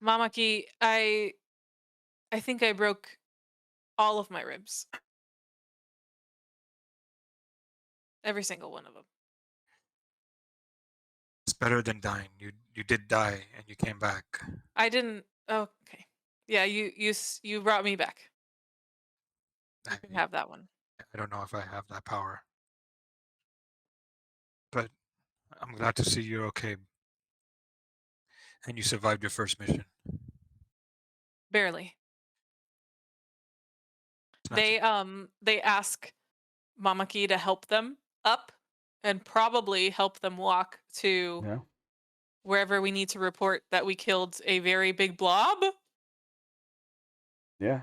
Mamaki, I think I broke all of my ribs. Every single one of them. It's better than dying. You did die and you came back. I didn't. Okay. Yeah, you brought me back. You can have that one. I don't know if I have that power, but I'm glad to see you're okay. And you survived your first mission. Barely. It's not They ask Mamaki to help them up and probably help them walk to Yeah. wherever we need to report that we killed a very big blob. Yeah.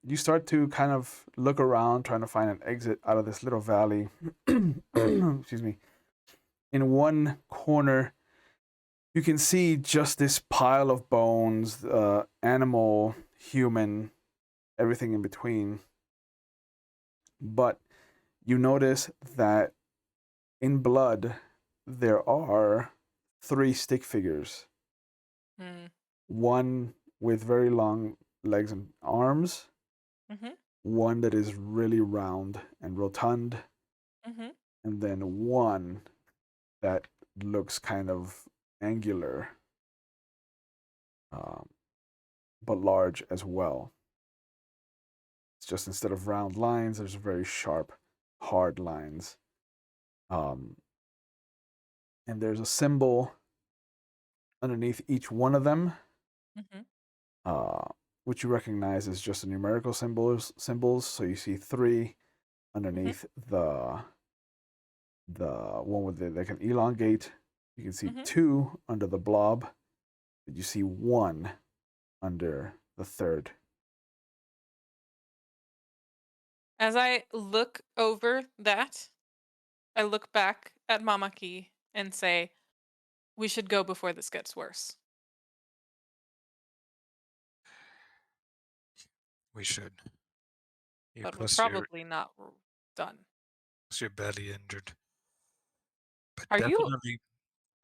You start to kind of look around, trying to find an exit out of this little valley. Excuse me. In one corner, you can see just this pile of bones, animal, human, everything in between. But you notice that in blood, there are 3 stick figures. One with very long legs and arms. One that is really round and rotund. And then one that looks kind of angular, but large as well. It's just instead of round lines, there's very sharp, hard lines. And there's a symbol underneath each one of them, which you recognize as just a numerical symbols. So you see 3 underneath the one with they can elongate. You can see 2 under the blob, but you see 1 under the 3rd. As I look over that, I look back at Mamaki and say, we should go before this gets worse. We should. But we're probably not done. You're badly injured. But Are definitely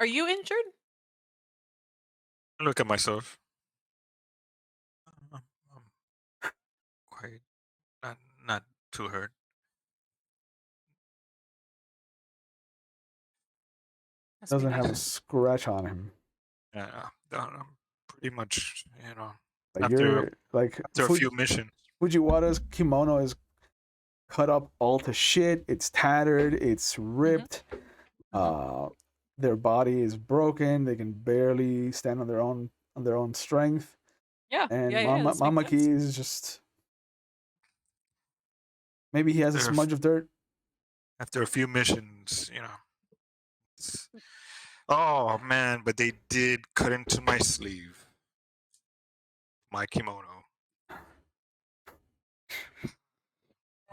you injured? look at myself. I'm quite not too hurt. Doesn't have a scratch on him. Yeah, I'm pretty much, Like after you're like a few missions. Fujiwara's kimono is cut up all to shit. It's tattered. It's Mm-hmm. ripped. Mm-hmm. Their body is broken. They can barely stand on their own strength. Yeah. And Yeah. This makes Mamaki sense. is just maybe he has a After, smudge of dirt. after a few missions, oh man, but they did cut into my sleeve, my kimono. And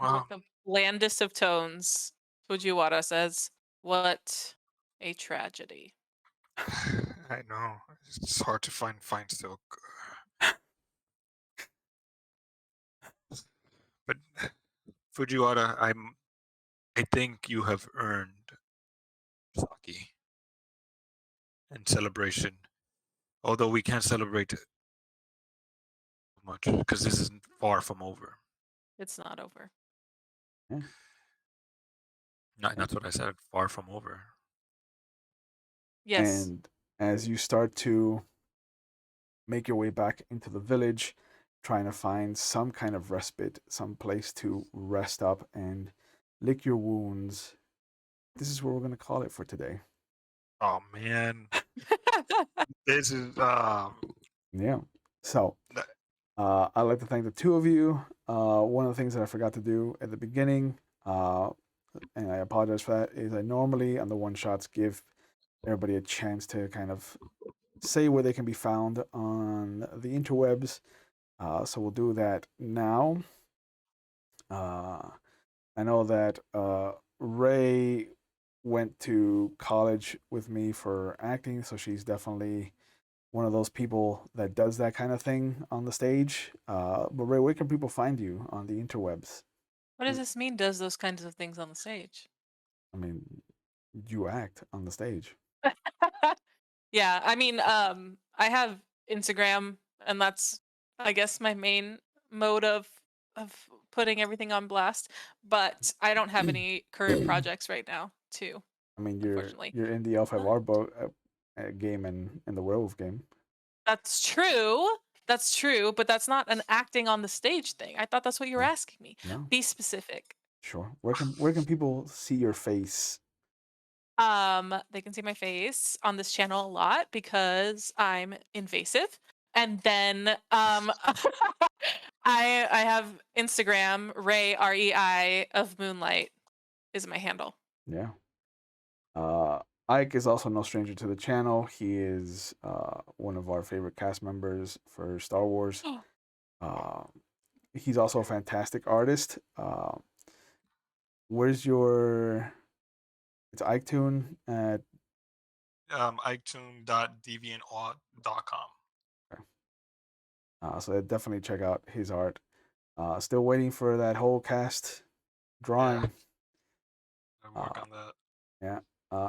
with Wow. the blandest of tones, Fujiwara says, "What a tragedy." I know. It's hard to find fine silk. But Fujiwara, I think you have earned sake in celebration. Although we can't celebrate too much because this is far from over. It's not over. Yeah. That's what I said. Far from over. Yes. And as you start to make your way back into the village, trying to find some kind of respite, some place to rest up and lick your wounds, this is where we're going to call it for today. Oh man, this is Yeah. So th- I'd like to thank the two of you. One of the things that I forgot to do at the beginning, and I apologize for that, is I normally on the one shots give everybody a chance to kind of say where they can be found on the interwebs. So we'll do that now. I know that Ray went to college with me for acting, so she's definitely one of those people that does that kind of thing on the stage. But Ray, where can people find you on the interwebs? What does this mean? Does those kinds of things on the stage? I mean, you act on the stage. Yeah, I mean, I have Instagram, and that's, I guess, my main mode of putting everything on blast. But I don't have any current projects right now, too, I mean, unfortunately. you're in the L5R game and in the werewolf game. That's true. That's true, but that's not an acting on the stage thing. I thought that's what you were No, asking me. no, Be specific. sure. Where can people see your face? They can see my face on this channel a lot because I'm invasive. And then I have Instagram, Ray REI of Moonlight is my handle. Yeah. Uh, Ike is also no stranger to the channel. He is one of our favorite cast members for Star Wars. Uh, he's also a fantastic artist. Where's your? It's iTunes at. iTunes.deviantart.com. So definitely check out his art. Still waiting for that whole cast drawing. Yeah, I work on that. Yeah.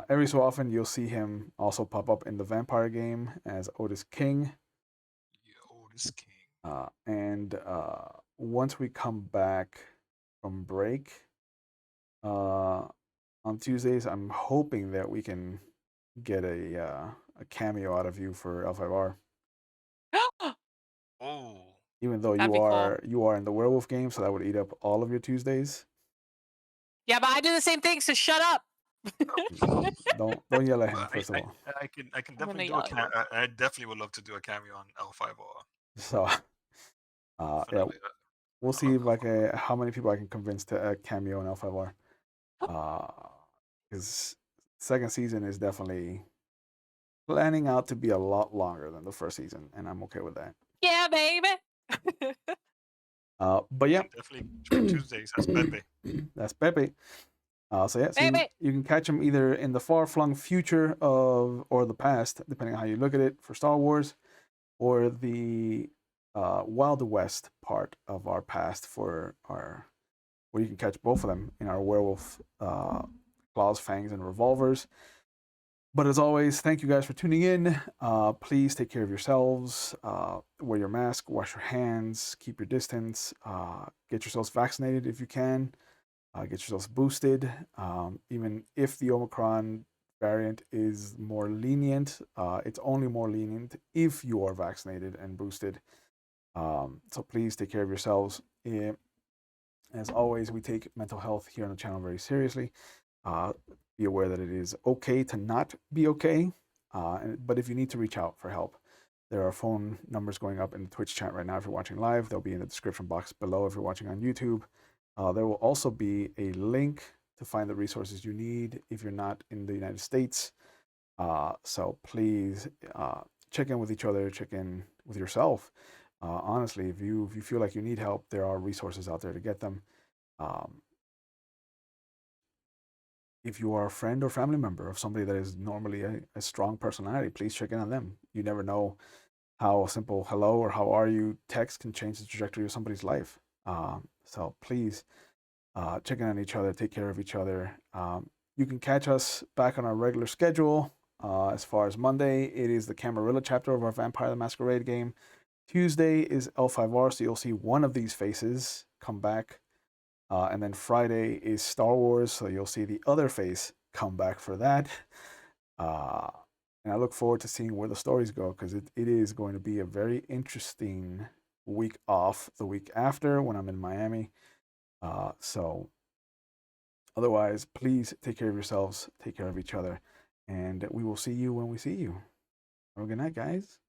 Every so often you'll see him also pop up in the vampire game as Otis King. Otis King. And once we come back from break on Tuesdays, I'm hoping that we can get a cameo out of you for L5R. Oh, Even though That'd be cool. you are in the werewolf game, so that would eat up all of your Tuesdays. Yeah, but I do the same thing, so shut up. Don't yell at him well, first of all. I can I'm gonna definitely do yell a at you. I definitely would love to do a cameo on L5R. So yeah, Definitely. we'll I see love if L5R. how many people I can convince to cameo in L5R. Because second season is definitely planning out to be a lot longer than the first season, and I'm okay with that. Yeah, baby. But yeah, Definitely for Tuesdays. That's Pepe. That's Pepe. So yeah, so Baby. you can catch him either in the far-flung future of or the past, depending on how you look at it, for Star Wars, or the Wild West part of our past for our, where you can catch both of them in our werewolf claws, fangs, and revolvers. But as always, thank you guys for tuning in. Please take care of yourselves. Wear your mask, wash your hands, keep your distance. Get yourselves vaccinated if you can. Get yourselves boosted. Even if the Omicron variant is more lenient, it's only more lenient if you are vaccinated and boosted. So please take care of yourselves. As always, we take mental health here on the channel very seriously. Be aware that it is okay to not be okay, but if you need to reach out for help, there are phone numbers going up in the Twitch chat right now if you're watching live. They'll be in the description box below if you're watching on YouTube. There will also be a link to find the resources you need if you're not in the United States. So please check in with each other, check in with yourself. Honestly, if you feel like you need help, there are resources out there to get them. If you are a friend or family member of somebody that is normally a strong personality, please check in on them. You never know how a simple hello or how are you text can change the trajectory of somebody's life. So please check in on each other, take care of each other. You can catch us back on our regular schedule. As far as Monday, it is the Camarilla chapter of our Vampire the Masquerade game. Tuesday is L5R, so you'll see one of these faces come back. And then Friday is Star Wars, so you'll see the other face come back for that. And I look forward to seeing where the stories go, because it is going to be a very interesting week off the week after when I'm in Miami. So otherwise, please take care of yourselves, take care of each other, and we will see you when we see you. Have a good night, guys.